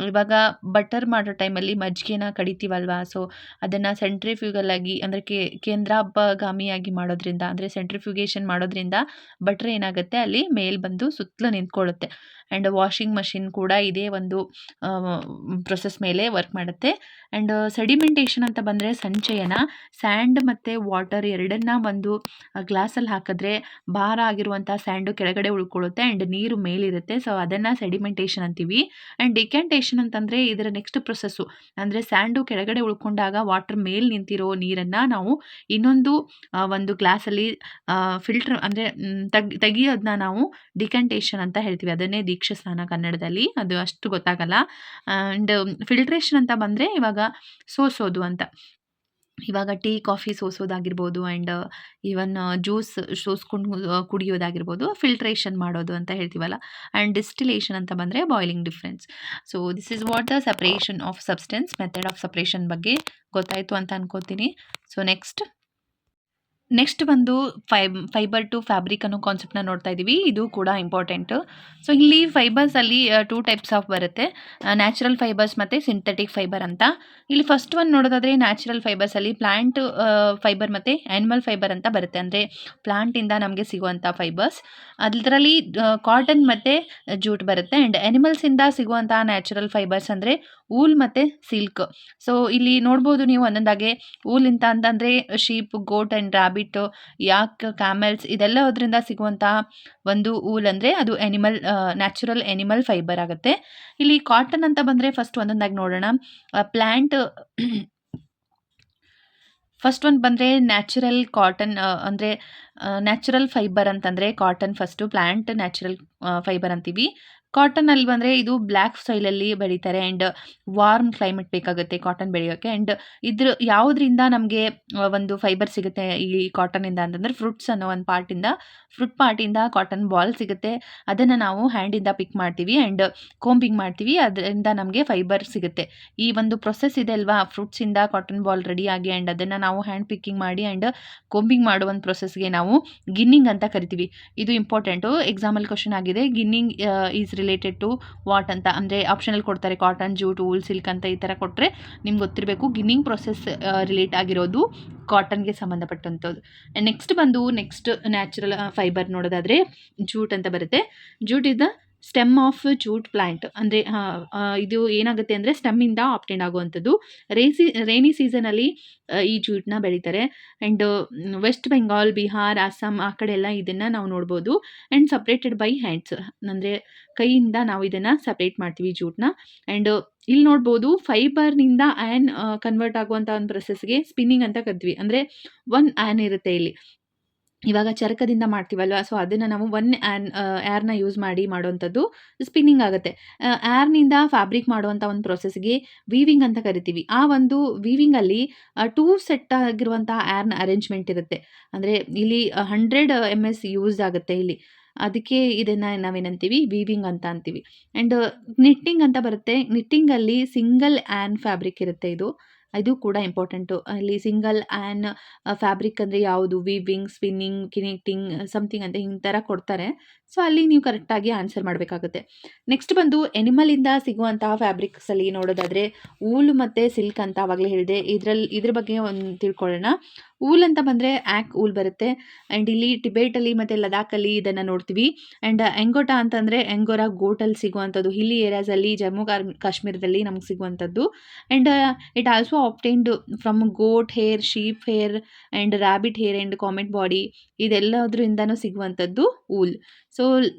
ಇವಾಗ ಬಟರ್ ಮಾಡೋ ಟೈಮಲ್ಲಿ ಮಜ್ಜಿಗೆನ ಕಡಿತೀವಲ್ವಾ, ಸೊ ಅದನ್ನು ಸೆಂಟ್ರಿಫ್ಯೂಗಲ್ ಆಗಿ, ಅಂದರೆ ಕೇಂದ್ರಾಪಗಾಮಿಯಾಗಿ ಮಾಡೋದ್ರಿಂದ, ಅಂದರೆ ಸೆಂಟ್ರಿಫ್ಯೂಗೇಷನ್ ಮಾಡೋದ್ರಿಂದ ಬಟರ್ ಏನಾಗುತ್ತೆ ಅಲ್ಲಿ ಮೇಲ್ ಬಂದು ಸುತ್ತಲೂ ನಿಂತ್ಕೊಳ್ಳುತ್ತೆ. ಆ್ಯಂಡ್ ವಾಷಿಂಗ್ ಮಷಿನ್ ಕೂಡ ಇದೇ ಒಂದು ಪ್ರೊಸೆಸ್ ಮೇಲೆ ವರ್ಕ್ ಮಾಡುತ್ತೆ. ಆ್ಯಂಡ್ ಸೆಡಿಮೆಂಟೇಷನ್ ಅಂತ ಬಂದರೆ ಸಂಚಯನ. ಸ್ಯಾಂಡ್ ಮತ್ತು ವಾಟರ್ ಎರಡನ್ನ ಒಂದು ಗ್ಲಾಸಲ್ಲಿ ಹಾಕಿದ್ರೆ ಭಾರ ಆಗಿರುವಂಥ ಸ್ಯಾಂಡು ಕೆಳಗಡೆ ಉಳ್ಕೊಳ್ಳುತ್ತೆ ಆ್ಯಂಡ್ ನೀರು ಮೇಲಿರುತ್ತೆ, ಸೊ ಅದನ್ನು ಸೆಡಿಮೆಂಟೇಷನ್ ಅಂತೀವಿ. ಆ್ಯಂಡ್ ಡಿಕ್ಯಾಂಟೇಷನ್ ಅಂತಂದರೆ ಇದರ ನೆಕ್ಸ್ಟ್ ಪ್ರೊಸೆಸ್ಸು, ಅಂದರೆ ಸ್ಯಾಂಡು ಕೆಳಗಡೆ ಉಳ್ಕೊಂಡಾಗ ವಾಟರ್ ಮೇಲೆ ನಿಂತಿರೋ ನೀರನ್ನು ನಾವು ಇನ್ನೊಂದು ಒಂದು ಗ್ಲಾಸಲ್ಲಿ ಫಿಲ್ಟರ್, ಅಂದರೆ ತೆಗಿಯೋದನ್ನ ನಾವು ಡಿಕ್ಯಾಂಟೇಷನ್ ಅಂತ ಹೇಳ್ತೀವಿ. ಅದನ್ನೇ ದೀಕ್ಷಾ ಸ್ನಾನ ಕನ್ನಡದಲ್ಲಿ, ಅದು ಅಷ್ಟು ಗೊತ್ತಾಗಲ್ಲ. ಆ್ಯಂಡ್ ಫಿಲ್ಟ್ರೇಷನ್ ಅಂತ ಬಂದರೆ ಇವಾಗ ಸೋಸೋದು ಅಂತ, ಇವಾಗ ಟೀ, ಕಾಫಿ ಸೋಸೋದಾಗಿರ್ಬೋದು ಆ್ಯಂಡ್ ಈವನ್ ಜ್ಯೂಸ್ ಸೋಸ್ಕೊಂಡು ಕುಡಿಯೋದಾಗಿರ್ಬೋದು, ಫಿಲ್ಟ್ರೇಷನ್ ಮಾಡೋದು ಅಂತ ಹೇಳ್ತೀವಲ್ಲ. ಆ್ಯಂಡ್ ಡಿಸ್ಟಿಲೇಷನ್ ಅಂತ ಬಂದರೆ boiling difference. So this is what the separation of substance, method of separation ಬಗ್ಗೆ ಗೊತ್ತಾಯಿತು ಅಂತ ಅನ್ಕೋತೀನಿ. ಸೊ ನೆಕ್ಸ್ಟ್ ನೆಕ್ಸ್ಟ್ ಬಂದು ಫೈಬರ್ ಟು ಫ್ಯಾಬ್ರಿಕ್ ಅನ್ನೋ ಕಾನ್ಸೆಪ್ಟ್ನ ನೋಡ್ತಾ ಇದ್ದೀವಿ. ಇದು ಕೂಡ ಇಂಪಾರ್ಟೆಂಟು. ಸೊ ಇಲ್ಲಿ ಫೈಬರ್ಸಲ್ಲಿ 2 ಟೈಪ್ಸ್ ಆಫ್ ಬರುತ್ತೆ. ನ್ಯಾಚುರಲ್ ಫೈಬರ್ಸ್ ಮತ್ತು ಸಿಂಥೆಟಿಕ್ ಫೈಬರ್ ಅಂತ. ಇಲ್ಲಿ ಫಸ್ಟ್ ಒನ್ ನೋಡೋದಾದರೆ ನ್ಯಾಚುರಲ್ ಫೈಬರ್ಸಲ್ಲಿ ಪ್ಲಾಂಟ್ ಫೈಬರ್ ಮತ್ತು ಆ್ಯನಿಮಲ್ ಫೈಬರ್ ಅಂತ ಬರುತ್ತೆ. ಅಂದರೆ ಪ್ಲಾಂಟಿಂದ ನಮಗೆ ಸಿಗುವಂಥ ಫೈಬರ್ಸ್. ಅದರಲ್ಲಿ ಕಾಟನ್ ಮತ್ತು ಜೂಟ್ ಬರುತ್ತೆ. ಆ್ಯಂಡ್ ಆ್ಯನಿಮಲ್ಸಿಂದ ಸಿಗುವಂಥ ನ್ಯಾಚುರಲ್ ಫೈಬರ್ಸ್ ಅಂದರೆ ವೂಲ್ ಮತ್ತು ಸಿಲ್ಕ್. ಸೊ ಇಲ್ಲಿ ನೋಡ್ಬೋದು ನೀವು ಒಂದೊಂದಾಗೆ ವೂಲ್ ಅಂತಂದರೆ ಶೀಪ್, ಗೋಟ್ ಆ್ಯಂಡ್ ರ್ಯಾಬಿಟ್, ಯಾಕ್, ಕ್ಯಾಮೆಲ್ಸ್ ಇದೆಲ್ಲದರಿಂದ ಸಿಗುವಂತಹ ಒಂದು ವೂಲ್ ಅಂದರೆ ಅದು ನ್ಯಾಚುರಲ್ ಆ್ಯನಿಮಲ್ ಫೈಬರ್ ಆಗುತ್ತೆ. ಇಲ್ಲಿ ಕಾಟನ್ ಅಂತ ಬಂದರೆ ಫಸ್ಟ್ ಒಂದೊಂದಾಗಿ ನೋಡೋಣ. ಪ್ಲ್ಯಾಂಟ್ ಫಸ್ಟ್ ಒಂದು ಬಂದರೆ ನ್ಯಾಚುರಲ್ ಕಾಟನ್ ಅಂದರೆ ನ್ಯಾಚುರಲ್ ಫೈಬರ್ ಅಂತಂದರೆ cotton first, plant natural fibre ಅಂತೀವಿ. ಕಾಟನಲ್ಲಿ ಬಂದರೆ ಇದು ಬ್ಲ್ಯಾಕ್ ಸಾಯಿಲಲ್ಲಿ ಬೆಳೀತಾರೆ ಆ್ಯಂಡ್ ವಾರ್ಮ್ ಕ್ಲೈಮೇಟ್ ಬೇಕಾಗುತ್ತೆ ಕಾಟನ್ ಬೆಳೆಯೋಕ್ಕೆ. ಆ್ಯಂಡ್ ಯಾವುದರಿಂದ ನಮಗೆ ಒಂದು ಫೈಬರ್ ಸಿಗುತ್ತೆ ಈ ಕಾಟನಿಂದ ಅಂತಂದರೆ ಫ್ರೂಟ್ಸ್ ಅನ್ನೋ ಒಂದು ಫ್ರೂಟ್ ಪಾರ್ಟಿಂದ ಕಾಟನ್ ಬಾಲ್ ಸಿಗುತ್ತೆ. ಅದನ್ನು ನಾವು ಹ್ಯಾಂಡಿಂದ ಪಿಕ್ ಮಾಡ್ತೀವಿ ಆ್ಯಂಡ್ ಕೋಂಬಿಂಗ್ ಮಾಡ್ತೀವಿ, ಅದರಿಂದ ನಮಗೆ ಫೈಬರ್ ಸಿಗುತ್ತೆ. ಈ ಒಂದು ಪ್ರೊಸೆಸ್ ಇದೆ ಅಲ್ವಾ, ಫ್ರೂಟ್ಸಿಂದ ಕಾಟನ್ ಬಾಲ್ ರೆಡಿಯಾಗಿ ಆ್ಯಂಡ್ ಅದನ್ನು ನಾವು ಹ್ಯಾಂಡ್ ಪಿಕ್ಕಿಂಗ್ ಮಾಡಿ ಆ್ಯಂಡ್ ಕೋಂಬಿಂಗ್ ಮಾಡುವ ಒಂದು ಪ್ರೊಸೆಸ್ಗೆ ನಾವು ಗಿನ್ನಿಂಗ್ ಅಂತ ಕರಿತೀವಿ. ಇದು ಇಂಪಾರ್ಟೆಂಟು, ಎಕ್ಸಾಮಲ್ಲಿ ಕ್ವಶನ್ ಆಗಿದೆ. ಗಿನ್ನಿಂಗ್ ಈಸ್ ರಿಲೇಟೆಡ್ ಟು ವಾಟ್ ಅಂತ, ಅಂದರೆ ಆಪ್ಷನಲ್ಲಿ ಕೊಡ್ತಾರೆ ಕಾಟನ್, ಜೂಟ್, ವೂಲ್, ಸಿಲ್ಕ್ ಅಂತ ಈ ಥರ ಕೊಟ್ಟರೆ ನಿಮ್ಗೆ ಗೊತ್ತಿರಬೇಕು. ಗಿನ್ನಿಂಗ್ ಪ್ರೊಸೆಸ್ ರಿಲೇಟ್ ಆಗಿರೋದು ಕಾಟನ್ಗೆ ಸಂಬಂಧಪಟ್ಟಂಥದ್ದು. ನೆಕ್ಸ್ಟ್ ನ್ಯಾಚುರಲ್ ಫೈಬರ್ ನೋಡೋದಾದರೆ ಜೂಟ್ ಅಂತ ಬರುತ್ತೆ. Jute is the stem of jute plant. ಅಂದರೆ ಇದು ಏನಾಗುತ್ತೆ ಅಂದರೆ ಸ್ಟೆಮ್ಮಿಂದ ಆಪ್ಟೆಂಡ್ ಆಗುವಂಥದ್ದು. ರೇನಿ ಸೀಸನಲ್ಲಿ ಈ ಜೂಟ್ನ ಬೆಳೀತಾರೆ. ಆ್ಯಂಡ್ ವೆಸ್ಟ್ ಬೆಂಗಾಲ್, ಬಿಹಾರ್, ಅಸ್ಸಾಂ ಆ ಕಡೆ ಎಲ್ಲ ಇದನ್ನು ನಾವು ನೋಡ್ಬೋದು. ಆ್ಯಂಡ್ ಸಪ್ರೇಟೆಡ್ ಬೈ ಹ್ಯಾಂಡ್ಸ್, ಅಂದರೆ ಕೈಯಿಂದ ನಾವು ಇದನ್ನು ಸಪ್ರೇಟ್ ಮಾಡ್ತೀವಿ ಜೂಟ್ನ. ಆ್ಯಂಡ್ ಇಲ್ಲಿ ನೋಡ್ಬೋದು ಫೈಬರ್ನಿಂದ ಕನ್ವರ್ಟ್ ಆಗುವಂಥ ಒಂದು ಪ್ರೊಸೆಸ್ಗೆ ಸ್ಪಿನ್ನಿಂಗ್ ಅಂತ ಕರಿತೀವಿ. ಅಂದರೆ ಒನ್ ಇರುತ್ತೆ ಇಲ್ಲಿ. ಇವಾಗ ಚರಕದಿಂದ ಮಾಡ್ತೀವಲ್ವ, ಸೊ ಅದನ್ನು ನಾವು ಏರ್ನ ಯೂಸ್ ಮಾಡಿ ಮಾಡುವಂಥದ್ದು ಸ್ಪಿನ್ನಿಂಗ್ ಆಗುತ್ತೆ. ಏರ್ನಿಂದ ಫ್ಯಾಬ್ರಿಕ್ ಮಾಡುವಂಥ ಒಂದು ಪ್ರೊಸೆಸ್ಗೆ ವೀವಿಂಗ್ ಅಂತ ಕರಿತೀವಿ. ಆ ಒಂದು ವೀವಿಂಗಲ್ಲಿ 2 ಸೆಟ್ ಆಗಿರುವಂಥ ಏರ್ನ ಅರೇಂಜ್ಮೆಂಟ್ ಇರುತ್ತೆ. ಅಂದರೆ ಇಲ್ಲಿ 100 MS ಯೂಸ್ ಆಗುತ್ತೆ ಇಲ್ಲಿ. ಅದಕ್ಕೆ ಇದನ್ನು ನಾವೇನಂತೀವಿ ವೀವಿಂಗ್ ಅಂತ ಅಂತೀವಿ. ಆ್ಯಂಡ್ ನಿಟ್ಟಿಂಗ್ ಅಂತ ಬರುತ್ತೆ. ನಿಟ್ಟಿಂಗಲ್ಲಿ ಸಿಂಗಲ್ ಫ್ಯಾಬ್ರಿಕ್ ಇರುತ್ತೆ. ಇದು ಕೂಡ ಇಂಪಾರ್ಟೆಂಟು. ಅಲ್ಲಿ ಸಿಂಗಲ್ ಫ್ಯಾಬ್ರಿಕ್ ಅಂದರೆ ಯಾವುದು, ವೀವಿಂಗ್, ಸ್ಪಿನ್ನಿಂಗ್, ಕಿನೆಟಿಂಗ್, ಸಮಥಿಂಗ್ ಅಂತ ಈ ಥರ ಕೊಡ್ತಾರೆ. ಸೊ ಅಲ್ಲಿ ನೀವು ಕರೆಕ್ಟಾಗಿ ಆನ್ಸರ್ ಮಾಡಬೇಕಾಗುತ್ತೆ. ನೆಕ್ಸ್ಟ್ ಬಂದು ಎನಿಮಲಿಂದ ಸಿಗುವಂತಹ ಫ್ಯಾಬ್ರಿಕ್ಸಲ್ಲಿ ನೋಡೋದಾದರೆ ವೂಲ್ ಮತ್ತು ಸಿಲ್ಕ್ ಅಂತ ಆವಾಗಲೇ ಹೇಳಿದೆ. ಇದ್ರ ಬಗ್ಗೆ ಒಂದು ತಿಳ್ಕೊಳ್ಳೋಣ. ವೂಲ್ ಅಂತ ಬಂದರೆ ವೂಲ್ ಬರುತ್ತೆ. ಆ್ಯಂಡ್ ಇಲ್ಲಿ ಟಿಬೇಟಲ್ಲಿ ಮತ್ತು ಲದಾಖಲ್ಲಿ ಇದನ್ನು ನೋಡ್ತೀವಿ. ಆ್ಯಂಡ್ ಎಂಗೋಟಾ ಅಂತಂದರೆ ಎಂಗೋರಾ ಗೋಟಲ್ಲಿ ಸಿಗುವಂಥದ್ದು, ಹಿಲ್ಲಿ ಏರಿಯಾಸಲ್ಲಿ ಜಮ್ಮು ಕಾಶ್ಮೀರದಲ್ಲಿ ನಮ್ಗೆ ಸಿಗುವಂಥದ್ದು. And it also obtained from goat hair, sheep hair and rabbit hair and camel body, ಇದೆಲ್ಲದ್ರಿಂದನೂ ಸಿಗುವಂಥದ್ದು ವೂಲ್. ಸೊ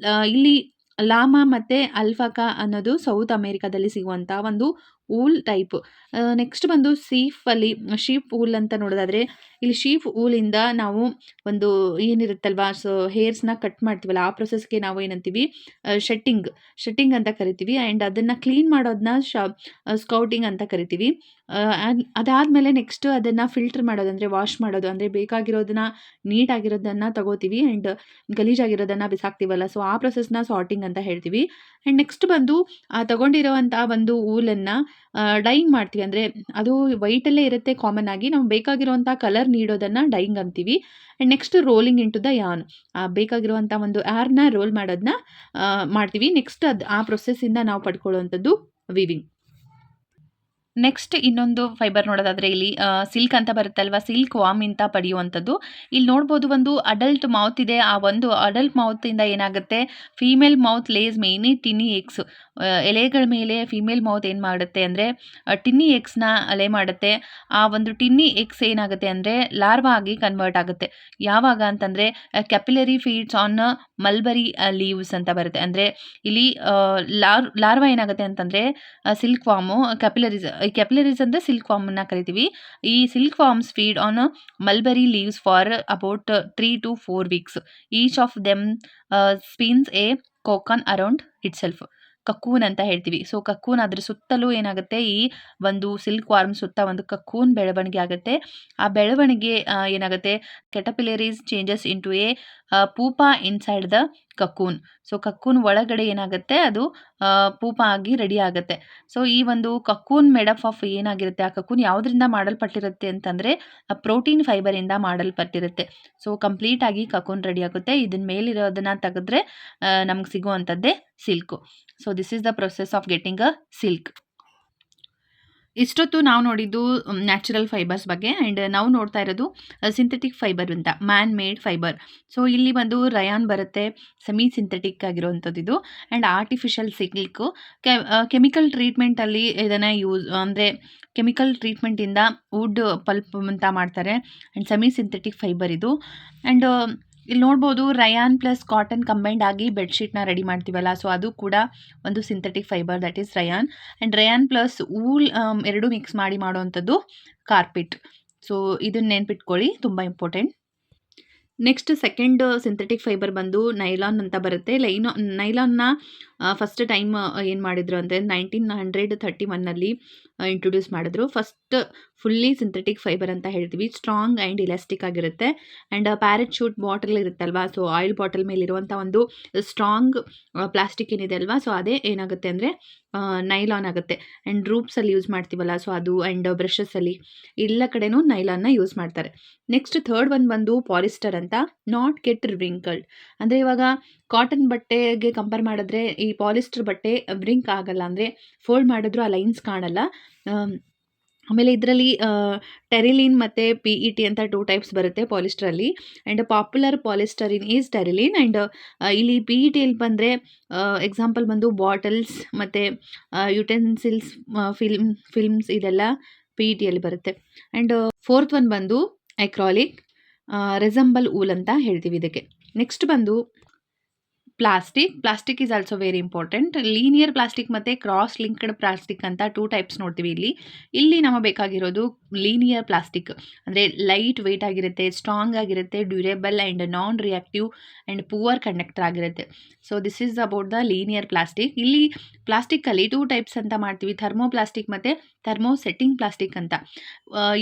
ಇಲ್ಲಿ ಲಾಮಾ ಮತ್ತು ಅಲ್ಫಾಕಾ ಅನ್ನೋದು ಸೌತ್ ಅಮೇರಿಕಾದಲ್ಲಿ ಸಿಗುವಂಥ ಒಂದು ವೂಲ್ ಟೈಪ್. ನೆಕ್ಸ್ಟ್ ಬಂದು ಶೀಪ್ ವೂಲ್ ಅಂತ ನೋಡೋದಾದರೆ ಇಲ್ಲಿ ಶೀಪ್ ವೂಲಿಂದ ನಾವು ಒಂದು ಏನಿರುತ್ತಲ್ವಾ, ಸೊ ಹೇರ್ಸ್ನ ಕಟ್ ಮಾಡ್ತೀವಲ್ಲ, ಆ ಪ್ರೊಸೆಸ್ಗೆ ನಾವು ಏನಂತೀವಿ ಶೆಟ್ಟಿಂಗ್ ಅಂತ ಕರಿತೀವಿ. ಆ್ಯಂಡ್ ಅದನ್ನು ಕ್ಲೀನ್ ಮಾಡೋದನ್ನ ಸ್ಕೌಟಿಂಗ್ ಅಂತ ಕರಿತೀವಿ. ಅದಾದಮೇಲೆ ನೆಕ್ಸ್ಟ್ ಅದನ್ನು ಫಿಲ್ಟರ್ ಮಾಡೋದು, ಅಂದರೆ ವಾಶ್ ಮಾಡೋದು, ಅಂದರೆ ಬೇಕಾಗಿರೋದನ್ನ ನೀಟಾಗಿರೋದನ್ನು ತಗೋತೀವಿ ಆ್ಯಂಡ್ ಗಲೀಜಾಗಿರೋದನ್ನು ಬಿಸಾಕ್ತೀವಲ್ಲ, ಸೊ ಆ ಪ್ರೊಸೆಸ್ನ ಸಾರ್ಟಿಂಗ್ ಅಂತ ಹೇಳ್ತೀವಿ. ಆ್ಯಂಡ್ ನೆಕ್ಸ್ಟ್ ಬಂದು ತಗೊಂಡಿರೋವಂಥ ಒಂದು ವೂಲನ್ನು ಡೈಯಿಂಗ್ ಮಾಡ್ತೀವಿ. ಅಂದರೆ ಅದು ವೈಟಲ್ಲೇ ಇರುತ್ತೆ ಕಾಮನ್ ಆಗಿ, ನಾವು ಬೇಕಾಗಿರುವಂಥ ಕಲರ್ ನೀಡೋದನ್ನು ಡೈಯಿಂಗ್ ಅಂತೀವಿ. And next rolling into the yarn, ಬೇಕಾಗಿರುವಂಥ ಒಂದು ಯಾರ್ನ ರೋಲ್ ಮಾಡೋದನ್ನ ಮಾಡ್ತೀವಿ. ನೆಕ್ಸ್ಟ್ ಆ ಪ್ರೊಸೆಸ್ಸಿಂದ ನಾವು ಪಡ್ಕೊಳ್ಳುವಂಥದ್ದು ವೀವಿಂಗ್. ನೆಕ್ಸ್ಟ್ ಇನ್ನೊಂದು ಫೈಬರ್ ನೋಡೋದಾದರೆ ಇಲ್ಲಿ ಸಿಲ್ಕ್ ಅಂತ ಬರುತ್ತಲ್ವ, ಸಿಲ್ಕ್ ವಾಮಿಂದ ಪಡೆಯುವಂಥದ್ದು. ಇಲ್ಲಿ ನೋಡ್ಬೋದು ಒಂದು ಅಡಲ್ಟ್ ಮೌತ್ ಇದೆ. ಆ ಒಂದು ಅಡಲ್ಟ್ ಮೌತಿಂದ ಏನಾಗುತ್ತೆ, female moth lays many tiny eggs. ಎಲೆಗಳ ಮೇಲೆ ಫೀಮೇಲ್ ಮೌತ್ ಏನು ಮಾಡುತ್ತೆ ಅಂದರೆ ಟಿನ್ನಿ ಎಗ್ಸ್ನ ಅಲೆ ಮಾಡುತ್ತೆ. ಆ ಒಂದು ಟಿನ್ನಿ ಎಗ್ಸ್ ಏನಾಗುತ್ತೆ ಅಂದರೆ ಲಾರ್ವಾ ಆಗಿ ಕನ್ವರ್ಟ್ ಆಗುತ್ತೆ. ಯಾವಾಗ ಅಂತಂದರೆ capillary feeds on mulberry leaves ಅಂತ ಬರುತ್ತೆ. ಅಂದರೆ ಇಲ್ಲಿ ಲಾರ್ವಾ ಏನಾಗುತ್ತೆ ಅಂತಂದರೆ ಸಿಲ್ಕ್ ವಾಮು ಕ್ಯಾಪಿಲರೀಸ್ ಅಂದರೆ ಸಿಲ್ಕ್ ವಾಮನ್ನು ಕರಿತೀವಿ. ಈ silk worms feed on mulberry leaves for about 3 to 4 weeks. Each of them spins a cocoon around itself. Cocoon ಅಂತ ಹೇಳ್ತೀವಿ. ಸೊ ಕಕ್ಕೂನ್, ಅದ್ರ ಸುತ್ತಲೂ ಏನಾಗುತ್ತೆ, ಈ ಒಂದು ಸಿಲ್ಕ್ ವಾರ್ಮ್ ಸುತ್ತ ಒಂದು ಕಕ್ಕೂನ್ ಬೆಳವಣಿಗೆ ಆಗುತ್ತೆ. ಆ ಬೆಳವಣಿಗೆ ಏನಾಗುತ್ತೆ, caterpillars changes into a pupa inside the cocoon. So cocoon ಒಳಗಡೆ ಏನಾಗುತ್ತೆ, ಅದು ಪೂಪ ಆಗಿ ರೆಡಿ ಆಗುತ್ತೆ. ಸೊ ಈ ಒಂದು ಕಕೂನ್ ಮೇಡಪ್ ಆಫ್ ಏನಾಗಿರುತ್ತೆ, ಆ ಕಕೂನ್ ಯಾವುದರಿಂದ ಮಾಡಲ್ಪಟ್ಟಿರುತ್ತೆ ಅಂತಂದರೆ ಪ್ರೋಟೀನ್ ಫೈಬರಿಂದ ಮಾಡಲ್ಪಟ್ಟಿರುತ್ತೆ. ಸೊ ಕಂಪ್ಲೀಟ್ ಆಗಿ ಕಕೂನ್ ರೆಡಿ ಆಗುತ್ತೆ. ಇದನ್ನ ಮೇಲಿರೋದನ್ನ ತೆಗೆದ್ರೆ ನಮ್ಗೆ ಸಿಗುವಂಥದ್ದೇ silk. So this is the process of getting a silk. ಇಷ್ಟೊತ್ತು ನಾವು ನೋಡಿದ್ದು ನ್ಯಾಚುರಲ್ ಫೈಬರ್ಸ್ ಬಗ್ಗೆ. ಆ್ಯಂಡ್ ನಾವು ನೋಡ್ತಾ ಇರೋದು ಸಿಂಥೆಟಿಕ್ ಫೈಬರ್ ಅಂತ, ಮ್ಯಾನ್ ಮೇಡ್ ಫೈಬರ್. ಸೊ ಇಲ್ಲಿ ಬಂದು ರಯಾನ್ ಬರುತ್ತೆ, ಸೆಮಿ ಸಿಂಥೆಟಿಕ್ ಆಗಿರುವಂಥದ್ದು ಇದು. ಆ್ಯಂಡ್ ಆರ್ಟಿಫಿಷಿಯಲ್ ಸಿಲ್ಕು ಕೆಮಿಕಲ್ ಟ್ರೀಟ್ಮೆಂಟಲ್ಲಿ ಇದನ್ನು ಅಂದರೆ ಕೆಮಿಕಲ್ ಟ್ರೀಟ್ಮೆಂಟಿಂದ ವುಡ್ ಪಲ್ಪ್ ಅಂತ ಮಾಡ್ತಾರೆ. ಆ್ಯಂಡ್ ಸೆಮಿ ಸಿಂಥೆಟಿಕ್ ಫೈಬರ್ ಇದು. ಆ್ಯಂಡ್ ಇಲ್ಲಿ ನೋಡ್ಬೋದು ರಯಾನ್ ಪ್ಲಸ್ ಕಾಟನ್ ಕಂಬೈಂಡ್ ಆಗಿ ಬೆಡ್ಶೀಟ್ನ ರೆಡಿ ಮಾಡ್ತೀವಲ್ಲ, ಸೊ ಅದು ಕೂಡ ಒಂದು synthetic fibre, that is Riyan. And Riyan plus wool ಎರಡು ಮಿಕ್ಸ್ ಮಾಡಿ ಮಾಡುವಂಥದ್ದು ಕಾರ್ಪೆಟ್. ಸೊ ಇದನ್ನ ನೆನ್ಪಿಟ್ಕೊಳ್ಳಿ, ತುಂಬ important. Next second synthetic fibre ಬಂದು ನೈಲಾನ್ ಅಂತ ಬರುತ್ತೆ. ನೈಲಾನ್ನ ಫಸ್ಟ್ ಟೈಮ್ ಏನು ಮಾಡಿದ್ರು ಅಂದರೆ 1931ನಲ್ಲಿ ಇಂಟ್ರೊಡ್ಯೂಸ್ ಮಾಡಿದ್ರು. ಫಸ್ಟ್ ಫುಲ್ಲಿ ಸಿಂಥೆಟಿಕ್ ಫೈಬರ್ ಅಂತ ಹೇಳ್ತೀವಿ. ಸ್ಟ್ರಾಂಗ್ ಆ್ಯಂಡ್ ಇಲಾಸ್ಟಿಕ್ ಆಗಿರುತ್ತೆ. ಆ್ಯಂಡ್ ಪ್ಯಾರಾಚೂಟ್ ಬಾಟಲ್ ಇರುತ್ತಲ್ವಾ, ಸೊ ಆಯಿಲ್ ಬಾಟಲ್ ಮೇಲಿರುವಂಥ ಒಂದು ಸ್ಟ್ರಾಂಗ್ ಪ್ಲಾಸ್ಟಿಕ್ ಏನಿದೆ ಅಲ್ವಾ, ಸೊ ಅದೇ ಏನಾಗುತ್ತೆ ಅಂದರೆ ನೈಲಾನ್ ಆಗುತ್ತೆ. ಆ್ಯಂಡ್ ರೂಪ್ಸಲ್ಲಿ ಯೂಸ್ ಮಾಡ್ತೀವಲ್ಲ, ಸೊ ಅದು ಆ್ಯಂಡ್ ಬ್ರಷಸ್ಸಲ್ಲಿ ಎಲ್ಲ ಕಡೆನೂ ನೈಲಾನ್ನ ಯೂಸ್ ಮಾಡ್ತಾರೆ. ನೆಕ್ಸ್ಟ್ ಥರ್ಡ್ ಒನ್ ಬಂದು ಪಾಲಿಸ್ಟರ್ ಅಂತ, ನಾಟ್ ಗೆಟ್ ರಿಂಕಲ್ಡ್. ಅಂದರೆ ಇವಾಗ ಕಾಟನ್ ಬಟ್ಟೆಗೆ ಕಂಪೇರ್ ಮಾಡಿದ್ರೆ ಈ ಪಾಲಿಸ್ಟರ್ ಬಟ್ಟೆ ಬ್ರಿಂಕ್ ಆಗಲ್ಲ, ಅಂದರೆ ಫೋಲ್ಡ್ ಮಾಡಿದ್ರು ಆ ಲೈನ್ಸ್ ಕಾಣಲ್ಲ. ಆಮೇಲೆ ಇದರಲ್ಲಿ ಟೆರಿಲಿನ್ ಮತ್ತು PET ಅಂತ 2 ಟೈಪ್ಸ್ ಬರುತ್ತೆ ಪಾಲಿಸ್ಟರಲ್ಲಿ. And popular polystyrene is terylene. And ಇಲ್ಲಿ PETಯಲ್ಲಿ ಬಂದರೆ ಎಕ್ಸಾಂಪಲ್ ಬಂದು ಬಾಟಲ್ಸ್ ಮತ್ತು ಯುಟೆನ್ಸಿಲ್ಸ್, ಫಿಲ್ಮ್ಸ್ ಇದೆಲ್ಲ PETಯಲ್ಲಿ ಬರುತ್ತೆ. ಆ್ಯಂಡ್ ಫೋರ್ತ್ ಒನ್ ಬಂದು ಅಕ್ರಾಲಿಕ್, ರೆಸಂಬಲ್ ಊಲ್ ಅಂತ ಹೇಳ್ತೀವಿ ಇದಕ್ಕೆ. ನೆಕ್ಸ್ಟ್ ಬಂದು plastic is also very important. Linear plastic ಮತ್ತು ಕ್ರಾಸ್ ಲಿಂಕ್ಡ್ ಪ್ಲಾಸ್ಟಿಕ್ ಅಂತ 2 ಟೈಪ್ಸ್ ನೋಡ್ತೀವಿ ಇಲ್ಲಿ ನಮಗೆ ಬೇಕಾಗಿರೋದು ಲೀನಿಯರ್ ಪ್ಲಾಸ್ಟಿಕ್. ಅಂದರೆ ಲೈಟ್ ವೆಯ್ಟ್ ಆಗಿರುತ್ತೆ, ಸ್ಟ್ರಾಂಗ್ ಆಗಿರುತ್ತೆ, durable and non reactive and poor conductor ಆಗಿರುತ್ತೆ. So this is about the linear plastic. ಇಲ್ಲಿ ಪ್ಲಾಸ್ಟಿಕ್ಕಲ್ಲಿ 2 ಟೈಪ್ಸ್ ಅಂತ ಮಾಡ್ತೀವಿ, ಥರ್ಮೋಪ್ಲಾಸ್ಟಿಕ್ ಮತ್ತು ಥರ್ಮೋಸೆಟ್ಟಿಂಗ್ ಪ್ಲಾಸ್ಟಿಕ್ ಅಂತ.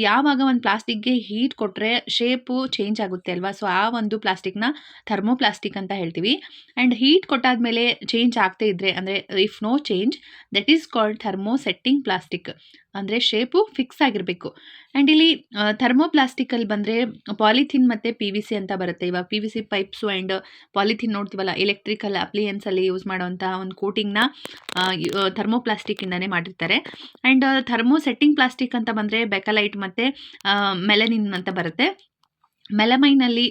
ಯಾವಾಗ ಒಂದು ಪ್ಲಾಸ್ಟಿಕ್ಗೆ ಹೀಟ್ ಕೊಟ್ಟರೆ ಶೇಪು ಚೇಂಜ್ ಆಗುತ್ತೆ ಅಲ್ವಾ, ಸೊ ಆ ಒಂದು ಪ್ಲಾಸ್ಟಿಕ್ನ ಥರ್ಮೋಪ್ಲಾಸ್ಟಿಕ್ ಅಂತ ಹೇಳ್ತೀವಿ. ಆ್ಯಂಡ್ ಹೀಟ್ ಕೊಟ್ಟಾದಮೇಲೆ ಚೇಂಜ್ ಆಗದೇ ಇದ್ದರೆ, ಅಂದರೆ if no change, that is called thermosetting plastic. ಅಂದರೆ ಶೇಪು ಫಿಕ್ಸ್ ಆಗಿರಬೇಕು. ಆ್ಯಂಡ್ ಇಲ್ಲಿ ಥರ್ಮೋಪ್ಲಾಸ್ಟಿಕಲ್ಲಿ ಬಂದರೆ ಪಾಲಿಥಿನ್ ಮತ್ತು PVC ಅಂತ ಬರುತ್ತೆ. ಇವಾಗ PVC ಪೈಪ್ಸು ಆ್ಯಂಡ್ ಪಾಲಿಥಿನ್ ನೋಡ್ತೀವಲ್ಲ, ಎಲೆಕ್ಟ್ರಿಕಲ್ ಅಪ್ಲಿಯನ್ಸಲ್ಲಿ ಯೂಸ್ ಮಾಡೋವಂಥ ಒಂದು ಕೋಟಿಂಗ್ನ ಥರ್ಮೋಪ್ಲಾಸ್ಟಿಕ್ಕಿಂದನೇ ಮಾಡಿರ್ತಾರೆ. ಆ್ಯಂಡ್ ಥರ್ಮೋಸೆಟ್ಟಿಂಗ್ ಪ್ಲಾಸ್ಟಿಕ್ ಅಂತ ಬಂದರೆ ಬೆಕಲೈಟ್ ಮತ್ತು ಮೆಲನಿನ್ ಅಂತ ಬರುತ್ತೆ. ಮೆಲಮೈನಲ್ಲಿ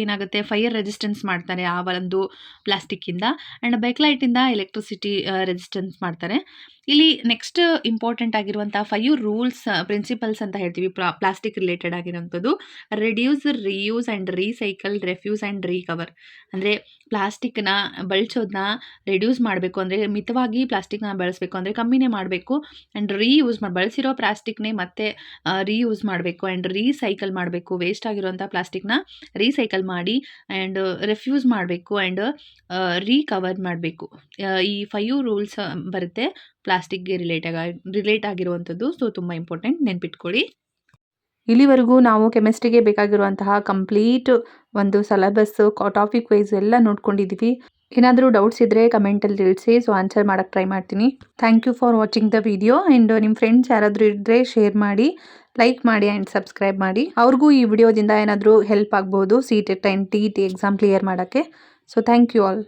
ಏನಾಗುತ್ತೆ, ಫೈರ್ ರೆಸಿಸ್ಟೆನ್ಸ್ ಮಾಡ್ತಾರೆ ಆ ಒಂದು ಪ್ಲಾಸ್ಟಿಕ್ಕಿಂದ. ಆ್ಯಂಡ್ ಬೆಕ್ಲೈಟಿಂದ ಎಲೆಕ್ಟ್ರಿಸಿಟಿ ರೆಸಿಸ್ಟೆನ್ಸ್ ಮಾಡ್ತಾರೆ. ಇಲ್ಲಿ ನೆಕ್ಸ್ಟ್ ಇಂಪಾರ್ಟೆಂಟ್ ಆಗಿರುವಂಥ 5 ರೂಲ್ಸ್ ಪ್ರಿನ್ಸಿಪಲ್ಸ್ ಅಂತ ಹೇಳ್ತೀವಿ ಪ್ಲಾಸ್ಟಿಕ್ ರಿಲೇಟೆಡ್ ಆಗಿರೋಂಥದ್ದು. Reduce, reuse and recycle, refuse and recover. ಅಂದರೆ ಪ್ಲಾಸ್ಟಿಕ್ನ ಬಳಸೋದನ್ನ ರೆಡ್ಯೂಸ್ ಮಾಡಬೇಕು, ಅಂದರೆ ಮಿತವಾಗಿ ಪ್ಲಾಸ್ಟಿಕ್ನ ಬಳಸಬೇಕು, ಅಂದರೆ ಕಮ್ಮಿನೇ ಮಾಡಬೇಕು. ಆ್ಯಂಡ್ ರೀಯೂಸ್ ಬಳಸಿರೋ ಪ್ಲಾಸ್ಟಿಕ್ನೇ ಮತ್ತೆ ರೀಯೂಸ್ ಮಾಡಬೇಕು. ಆ್ಯಂಡ್ ರೀಸೈಕಲ್ ಮಾಡಬೇಕು, ವೇಸ್ಟ್ ಆಗಿರೋಂಥ ಪ್ಲಾಸ್ಟಿಕ್ನ ರೀಸೈಕಲ್ ಮಾಡಿ. ಆ್ಯಂಡ್ ರೆಫ್ಯೂಸ್ ಮಾಡಬೇಕು ಆ್ಯಂಡ್ ರೀಕವರ್ ಮಾಡಬೇಕು. ಈ 5 ರೂಲ್ಸ್ ಬರುತ್ತೆ ಪ್ಲಾಸ್ಟಿಕ್ಗೆ ರಿಲೇಟ್ ಆಗಿರುವಂಥದ್ದು. ಸೊ ತುಂಬ ಇಂಪಾರ್ಟೆಂಟ್, ನೆನ್ಪಿಟ್ಕೊಳ್ಳಿ. ಇಲ್ಲಿವರೆಗೂ ನಾವು ಕೆಮಿಸ್ಟ್ರಿಗೆ ಬೇಕಾಗಿರುವಂತಹ ಕಂಪ್ಲೀಟ್ ಒಂದು ಸಿಲೆಬಸ್ಸು ಟಾಪಿಕ್ ವೈಸ್ ಎಲ್ಲ ನೋಡ್ಕೊಂಡಿದ್ದೀವಿ. ಏನಾದರೂ ಡೌಟ್ಸ್ ಇದ್ದರೆ ಕಮೆಂಟಲ್ಲಿ ತಿಳಿಸಿ, ಸೊ ಆನ್ಸರ್ ಮಾಡೋಕ್ಕೆ ಟ್ರೈ ಮಾಡ್ತೀನಿ. Thank you for watching the video. And ನಿಮ್ಮ ಫ್ರೆಂಡ್ಸ್ ಯಾರಾದರೂ ಇದ್ದರೆ ಶೇರ್ ಮಾಡಿ, ಲೈಕ್ ಮಾಡಿ ಆ್ಯಂಡ್ ಸಬ್ಸ್ಕ್ರೈಬ್ ಮಾಡಿ. ಅವ್ರಿಗೂ ಈ ವಿಡಿಯೋದಿಂದ ಏನಾದರೂ ಹೆಲ್ಪ್ ಆಗ್ಬೋದು CTET and TET exam clear ಮಾಡೋಕ್ಕೆ. So thank you all.